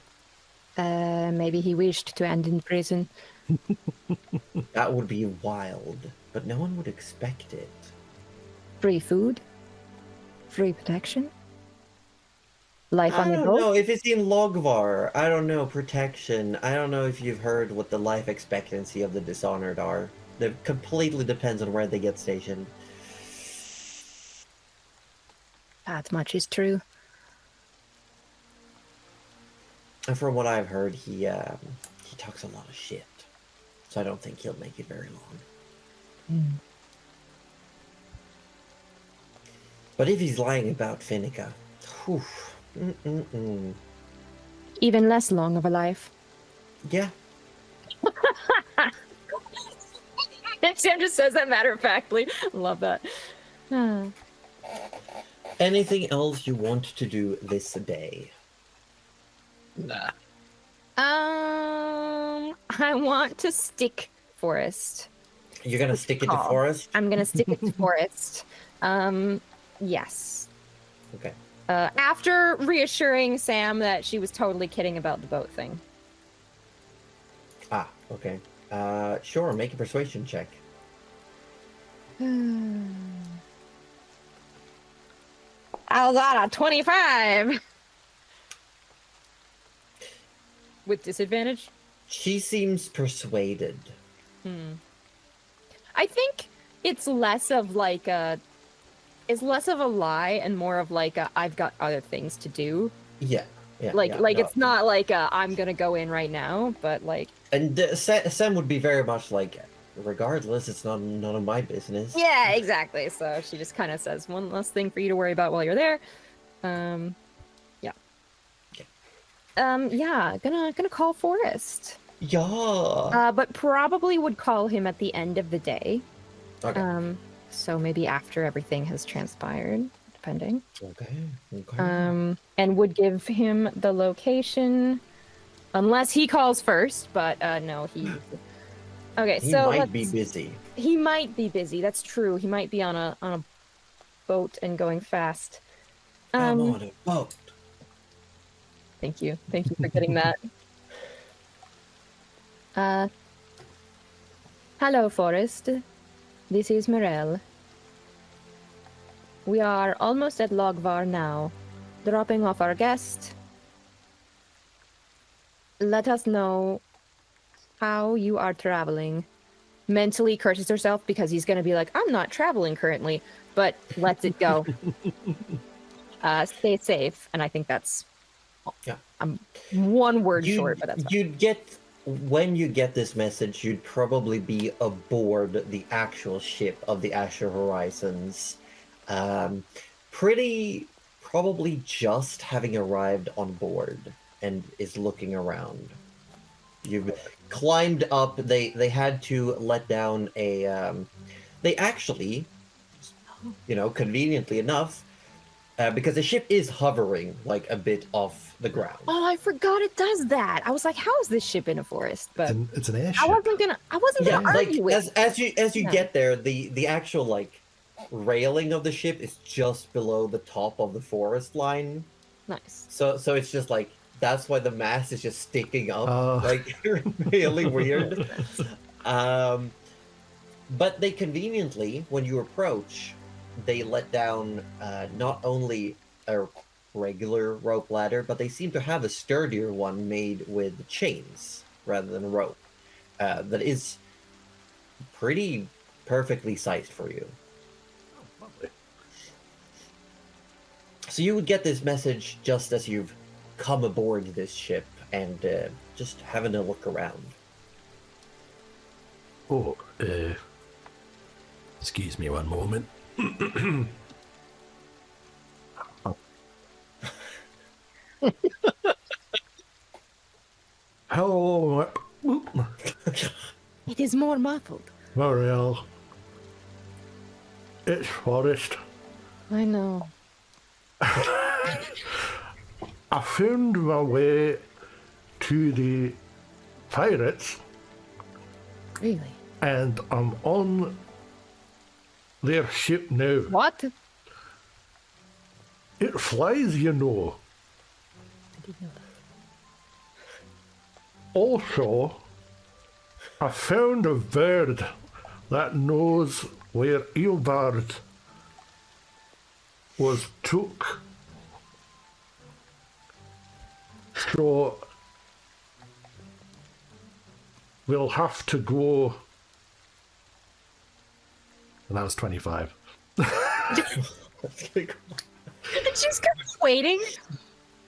Maybe he wished to end in prison. That would be wild, but no one would expect it. Free food? Free protection? Life I on the don't boat? know. If it's in Logvar, I don't know. Protection. I don't know if you've heard what the life expectancy of the Dishonored are. It completely depends on where they get stationed. That much is true. And from what I've heard, he talks a lot of shit. So I don't think he'll make it very long. But if he's lying about Finnica, whew, Even less long of a life. yeah. Sam just says that matter-of-factly. Love that. Anything else you want to do this day? Nah. I want to stick Forest. You're gonna stick it to Forest? I'm gonna stick it to Forest. Yes. Okay. After reassuring Sam that she was totally kidding about the boat thing. Ah, okay. Sure, make a persuasion check. I got a 25! With disadvantage? She seems persuaded. I think it's less of like it's less of a lie and more of like I've got other things to do. Yeah. No. It's not like I'm gonna go in right now, but like. And Sam would be very much like, regardless, it's none of my business. Yeah, exactly. So she just kind of says one less thing for you to worry about while you're there. Yeah. Okay. Yeah, gonna call Forrest. Yeah. But probably would call him at the end of the day. Okay. So maybe after everything has transpired, depending. Okay. And would give him the location, unless he calls first. But no, he. Okay, he so might be busy. He might be busy. That's true. He might be on a boat and going fast. I'm on a boat. Thank you for getting that. Hello, Forrest. This is Morel. We are almost at Logvar now, dropping off our guest. Let us know how you are traveling. Mentally curses herself because he's going to be like, I'm not traveling currently, but lets it go. Stay safe, and I think that's one word short, but that's fine. When you get this message, you'd probably be aboard the actual ship of the Azure Horizons. Probably just having arrived on board and is looking around. You've climbed up. They had to let down a. They actually, conveniently enough, because the ship is hovering like a bit off the ground. Oh, I forgot it does that. I was like, how is this ship in a forest? But it's an airship. I wasn't gonna argue with. As you get there, the actual railing of the ship is just below the top of the forest line. Nice. So it's just like that's why the mast is just sticking up, really weird. But they conveniently, when you approach, they let down not only a regular rope ladder, but they seem to have a sturdier one made with chains rather than rope that is pretty perfectly sized for you. Oh, lovely. So you would get this message just as you've come aboard this ship and just having a look around. Oh, excuse me one moment. Hello. It is more muffled. Morel. It's Forrest. I know. I found my way to the pirates. Really? And I'm on their ship now. What? It flies, you know. I didn't know that. Also, I found a bird that knows where Eobard was took. So we'll have to go. And that was 25. She's kind of waiting,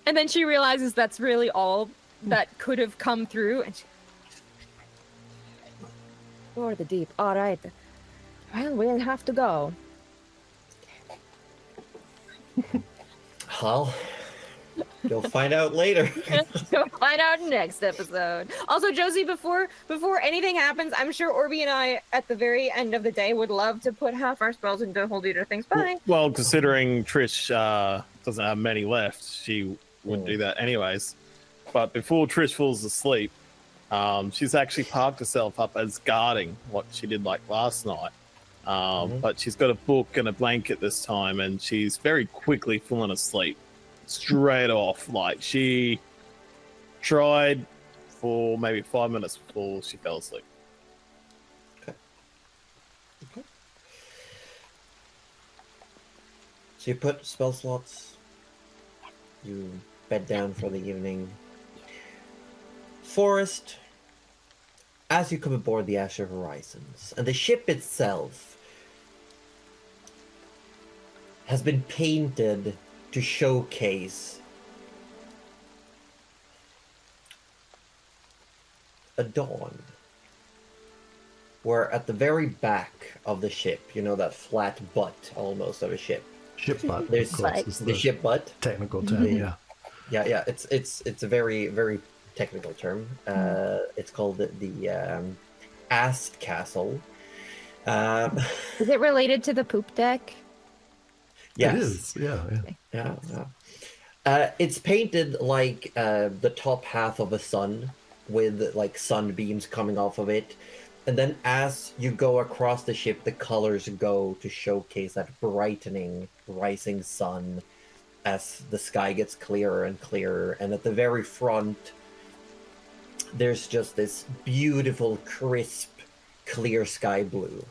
and then she realizes that's really all that could have come through, and she... For the deep. All right. Well, we'll have to go. Hal, You'll find out later. You'll find out next episode. Also, Josie, before anything happens, I'm sure Orby and I, at the very end of the day, would love to put half our spells into Hold Eater things. Bye. Well, considering Trish doesn't have many left, she would do that anyways. But before Trish falls asleep, she's actually parked herself up as guarding what she did like last night. But she's got a book and a blanket this time, and she's very quickly fallen asleep. Straight off. Like, she tried for maybe 5 minutes before she fell asleep. Okay. So you put spell slots, you bed down for the evening. Forest, as you come aboard the Azure Horizons, and the ship itself has been painted to showcase a dawn, where at the very back of the ship, you know, that flat butt almost of a ship. Ship butt. There's of course, is the ship butt. technical term. Yeah. Yeah. It's a very, very technical term. It's called the Ast Castle. Is it related to the poop deck? Yes. It is. Yeah. It's painted like the top half of a sun, with like sunbeams coming off of it. And then as you go across the ship, the colors go to showcase that brightening, rising sun as the sky gets clearer and clearer. And at the very front, there's just this beautiful, crisp, clear sky blue.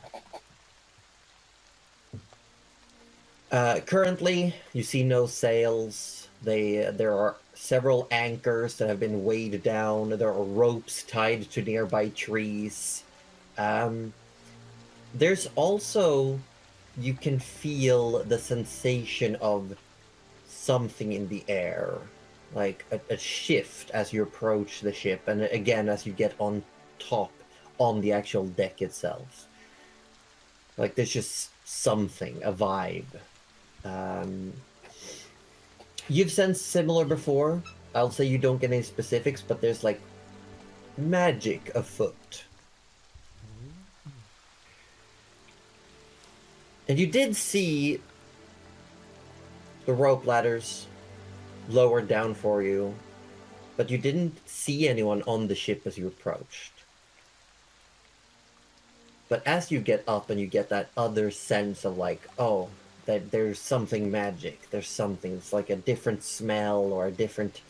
Currently, you see no sails. There are several anchors that have been weighed down. There are ropes tied to nearby trees. There's also, you can feel the sensation of something in the air, like a shift as you approach the ship, and again as you get on top on the actual deck itself. Like there's just something, a vibe. You've sensed similar before. I'll say you don't get any specifics, but there's like magic afoot. And you did see the rope ladders lowered down for you, but you didn't see anyone on the ship as you approached. But as you get up and you get that other sense of like, oh, that there's something magic, there's something, it's like a different smell or a different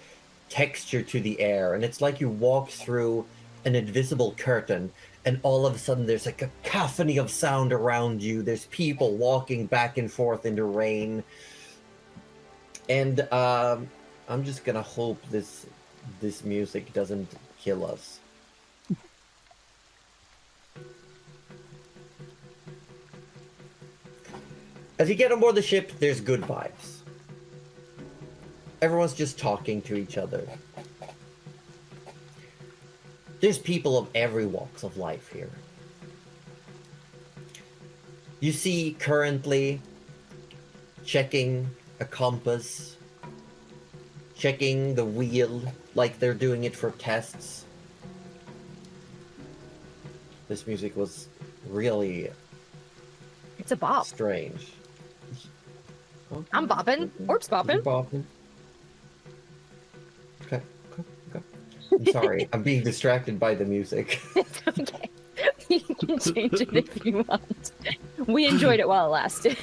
texture to the air, and it's like you walk through an invisible curtain and all of a sudden there's like a cacophony of sound around you. There's people walking back and forth in the rain, and I'm just gonna hope this music doesn't kill us. As you get on board the ship, there's good vibes. Everyone's just talking to each other. There's people of every walks of life here. You see currently checking a compass, checking the wheel like they're doing it for tests. This music was really It's a bop. strange. I'm bopping. Orb's bopping. Okay. I'm sorry. I'm being distracted by the music. It's okay. You can change it if you want. We enjoyed it while it lasted.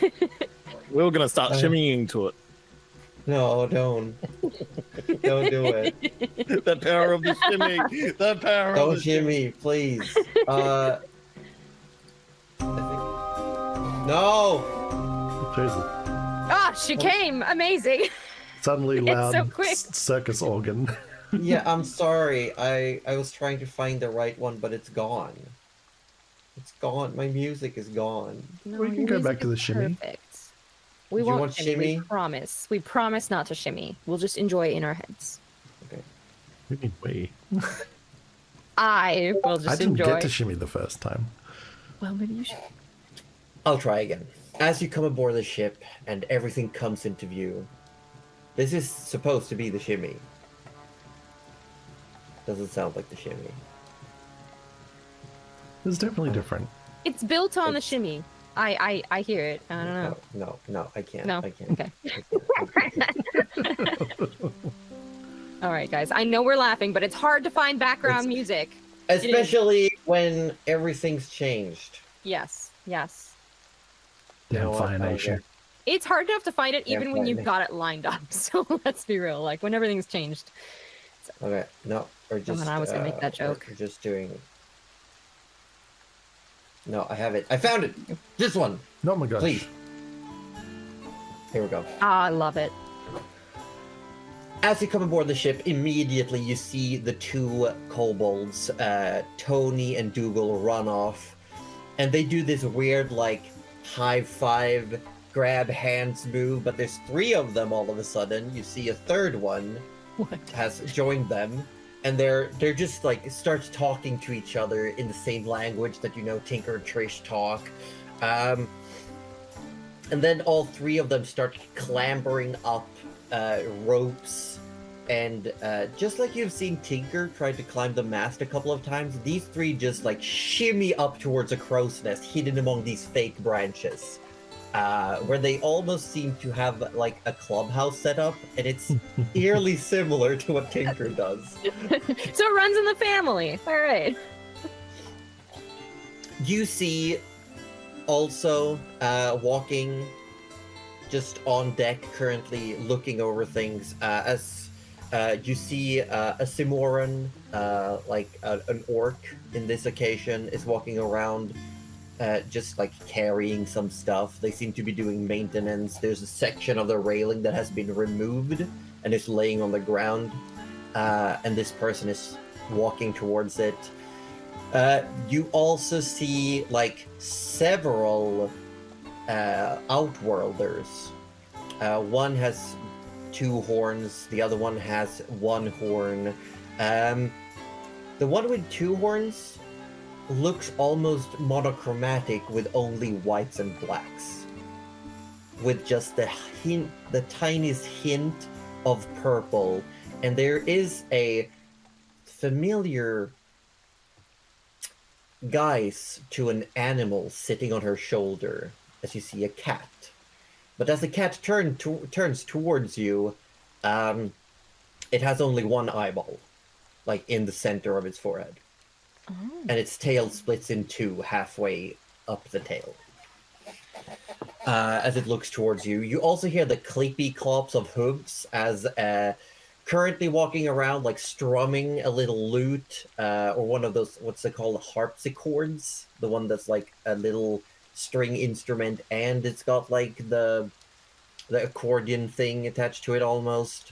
We were gonna start shimmying to it. No, don't. Don't do it. The power of the shimmy. The power Don't of the shimmy, please. I think... No! Jesus. Ah, she came. Amazing. Suddenly It's loud so quick. circus organ. Yeah, I'm sorry. I was trying to find the right one, but it's gone. It's gone. My music is gone. No, We can your go music back to the is shimmy. Perfect. We Do you won't want shimmy. shimmy? We promise. We promise not to shimmy. We'll just enjoy it in our heads. Okay. What do you mean we? I will I just didn't enjoy. get to shimmy the first time. Well, maybe you should. I'll try again. As you come aboard the ship and everything comes into view, This is supposed to be the shimmy. Doesn't sound like the shimmy. It's definitely different. It's built on the shimmy. I hear it. I don't know. No, I can't. No. I can't. Okay. All right, guys. I know we're laughing, but it's hard to find background music. Especially when everything's changed. Yes. Yes. Damn Fire Nation. It's hard enough to find it even when you've Fire got it lined up. So let's be real. Like when everything's changed. Okay, no, or just. I was gonna make that joke. We're just doing. No, I have it. I found it. This one. Oh my gosh. Please. Here we go. Ah, I love it. As you come aboard the ship, immediately you see the two kobolds, Tony and Dougal, run off. And they do this weird, like, high five, grab hands move, but there's three of them all of a sudden. You see a third one has joined them. And they're just, like, start talking to each other in the same language that, you know, Tinker and Trish talk. And then all three of them start clambering up ropes, and just like you've seen Tinker try to climb the mast a couple of times, these three just like shimmy up towards a crow's nest hidden among these fake branches, where they almost seem to have like a clubhouse set up, and it's eerily similar to what Tinker does. So it runs in the family. All right. You see also walking just on deck currently looking over things as you see a Simoran, like an orc in this occasion, is walking around just like carrying some stuff. They seem to be doing maintenance. There's a section of the railing that has been removed and is laying on the ground, and this person is walking towards it. You also see like several Outworlders. One has two horns, the other one has one horn. The one with two horns looks almost monochromatic with only whites and blacks, with just the tiniest hint of purple, and there is a familiar guise to an animal sitting on her shoulder, as you see a cat. But as the cat turns towards you, it has only one eyeball, like in the center of its forehead. Oh. And its tail splits in two halfway up the tail. As it looks towards you, you also hear the clippy clops of hooves as currently walking around, like strumming a little lute, or one of those, what's it called, harpsichords? The one that's like a little string instrument, and it's got like the accordion thing attached to it almost.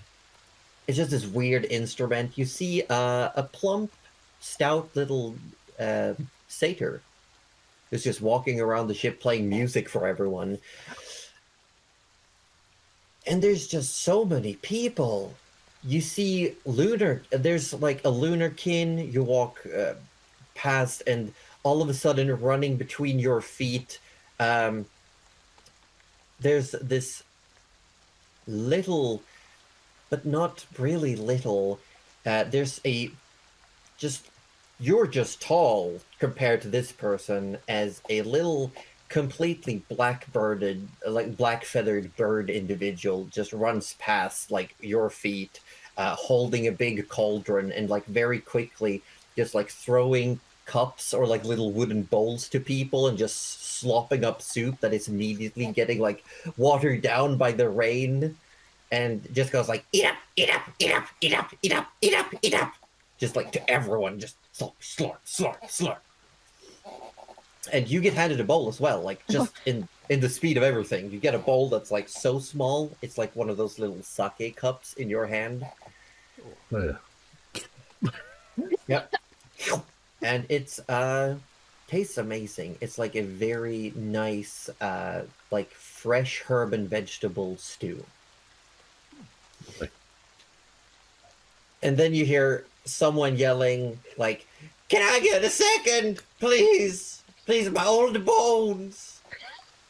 It's just this weird instrument. You see a plump, stout little satyr who's just walking around the ship playing music for everyone. And there's just so many people. You see there's like a lunarkin you walk past, and all of a sudden running between your feet, there's this little, but not really little, you're just tall compared to this person, as a little completely black feathered bird individual just runs past like your feet, holding a big cauldron, and like very quickly just like throwing cups or like little wooden bowls to people and just slopping up soup that is immediately getting like watered down by the rain, and just goes like, eat up, eat up, eat up, eat up, eat up, eat up, eat up, just like to everyone, just slurp, slurp, slurp. And you get handed a bowl as well, like just in the speed of everything. You get a bowl that's like so small, it's like one of those little sake cups in your hand. Yeah. Yep. And it's tastes amazing. It's like a very nice like fresh herb and vegetable stew. And then you hear someone yelling like, "Can I get a second, please? Please, my old bones.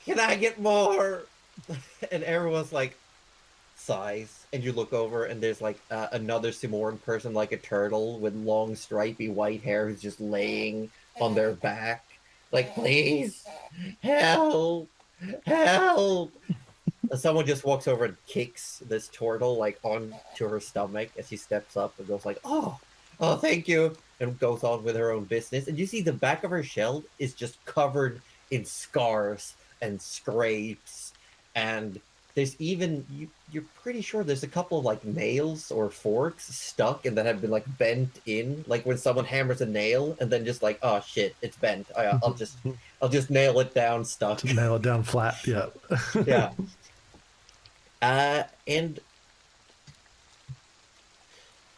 Can I get more?" And everyone's like, size, and you look over, and there's like another Simoran person, like a turtle with long, stripy white hair, who's just laying on their back, like, please, help, help. And someone just walks over and kicks this turtle like onto her stomach as she steps up and goes like, oh, thank you, and goes on with her own business. And you see the back of her shell is just covered in scars and scrapes, and there's even you're pretty sure there's a couple of like nails or forks stuck and that have been like bent in, like when someone hammers a nail and then just like, oh shit, it's bent. I'll just nail it down stuck. Nail it down flat. Yeah. Yeah. And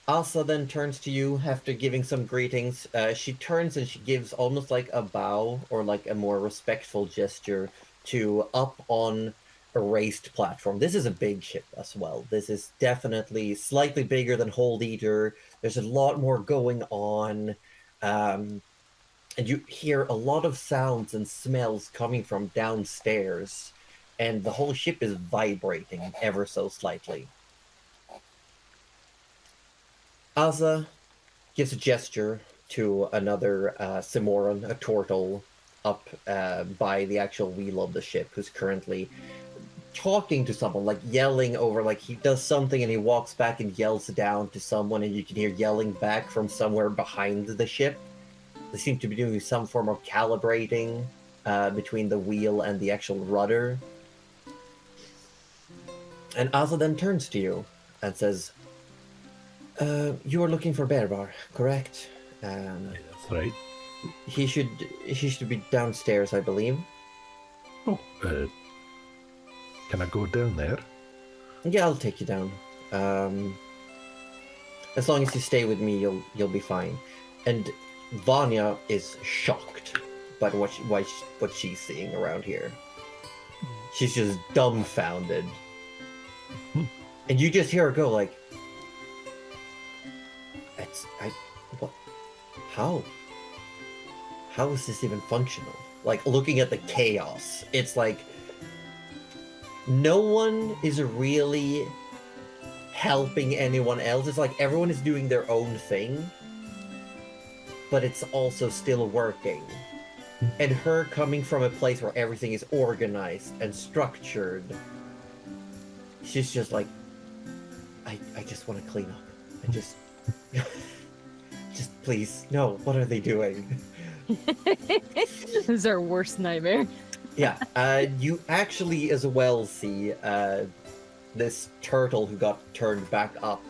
Asa then turns to you after giving some greetings. She turns and she gives almost like a bow or like a more respectful gesture to up on a raised platform. This is a big ship as well. This is definitely slightly bigger than Hold Eater. There's a lot more going on. And you hear a lot of sounds and smells coming from downstairs. And the whole ship is vibrating ever so slightly. Asa gives a gesture to another Simoran, a turtle, up by the actual wheel of the ship, who's currently talking to someone, like yelling over, like he does something and he walks back and yells down to someone, and you can hear yelling back from somewhere behind the ship. They seem to be doing some form of calibrating between the wheel and the actual rudder. And Asa then turns to you and says, you are looking for Bearbar, correct? That's right. He should be downstairs, I believe. Oh, can I go down there? Yeah, I'll take you down. As long as you stay with me, you'll be fine. And Vanya is shocked by what she's seeing around here. She's just dumbfounded. And you just hear her go like, what? How is this even functional? Like, looking at the chaos, it's like, no one is really helping anyone else. It's like everyone is doing their own thing, but it's also still working. And her coming from a place where everything is organized and structured, she's just like, I just want to clean up. I just please, no, what are they doing? This is our worst nightmare. Yeah, you actually as well see this turtle who got turned back up,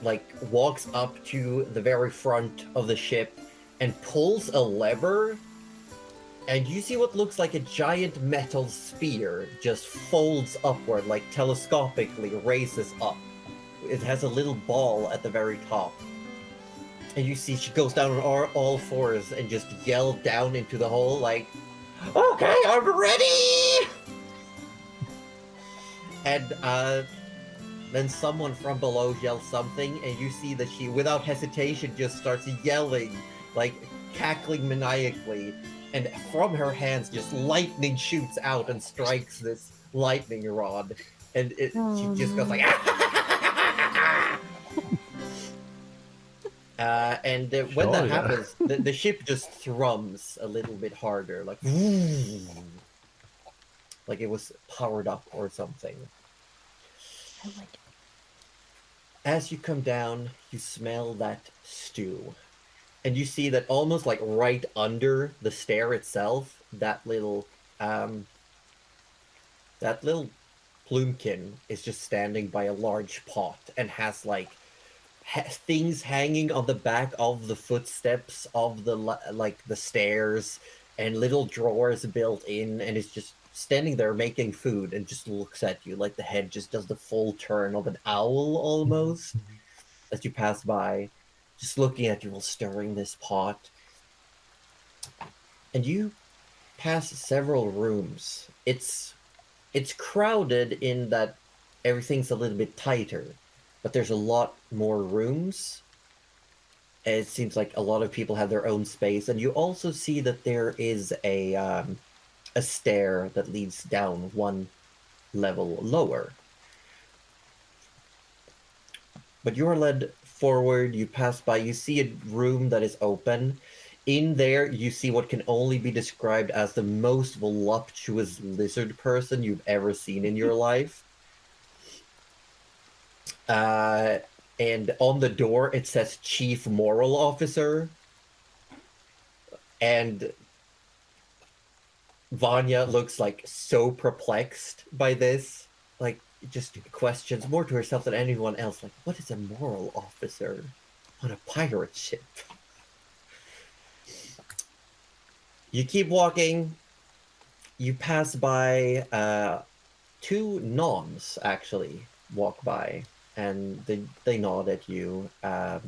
like, walks up to the very front of the ship and pulls a lever, and you see what looks like a giant metal sphere just folds upward, like telescopically raises up. It has a little ball at the very top. And you see she goes down on all fours and just yells down into the hole like, okay, I'm ready! And then someone from below yells something, and you see that she, without hesitation, just starts yelling, like cackling maniacally. And from her hands, just lightning shoots out and strikes this lightning rod. And she just goes like, when that happens, the ship just thrums a little bit harder, like it was powered up or something. I like it. As you come down, you smell that stew. And you see that almost like right under the stair itself, that little plumekin is just standing by a large pot and has like things hanging on the back of the footsteps of the stairs, and little drawers built in, and it's just standing there making food and just looks at you like the head just does the full turn of an owl almost as you pass by, just looking at you while stirring this pot. And you pass several rooms. It's crowded in that everything's a little bit tighter, but there's a lot more rooms. It seems like a lot of people have their own space, and you also see that there is a stair that leads down one level lower. but you're led forward. You pass by. You see a room that is open. In there, you see what can only be described as the most voluptuous lizard person you've ever seen in your life. And on the door, it says Chief Moral Officer. And Vanya looks like so perplexed by this. Like, just questions more to herself than anyone else. Like, what is a moral officer on a pirate ship? You keep walking. You pass by two nuns, actually, walk by. And they nod at you,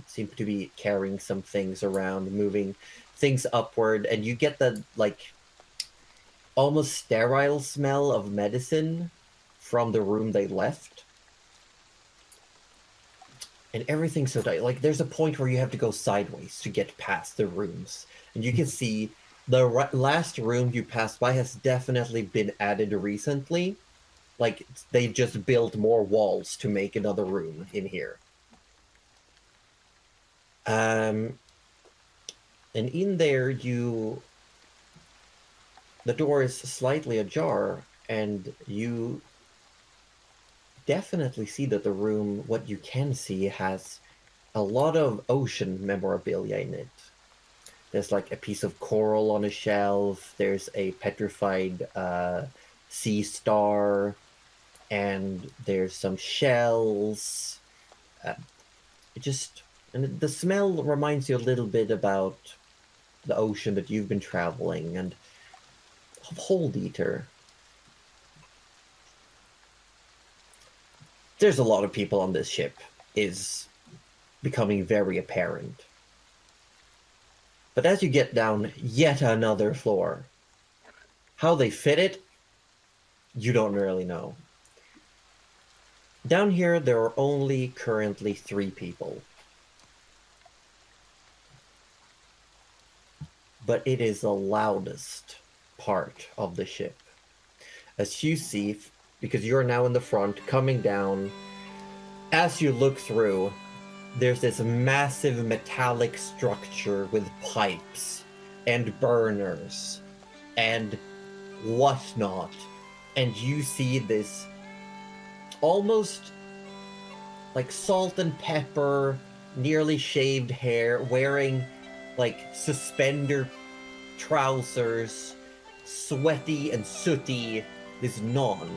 seem to be carrying some things around, moving things upward. And you get the, like, almost sterile smell of medicine from the room they left. And everything's so tight. Like, there's a point where you have to go sideways to get past the rooms. And you can see the last room you passed by has definitely been added recently. Like, they just built more walls to make another room in here. And in there, the door is slightly ajar, and you definitely see that the room, what you can see, has a lot of ocean memorabilia in it. There's like a piece of coral on a shelf, there's a petrified sea star, and there's some shells. And the smell reminds you a little bit about the ocean that you've been traveling, and of Hold Eater. There's a lot of people on this ship, is becoming very apparent. But as you get down yet another floor, how they fit it, you don't really know. Down here, there are only currently 3 people. But it is the loudest part of the ship. As you see, because you're now in the front, coming down, as you look through, there's this massive metallic structure with pipes and burners and whatnot. And you see this almost like salt and pepper, nearly shaved hair, wearing like suspender trousers, sweaty and sooty, this nun,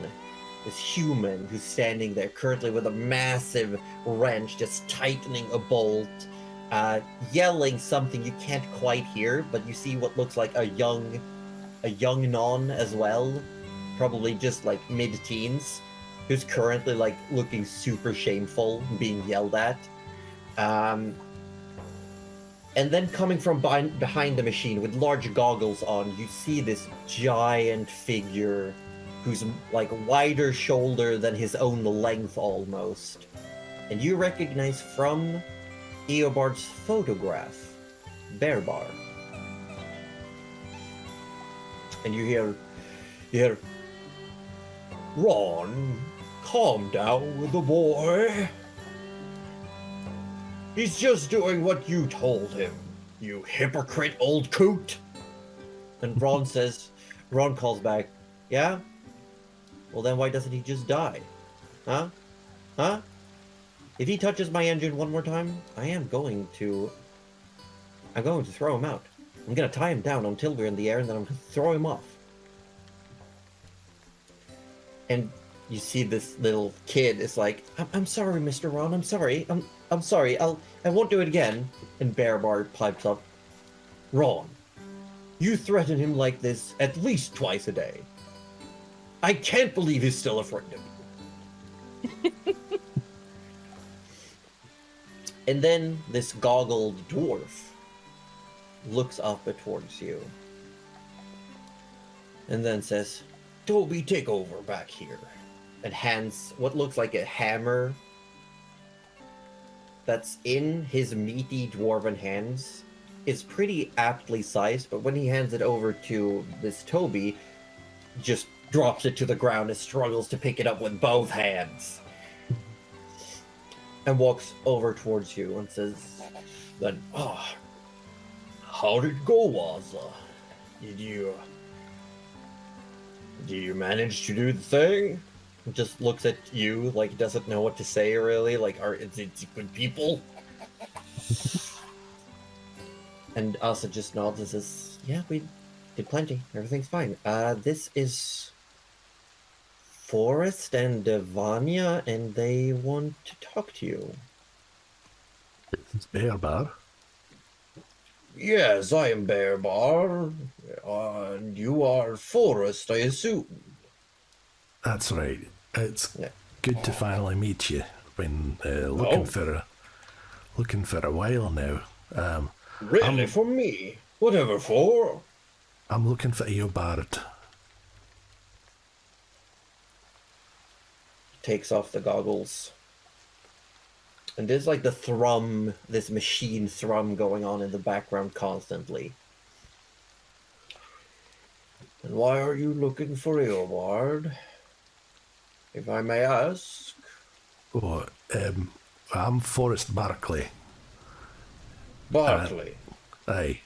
this human who's standing there currently with a massive wrench just tightening a bolt, yelling something you can't quite hear, but you see what looks like a young nun as well, probably just like mid-teens, who's currently like looking super shameful and being yelled at. And then coming from behind the machine with large goggles on, you see this giant figure who's like wider shoulder than his own length almost. And you recognize from Eobard's photograph, Bearbar. And you hear, Ron, calm down with the boy. He's just doing what you told him, you hypocrite old coot. And Ron calls back, yeah? Well then why doesn't he just die? Huh? Huh? If he touches my engine one more time, I'm going to throw him out. I'm gonna tie him down until we're in the air, and then I'm gonna throw him off. And you see this little kid is like, I'm sorry, Mr. Ron, I'm sorry. I'm sorry, I won't do it again. And Bearbar pipes up, Ron, you threaten him like this at least twice a day. I can't believe he's still afraid of you. And then this goggled dwarf looks up towards you and then says, Toby, take over back here. And hands what looks like a hammer that's in his meaty dwarven hands. It's pretty aptly sized, but when he hands it over to this Toby, just drops it to the ground and struggles to pick it up with both hands. and walks over towards you and says, then, how did it go, Asa? Did you manage to do the thing? He just looks at you like he doesn't know what to say, really. Like, is it good people? And Asa just nods and says, yeah, we did plenty. Everything's fine. This is Forrest and Vanya, and they want to talk to you. It's Bear Bar. Yes, I am Bear Bar, and you are Forrest, I assume. That's right. It's good to finally meet you. Been looking for a while now. Really, for me? Whatever for? I'm looking for Eobard. Takes off the goggles. And there's like the thrum, this machine thrum going on in the background constantly. And why are you looking for Eobard? If I may ask. Oh, I'm Forrest Barclay. Barclay. Aye.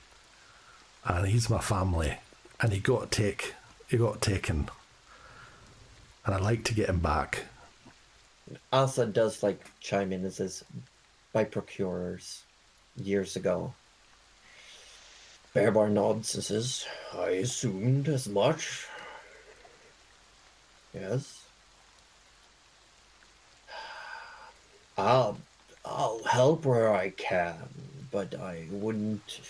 And he's my family. And he got taken. And I'd like to get him back. Asa does like chime in and says, by procurers years ago. Bear Bar nods and says, I assumed as much. Yes. I'll help where I can, but I wouldn't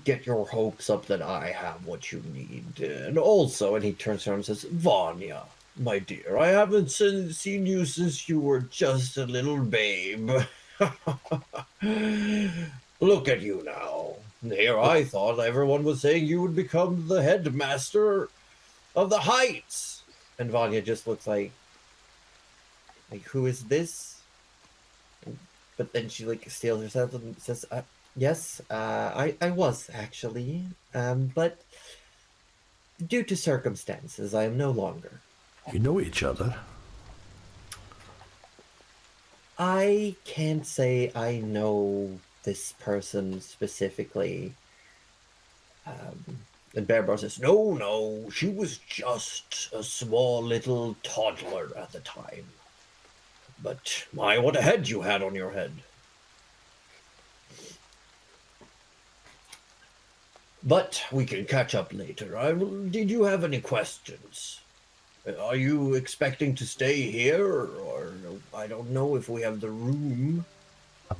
get your hopes up that I have what you need. And also, and he turns around and says, Vanya, my dear, I haven't seen you since you were just a little babe. Look at you now. Here I thought everyone was saying you would become the headmaster of the Heights. And Vanya just looks like, who is this? But then she like steals herself and says, yes, I was actually, but due to circumstances, I am no longer. You know each other? I can't say I know this person specifically. And Bear Bar says, no, she was just a small little toddler at the time. But my, what a head you had on your head. But we can catch up later. Did you have any questions? Are you expecting to stay here? Or I don't know if we have the room.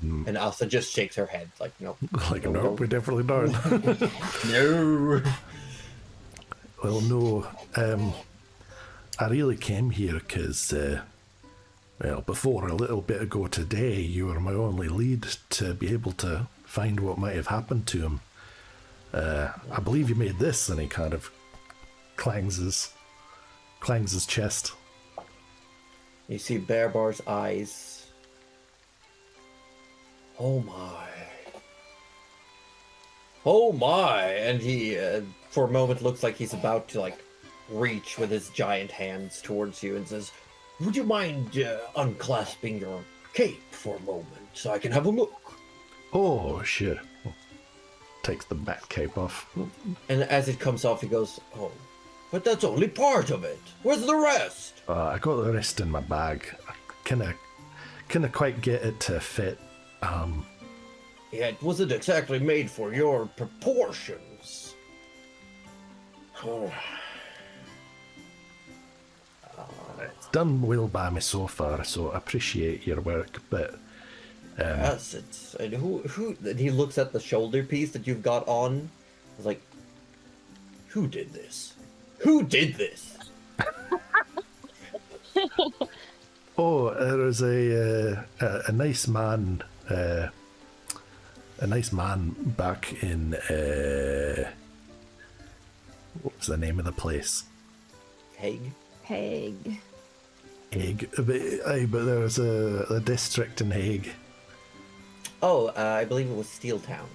And Asa just shakes her head like, no. Like, no, we definitely don't. No. Well, no. I really came here because, before a little bit ago today, you were my only lead to be able to find what might have happened to him. I believe you made this, and he kind of clangs his chest. You see Bear Bar's eyes. Oh my, and he for a moment looks like he's about to like reach with his giant hands towards you and says, would you mind unclasping your cape for a moment so I can have a look? Oh, sure. Takes the bat cape off. And as it comes off, he goes, oh, but that's only part of it. Where's the rest? I got the rest in my bag. I couldn't quite get it to fit. Yeah, it wasn't exactly made for your proportions. Oh. It's done well by me so far, so I appreciate your work, but... yes, it's... And who... And he looks at the shoulder piece that you've got on. He's like, who did this? Who did this? Oh, there was a nice man... a nice man back in... what was the name of the place? Hague? Hague. But there was a district in Hague. Oh, I believe it was Steel Town.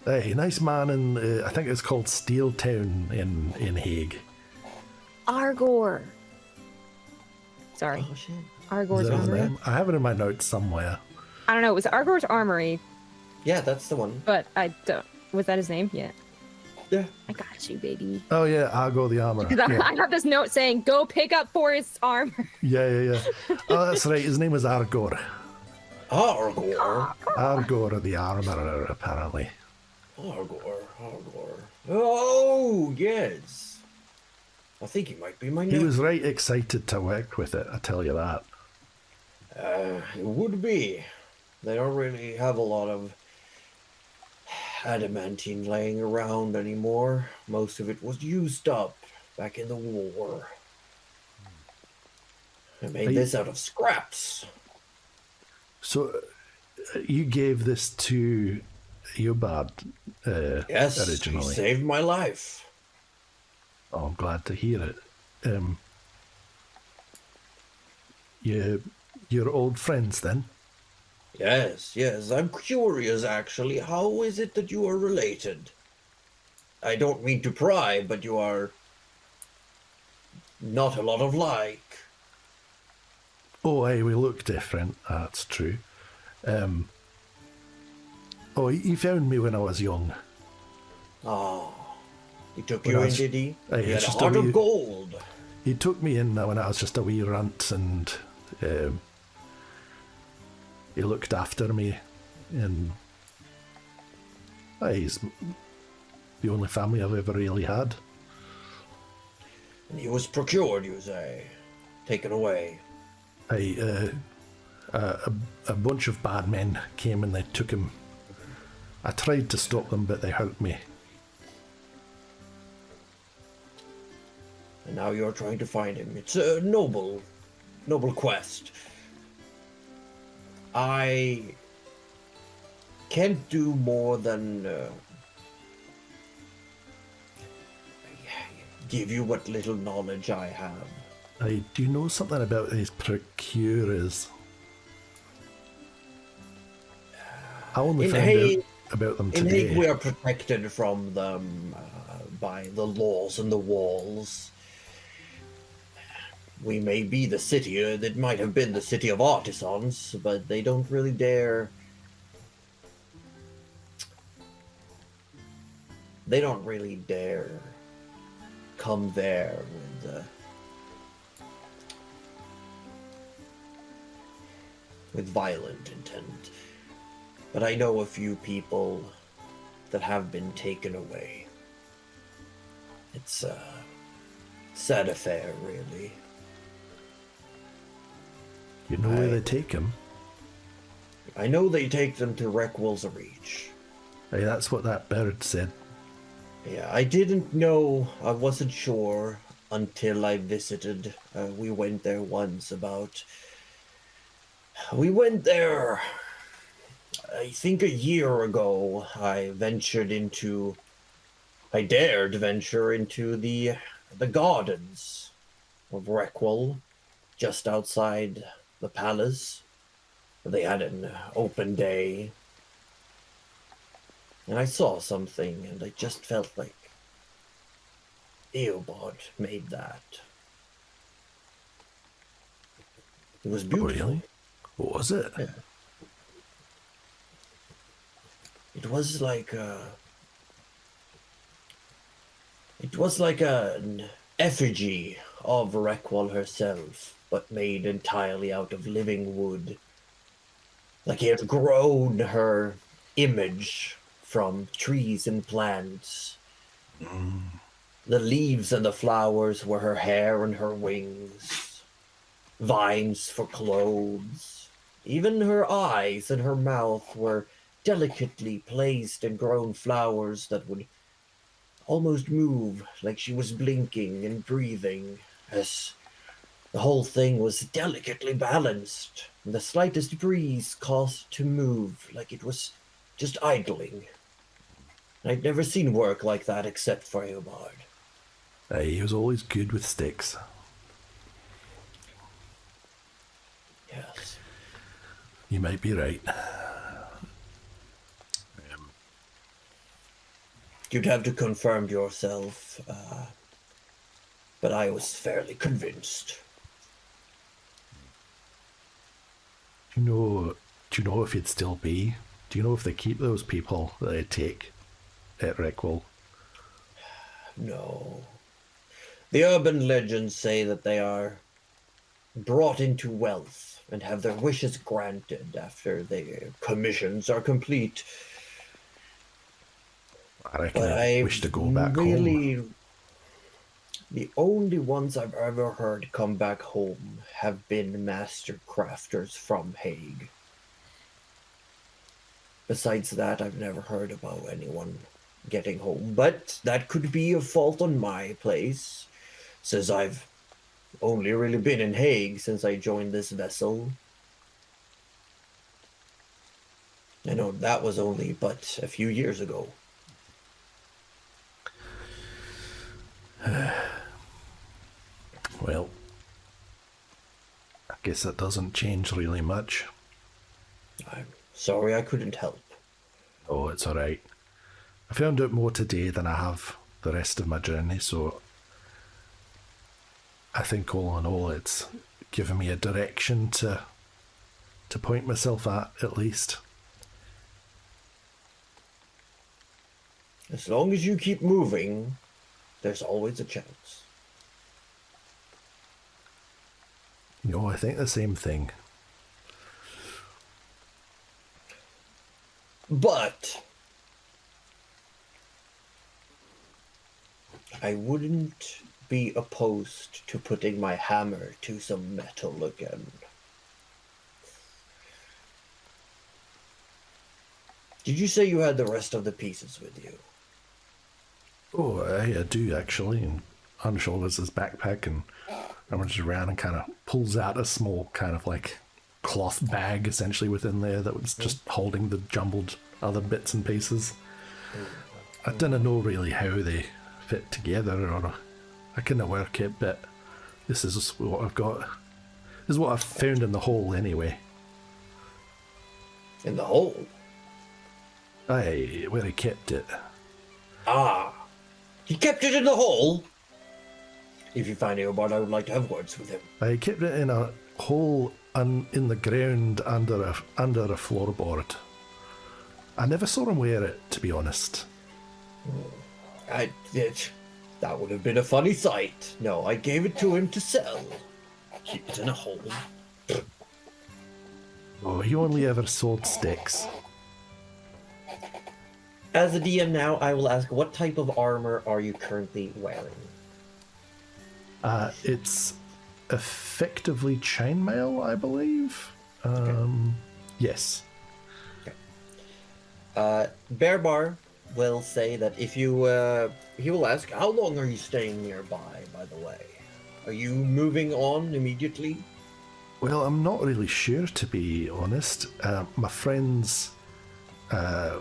Hey, nice man in, I think it's called Steel Town in Hague. Argor. Sorry. Oh shit. Argor's Is that his Armory. name? I have it in my notes somewhere. I don't know. It was Argor's Armory, Yeah, that's the one. but I don't. Was that his name? Yeah. Yeah. I got you, baby. Oh yeah, Argo the armor. Because Yeah. I have this note saying, "Go pick up Forrest's armor." Yeah. Oh, that's right. His name was Argor. Argor. Argor the armorer, apparently. Argor. Oh, yes. I think he might be my He nephew. was right excited to work with it, I tell you that. It would be. They don't really have a lot of adamantine laying around anymore. Most of it was used up back in the war. I made this out of scraps. So, you gave this to Eobard Yes, originally. he saved my life. Oh, I'm glad to hear it. You're old friends then? Yes, I'm curious actually. How is it that you are related? I don't mean to pry, but you are not a lot of like. Oh, aye, we look different. That's true. Oh, he found me when I was young. Oh, he took When you I in, was- did he? Aye, He had it's a just a heart wee- of gold. He took me in when I was just a wee runt, and he looked after me. And he's the only family I've ever really had. And he was procured, you say, taken away. A bunch of bad men came and they took him. I tried to stop them, but they hurt me. And now you're trying to find him. It's a noble quest. I can't do more than give you what little knowledge I have. Do you know something about these procurers? I only In found Hague- out about them In Hague, we today. are protected from them by the laws and the walls. We may be the city, it might have been the city of artisans, but they don't really dare. They don't really dare come there with violent intent. But I know a few people that have been taken away. It's a sad affair, really. You know where they take him? I know they take them to Reckwell's Reach. Hey, that's what that bird said. Yeah, I didn't know, I wasn't sure until I visited. We went there once we went there, I think a year ago. I dared venture into the gardens of Reckwell, just outside the palace. They had an open day. And I saw something, and I just felt like Eobard made that. It was beautiful. Really? What was it? Yeah. It was like an effigy of Reckwell herself, but made entirely out of living wood. Like he had grown her image from trees and plants. The leaves and the flowers were her hair and her wings. Vines for clothes. Even her eyes and her mouth were delicately placed and grown flowers that would almost move like she was blinking and breathing, as the whole thing was delicately balanced. The slightest breeze caused to move like it was just idling. I'd never seen work like that except for Eobard. Hey, he was always good with sticks. Yes. You might be right. You'd have to confirm yourself, but I was fairly convinced. Do you know if he'd still be? Do you know if they keep those people that they take at Rickwell? No. The urban legends say that they are brought into wealth and have their wishes granted after their commissions are complete. I reckon I wish to go back home. The only ones I've ever heard come back home have been master crafters from Hague. Besides that, I've never heard about anyone getting home, but that could be a fault on my place, since I've only really been in Hague since I joined this vessel. I know that was only but a few years ago. Well, I guess that doesn't change really much. I'm sorry I couldn't help. Oh, it's alright. I found out more today than I have the rest of my journey, so I think all in all it's given me a direction to point myself at least. As long as you keep moving, there's always a chance. No, I think the same thing. But I wouldn't be opposed to putting my hammer to some metal again. Did you say you had the rest of the pieces with you? Oh, I do actually, and unshoulders his backpack and rummage around and kind of pulls out a small kind of like cloth bag essentially within there that was just holding the jumbled other bits and pieces. I didn't know really how they fit together, or I couldn't work it, but this is what I've got. This is what I've found in the hole anyway. In the hole? Aye, where he kept it. Ah, he kept it in the hole? If you find out about, I would like to have words with him. I kept it in a hole in the ground under a floorboard. I never saw him wear it, to be honest. That would have been a funny sight. No, I gave it to him to sell. Keep it in a hole. Oh, he only ever sold sticks. As a DM now, I will ask, what type of armor are you currently wearing? It's effectively chainmail, I believe. Yes. Okay. Bear Bar will say that if you, he will ask, how long are you staying nearby, by the way? Are you moving on immediately? Well, I'm not really sure, to be honest. My friends, I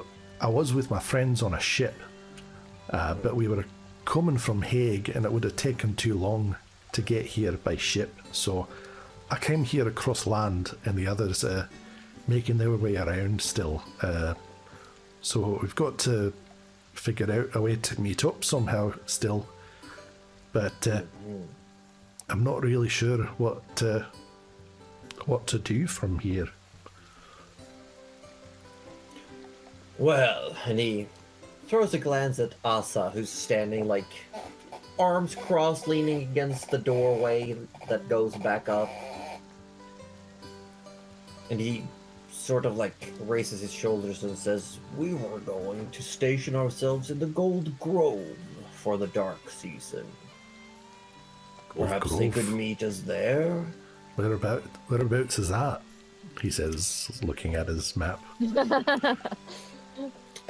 was with my friends on a ship, but we were coming from Hague and it would have taken too long to get here by ship, so I came here across land and the others making their way around still. So we've got to figure out a way to meet up somehow still, but I'm not really sure what to do from here. Well, and he throws a glance at Asa, who's standing like arms crossed, leaning against the doorway that goes back up. And he sort of like raises his shoulders and says, we were going to station ourselves in the Gold Grove for the dark season. Perhaps they could meet us there? Whereabouts is that? He says, looking at his map.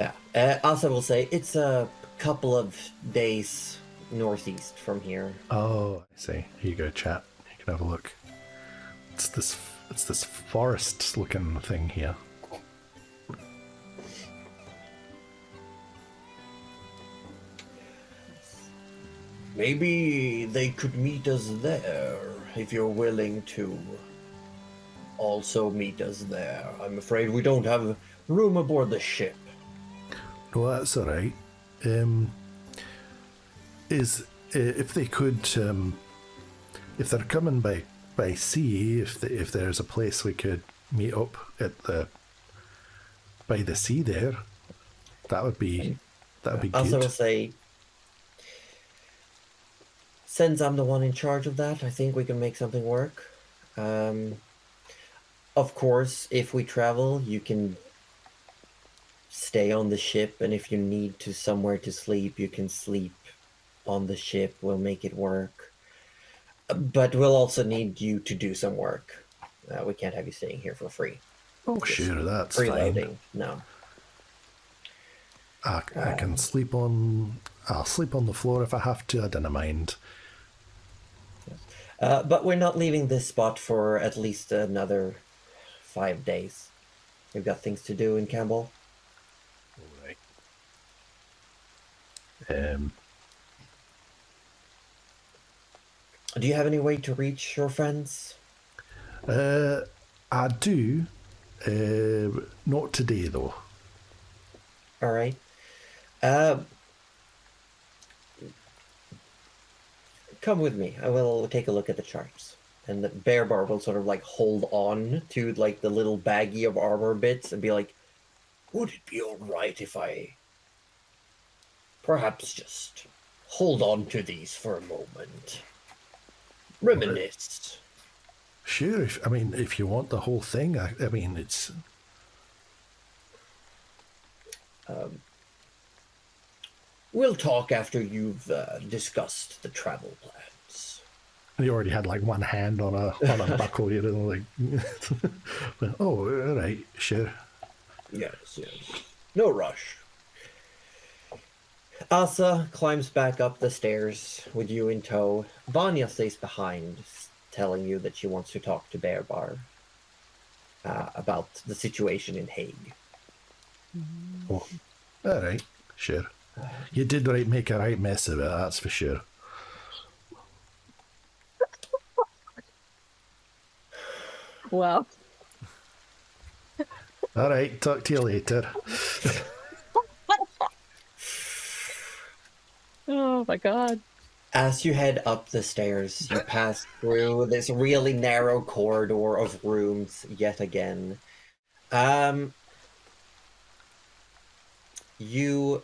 Yeah. Asa will say, it's a couple of days northeast from here. Oh, I see. Here you go, chat. You can have a look. It's this forest-looking thing here. Maybe they could meet us there, if you're willing to also meet us there. I'm afraid we don't have room aboard the ship. No, that's all right. If they could, if they're coming by sea, if there's a place we could meet up at by the sea there. That would be good. Also, will say, since I'm the one in charge of that, I think we can make something work. Of course, if we travel, you can stay on the ship, and if you need to somewhere to sleep, you can sleep on the ship. We'll make it work. But we'll also need you to do some work. We can't have you staying here for free. Oh, sure, that's freeloading. fine. No. I can sleep on. I'll sleep on the floor if I have to. I don't mind. But we're not leaving this spot for at least another 5 days. We've got things to do in Campbell. All right. Do you have any way to reach your friends? I do. Not today, though. All right. Come with me. I will take a look at the charts. And the Bear Bar will sort of like hold on to like the little baggie of armor bits and be like, would it be all right if I perhaps just hold on to these for a moment? Reminisce. Sure. If you want the whole thing, I mean, it's. We'll talk after you've discussed the travel plans. You already had like one hand on a buckle, like. Oh, all right, sure. Yes. No rush. Asa climbs back up the stairs with you in tow. Vanya stays behind, telling you that she wants to talk to Bear Bar about the situation in Hague. Oh, all right, sure. You did make a right mess of it, that's for sure. Well. All right, talk to you later. Oh my god. As you head up the stairs, you pass through this really narrow corridor of rooms yet again. You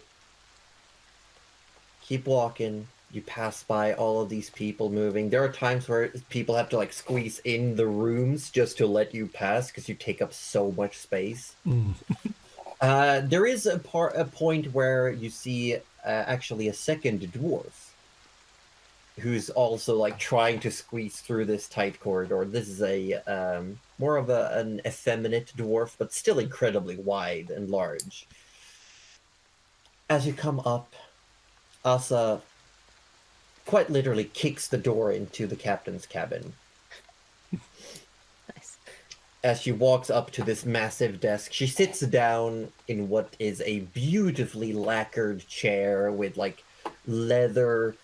keep walking. You pass by all of these people moving. There are times where people have to like squeeze in the rooms just to let you pass because you take up so much space. There is a point where you see actually a second dwarf who's also like trying to squeeze through this tight corridor. This is a more of an effeminate dwarf, but still incredibly wide and large. As you come up, Asa quite literally kicks the door into the captain's cabin. Nice. As she walks up to this massive desk, she sits down in what is a beautifully lacquered chair with like leather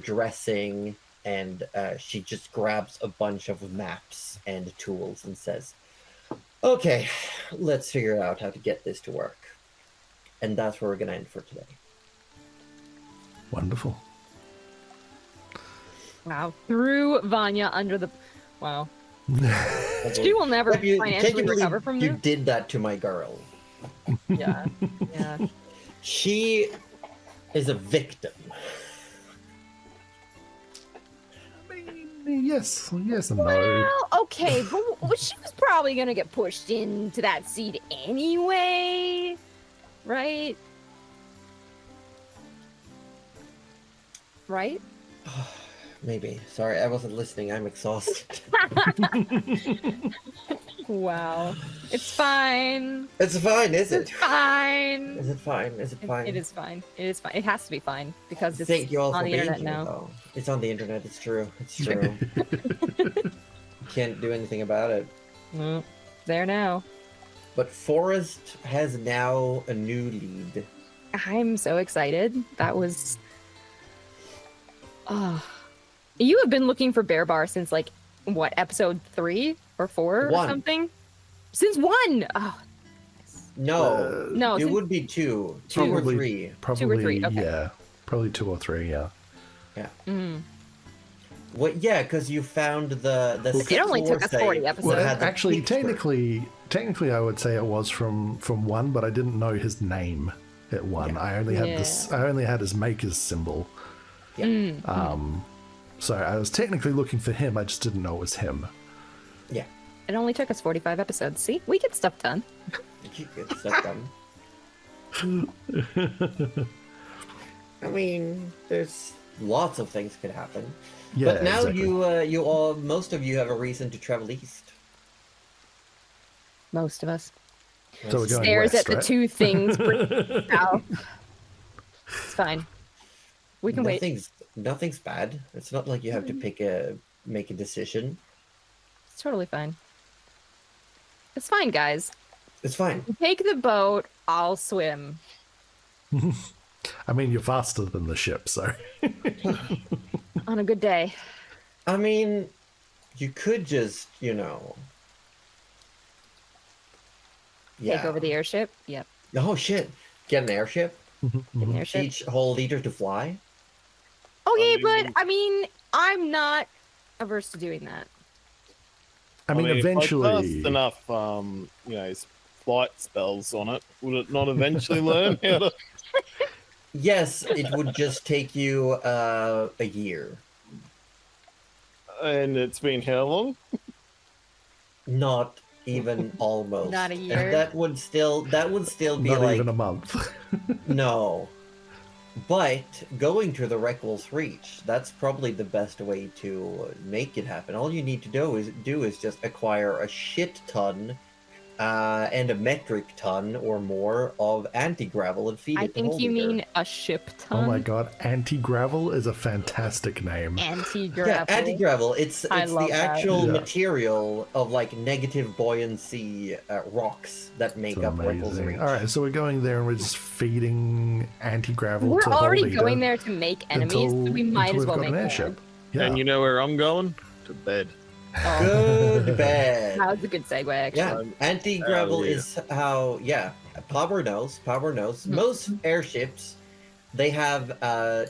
dressing, and she just grabs a bunch of maps and tools and says, okay, let's figure out how to get this to work. And that's where we're going to end for today. Wonderful. Wow. Threw Vanya under the... Wow. She will never financially recover from this. You did that to my girl. Yeah. She is a victim. Yes and no. Well, okay, but she was probably gonna get pushed into that seat anyway, right? Right? Maybe. Sorry, I wasn't listening. I'm exhausted. Wow. It's fine. It's fine, is it? It's fine. Is it fine? Is it fine? It is fine. It is fine. It has to be fine because it's Thank you all on for the being internet here, now. though. It's on the internet. It's true. It's true. Can't do anything about it. Well, there now. But Forrest has now a new lead. I'm so excited. That was... You have been looking for Bear Bar since, like, what, episode 3 or 4 or something? Since 1! Oh. No. It since... would be 2. 2 or 3. Probably, 2 or 3, okay. Yeah. Probably 2 or 3, yeah. Yeah. Well, yeah, because you found the. It only took us 40 episodes. Well, had the actually, picture. technically, I would say it was from 1, but I didn't know his name at 1. Yeah. I only had this. I only had his maker's symbol. Yeah. So I was technically looking for him. I just didn't know it was him. Yeah. It only took us 45 episodes. See, we get stuff done. You get stuff done. I mean, there's lots of things could happen. Yeah, But now exactly. most of you have a reason to travel east. Most of us. So we're going Stares west, at the right? two things. South. It's fine. We can wait. Nothing's bad. It's not like you have to make a decision. It's totally fine. It's fine, guys. It's fine. You take the boat. I'll swim. I mean, you're faster than the ship, so. On a good day. I mean, you could just, Take over the airship. Yep. Oh shit! Get an airship. Get an airship. Teach whole leader to fly. Okay, but I mean, I'm not averse to doing that. I mean, if eventually. I cast enough, flight spells on it, would it not eventually learn how to? Yes, it would just take you a year. And it's been how long? Not even almost. Not a year. And that would still be Not like even a month. no. But going to the Reckless Reach, that's probably the best way to make it happen. All you need to do is just acquire a shit ton and a metric ton or more of anti-gravel and feed it I to think Whole you Leader. mean a ship ton. Oh my god, anti-gravel is a fantastic name. Anti-gravel. Yeah, anti-gravel. It's I the love that. actual Yeah. material of like negative buoyancy rocks that make It's up Reckless amazing. Reach. Alright, so we're going there and we're just feeding anti-gravel We're to Whole already Leader going there to make enemies, so we might until as well we've got make an more. airship. Yeah. And you know where I'm going? To bed. Oh, Good bed. that was a good segue, actually. Yeah, anti-gravel Oh, yeah. is how. Yeah, Power knows. Most airships, they have a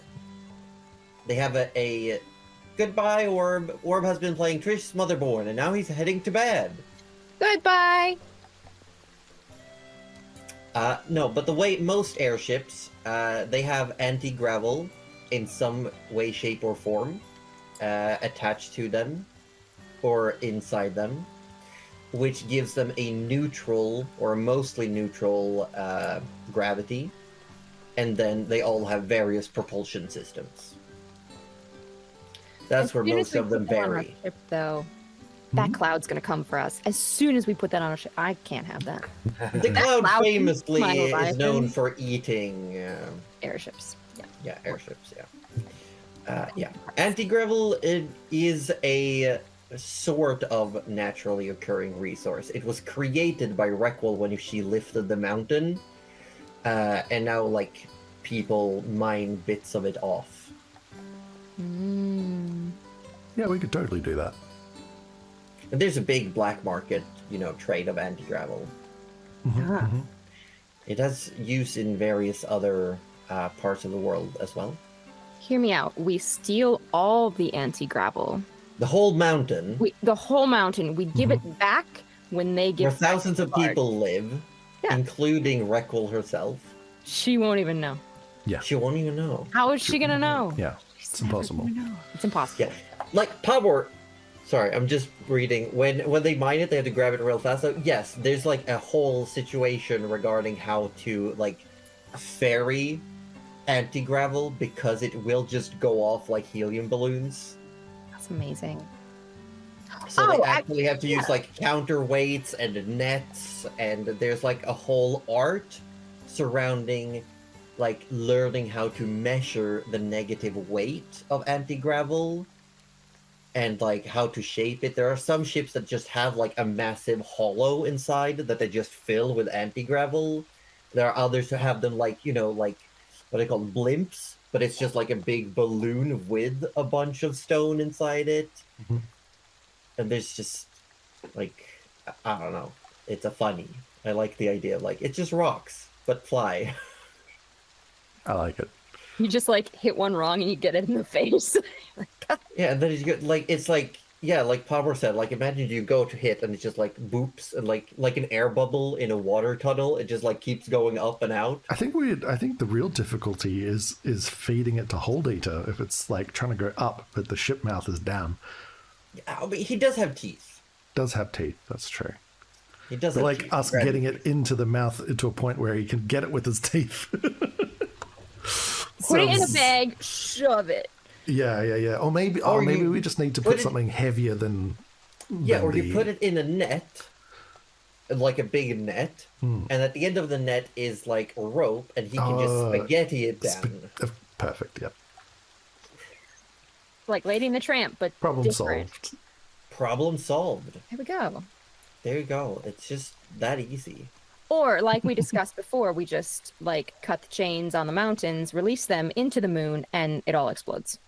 goodbye orb. Orb has been playing Trish's Motherborn, and now he's heading to bed. Goodbye. No, but the way most airships, they have anti-gravel in some way, shape, or form attached to them or inside them, which gives them a neutral or mostly neutral gravity, and then they all have various propulsion systems. That's where most of them vary. Ship, though, that cloud's gonna come for us as soon as we put that on a ship. I can't have that. The Cloud cloud famously my is Leviathan. known for eating. Airships. Yeah. Airships. Yeah. Anti-gravel is a sort of naturally occurring resource. It was created by Reckwell when she lifted the mountain, and now like people mine bits of it off. Yeah, we could totally do that. And there's a big black market, trade of anti-gravel. Ah. It has use in various other parts of the world as well. Hear me out. We steal all the anti-gravel. The whole mountain, The whole mountain. We give it back when they give. where thousands of people live, Yeah. including Reckwell herself. She won't even know. She won't even know. How is she gonna know? Yeah, it's impossible. It's impossible. Yeah, like Power. Sorry, I'm just reading. When they mine it, they have to grab it real fast. So yes, there's like a whole situation regarding how to like ferry anti-gravel because it will just go off like helium balloons. That's amazing. So they Oh, actually have to use like counterweights and nets, and there's like a whole art surrounding like learning how to measure the negative weight of anti-gravel and like how to shape it. There are some ships that just have like a massive hollow inside that they just fill with anti-gravel. There are others who have them like, like what they call blimps, but it's just like a big balloon with a bunch of stone inside it. Mhm. And there's just like, I don't know. It's a funny. I like the idea of like, it's just rocks, but fly. I like it. You just like hit one wrong and you get it in the face. Yeah, and then you get like it's like yeah, like Palmer said, like imagine you go to hit and it's just like boops and like an air bubble in a water tunnel. It just like keeps going up and out. I think the real difficulty is feeding it to Hold Eater if it's like trying to go up, but the ship mouth is down. Yeah, but he does have teeth. Does have teeth, that's true. He does But have like teeth. us Right. getting it into the mouth to a point where he can get it with his teeth. Put it in a Sounds- bag, shove it. Yeah. Or maybe Or maybe you we just need to put put it- something heavier than Yeah, or the- you put it in a net, like a big net, Hmm. and at the end of the net is like a rope, and he can just spaghetti it down. Perfect, yep. Like Lady and the Tramp, but Problem different. solved. Problem solved. There we go. There you go. It's just that easy. Or like we discussed before, we just like cut the chains on the mountains, release them into the moon, and it all explodes.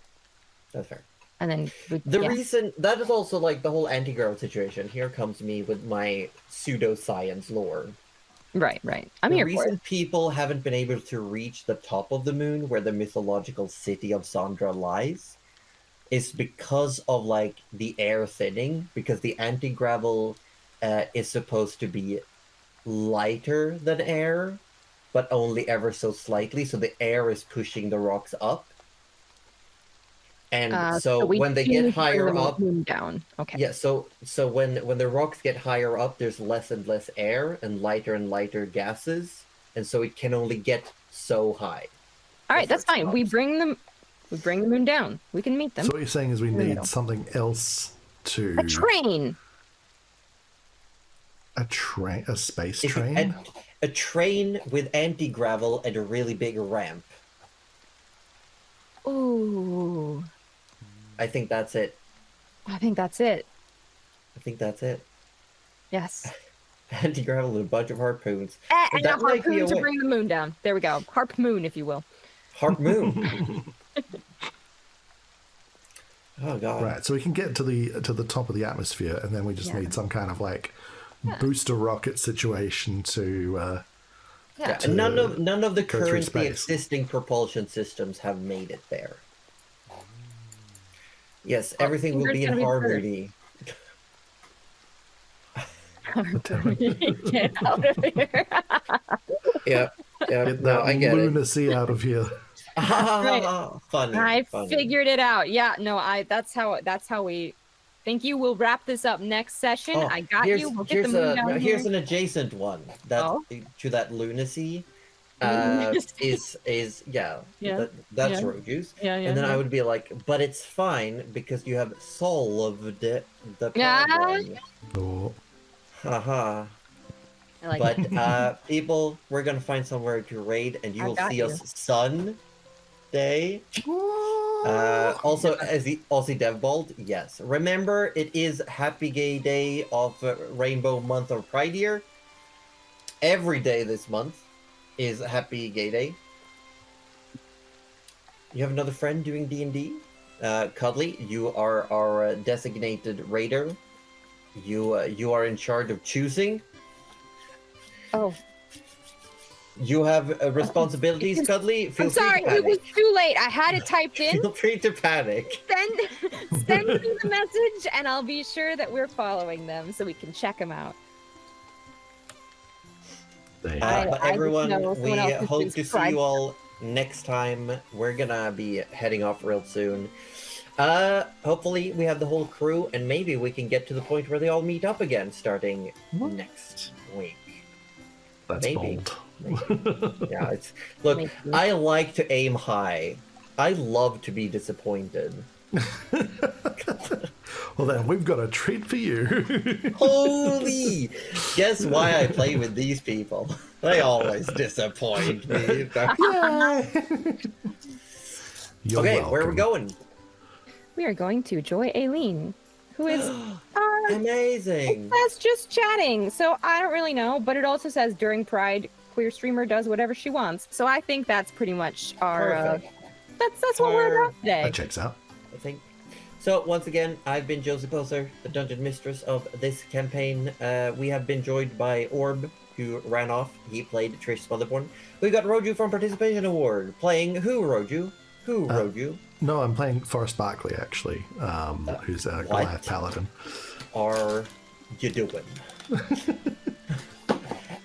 That's fair. And then The yeah. reason that is also like the whole anti-grav situation. Here comes me with my pseudoscience lore. Right. I'm The here for reason it. people haven't been able to reach the top of the moon where the mythological city of Sandra lies is because of like the air thinning, because the anti-gravel is supposed to be lighter than air, but only ever so slightly, so the air is pushing the rocks up. And so we when they do get bring higher the up, moon down. Okay. yeah, so when the rocks get higher up, there's less and less air and lighter gases, and so it can only get so high. All right, that's before it fine. We stops. bring the moon down. We can meet them. So what you're saying is we In the need middle. something else to A train. a space If- train. A train with anti-gravel and a really big ramp. Ooh, I think that's it. I think that's it. I think that's it. Yes. Anti-gravel and a bunch of harpoons. And a that might be harpoon a to way. bring the moon down. There we go. Harp moon, if you will. Harp moon. Oh god. Right, so we can get to the top of the atmosphere, and then we just Yeah. need some kind of like booster rocket situation to. Yeah, to none of the go through currently space. existing propulsion systems have made it there. Yes, everything will where's be in gonna be harmony. Get out of here. Yeah, Get no, that I get it. lunacy out of here. Funny. I funny. figured it out. Yeah, no, that's how we think you will wrap this up next session. Oh, I got here's, you. We'll get the here's moon a down no, here's here. an adjacent one that Oh. to that lunacy. Lunacy. Is Yeah. that's Yeah. Roju's. Yeah, And then I would be like, but it's fine because you have solved the Yeah. problem. Oh, Haha. I like But it. people, we're gonna find somewhere to raid, and you I will got see you. us Sunday. Also, as the Aussie Devbold, yes. Remember, it is Happy Gay Day of Rainbow Month of Pride Year. Every day this month is Happy Gay Day. You have another friend doing D&D? Cuddly, you are our designated raider. You are in charge of choosing. Oh, You have responsibilities, It's- Cuddly. Feel I'm sorry. free to It was panic. too late. I had it typed in. Feel free to panic. Send me the message, and I'll be sure that we're following them so we can check them out. there you I- go. But just everyone, know we someone else is hope doing to see Pride. you all next time. We're gonna be heading off real soon. Hopefully we have the whole crew, and maybe we can get to the point where they all meet up again starting next week. That's maybe. bold. Yeah, it's look. Maybe. I like to aim high. I love to be disappointed. Well, then we've got a treat for you. Holy! Guess why I play with these people? They always disappoint me. You're Okay, where are we welcome. going? We are going to Joy Aileen, who is our Amazing. says just chatting. So I don't really know, but it also says during Pride, queer streamer does whatever she wants. So I think that's pretty much our. Perfect. That's what we're about today. That checks out. I think. So once again, I've been Josie Poser, the dungeon mistress of this campaign. We have been joined by Orb, who ran off. He played Trish Smotherborn. We got Roju from Participation Award, playing who, Roju? Who, Roju? No, I'm playing Forrest Barkley, actually, who's a Goliath Paladin. Are you doing?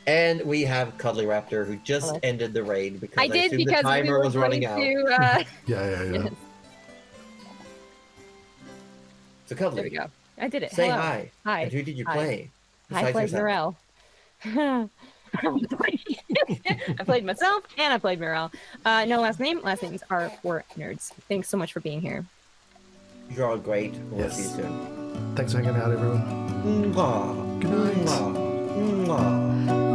And we have Cuddly Raptor, who just ended the raid because I did assumed because the timer was running out. Yeah. So Cuddly, There we go. I did it. Say Hello. hi. Hi. And who did you Hi. play? I played yourself? Morel. I played myself and I played Morel. No last name. Last names are for nerds. Thanks so much for being here. You're all great. We'll see you Yes. soon. Thanks for hanging out, everyone. Mwah. Good night. Mwah. Mwah.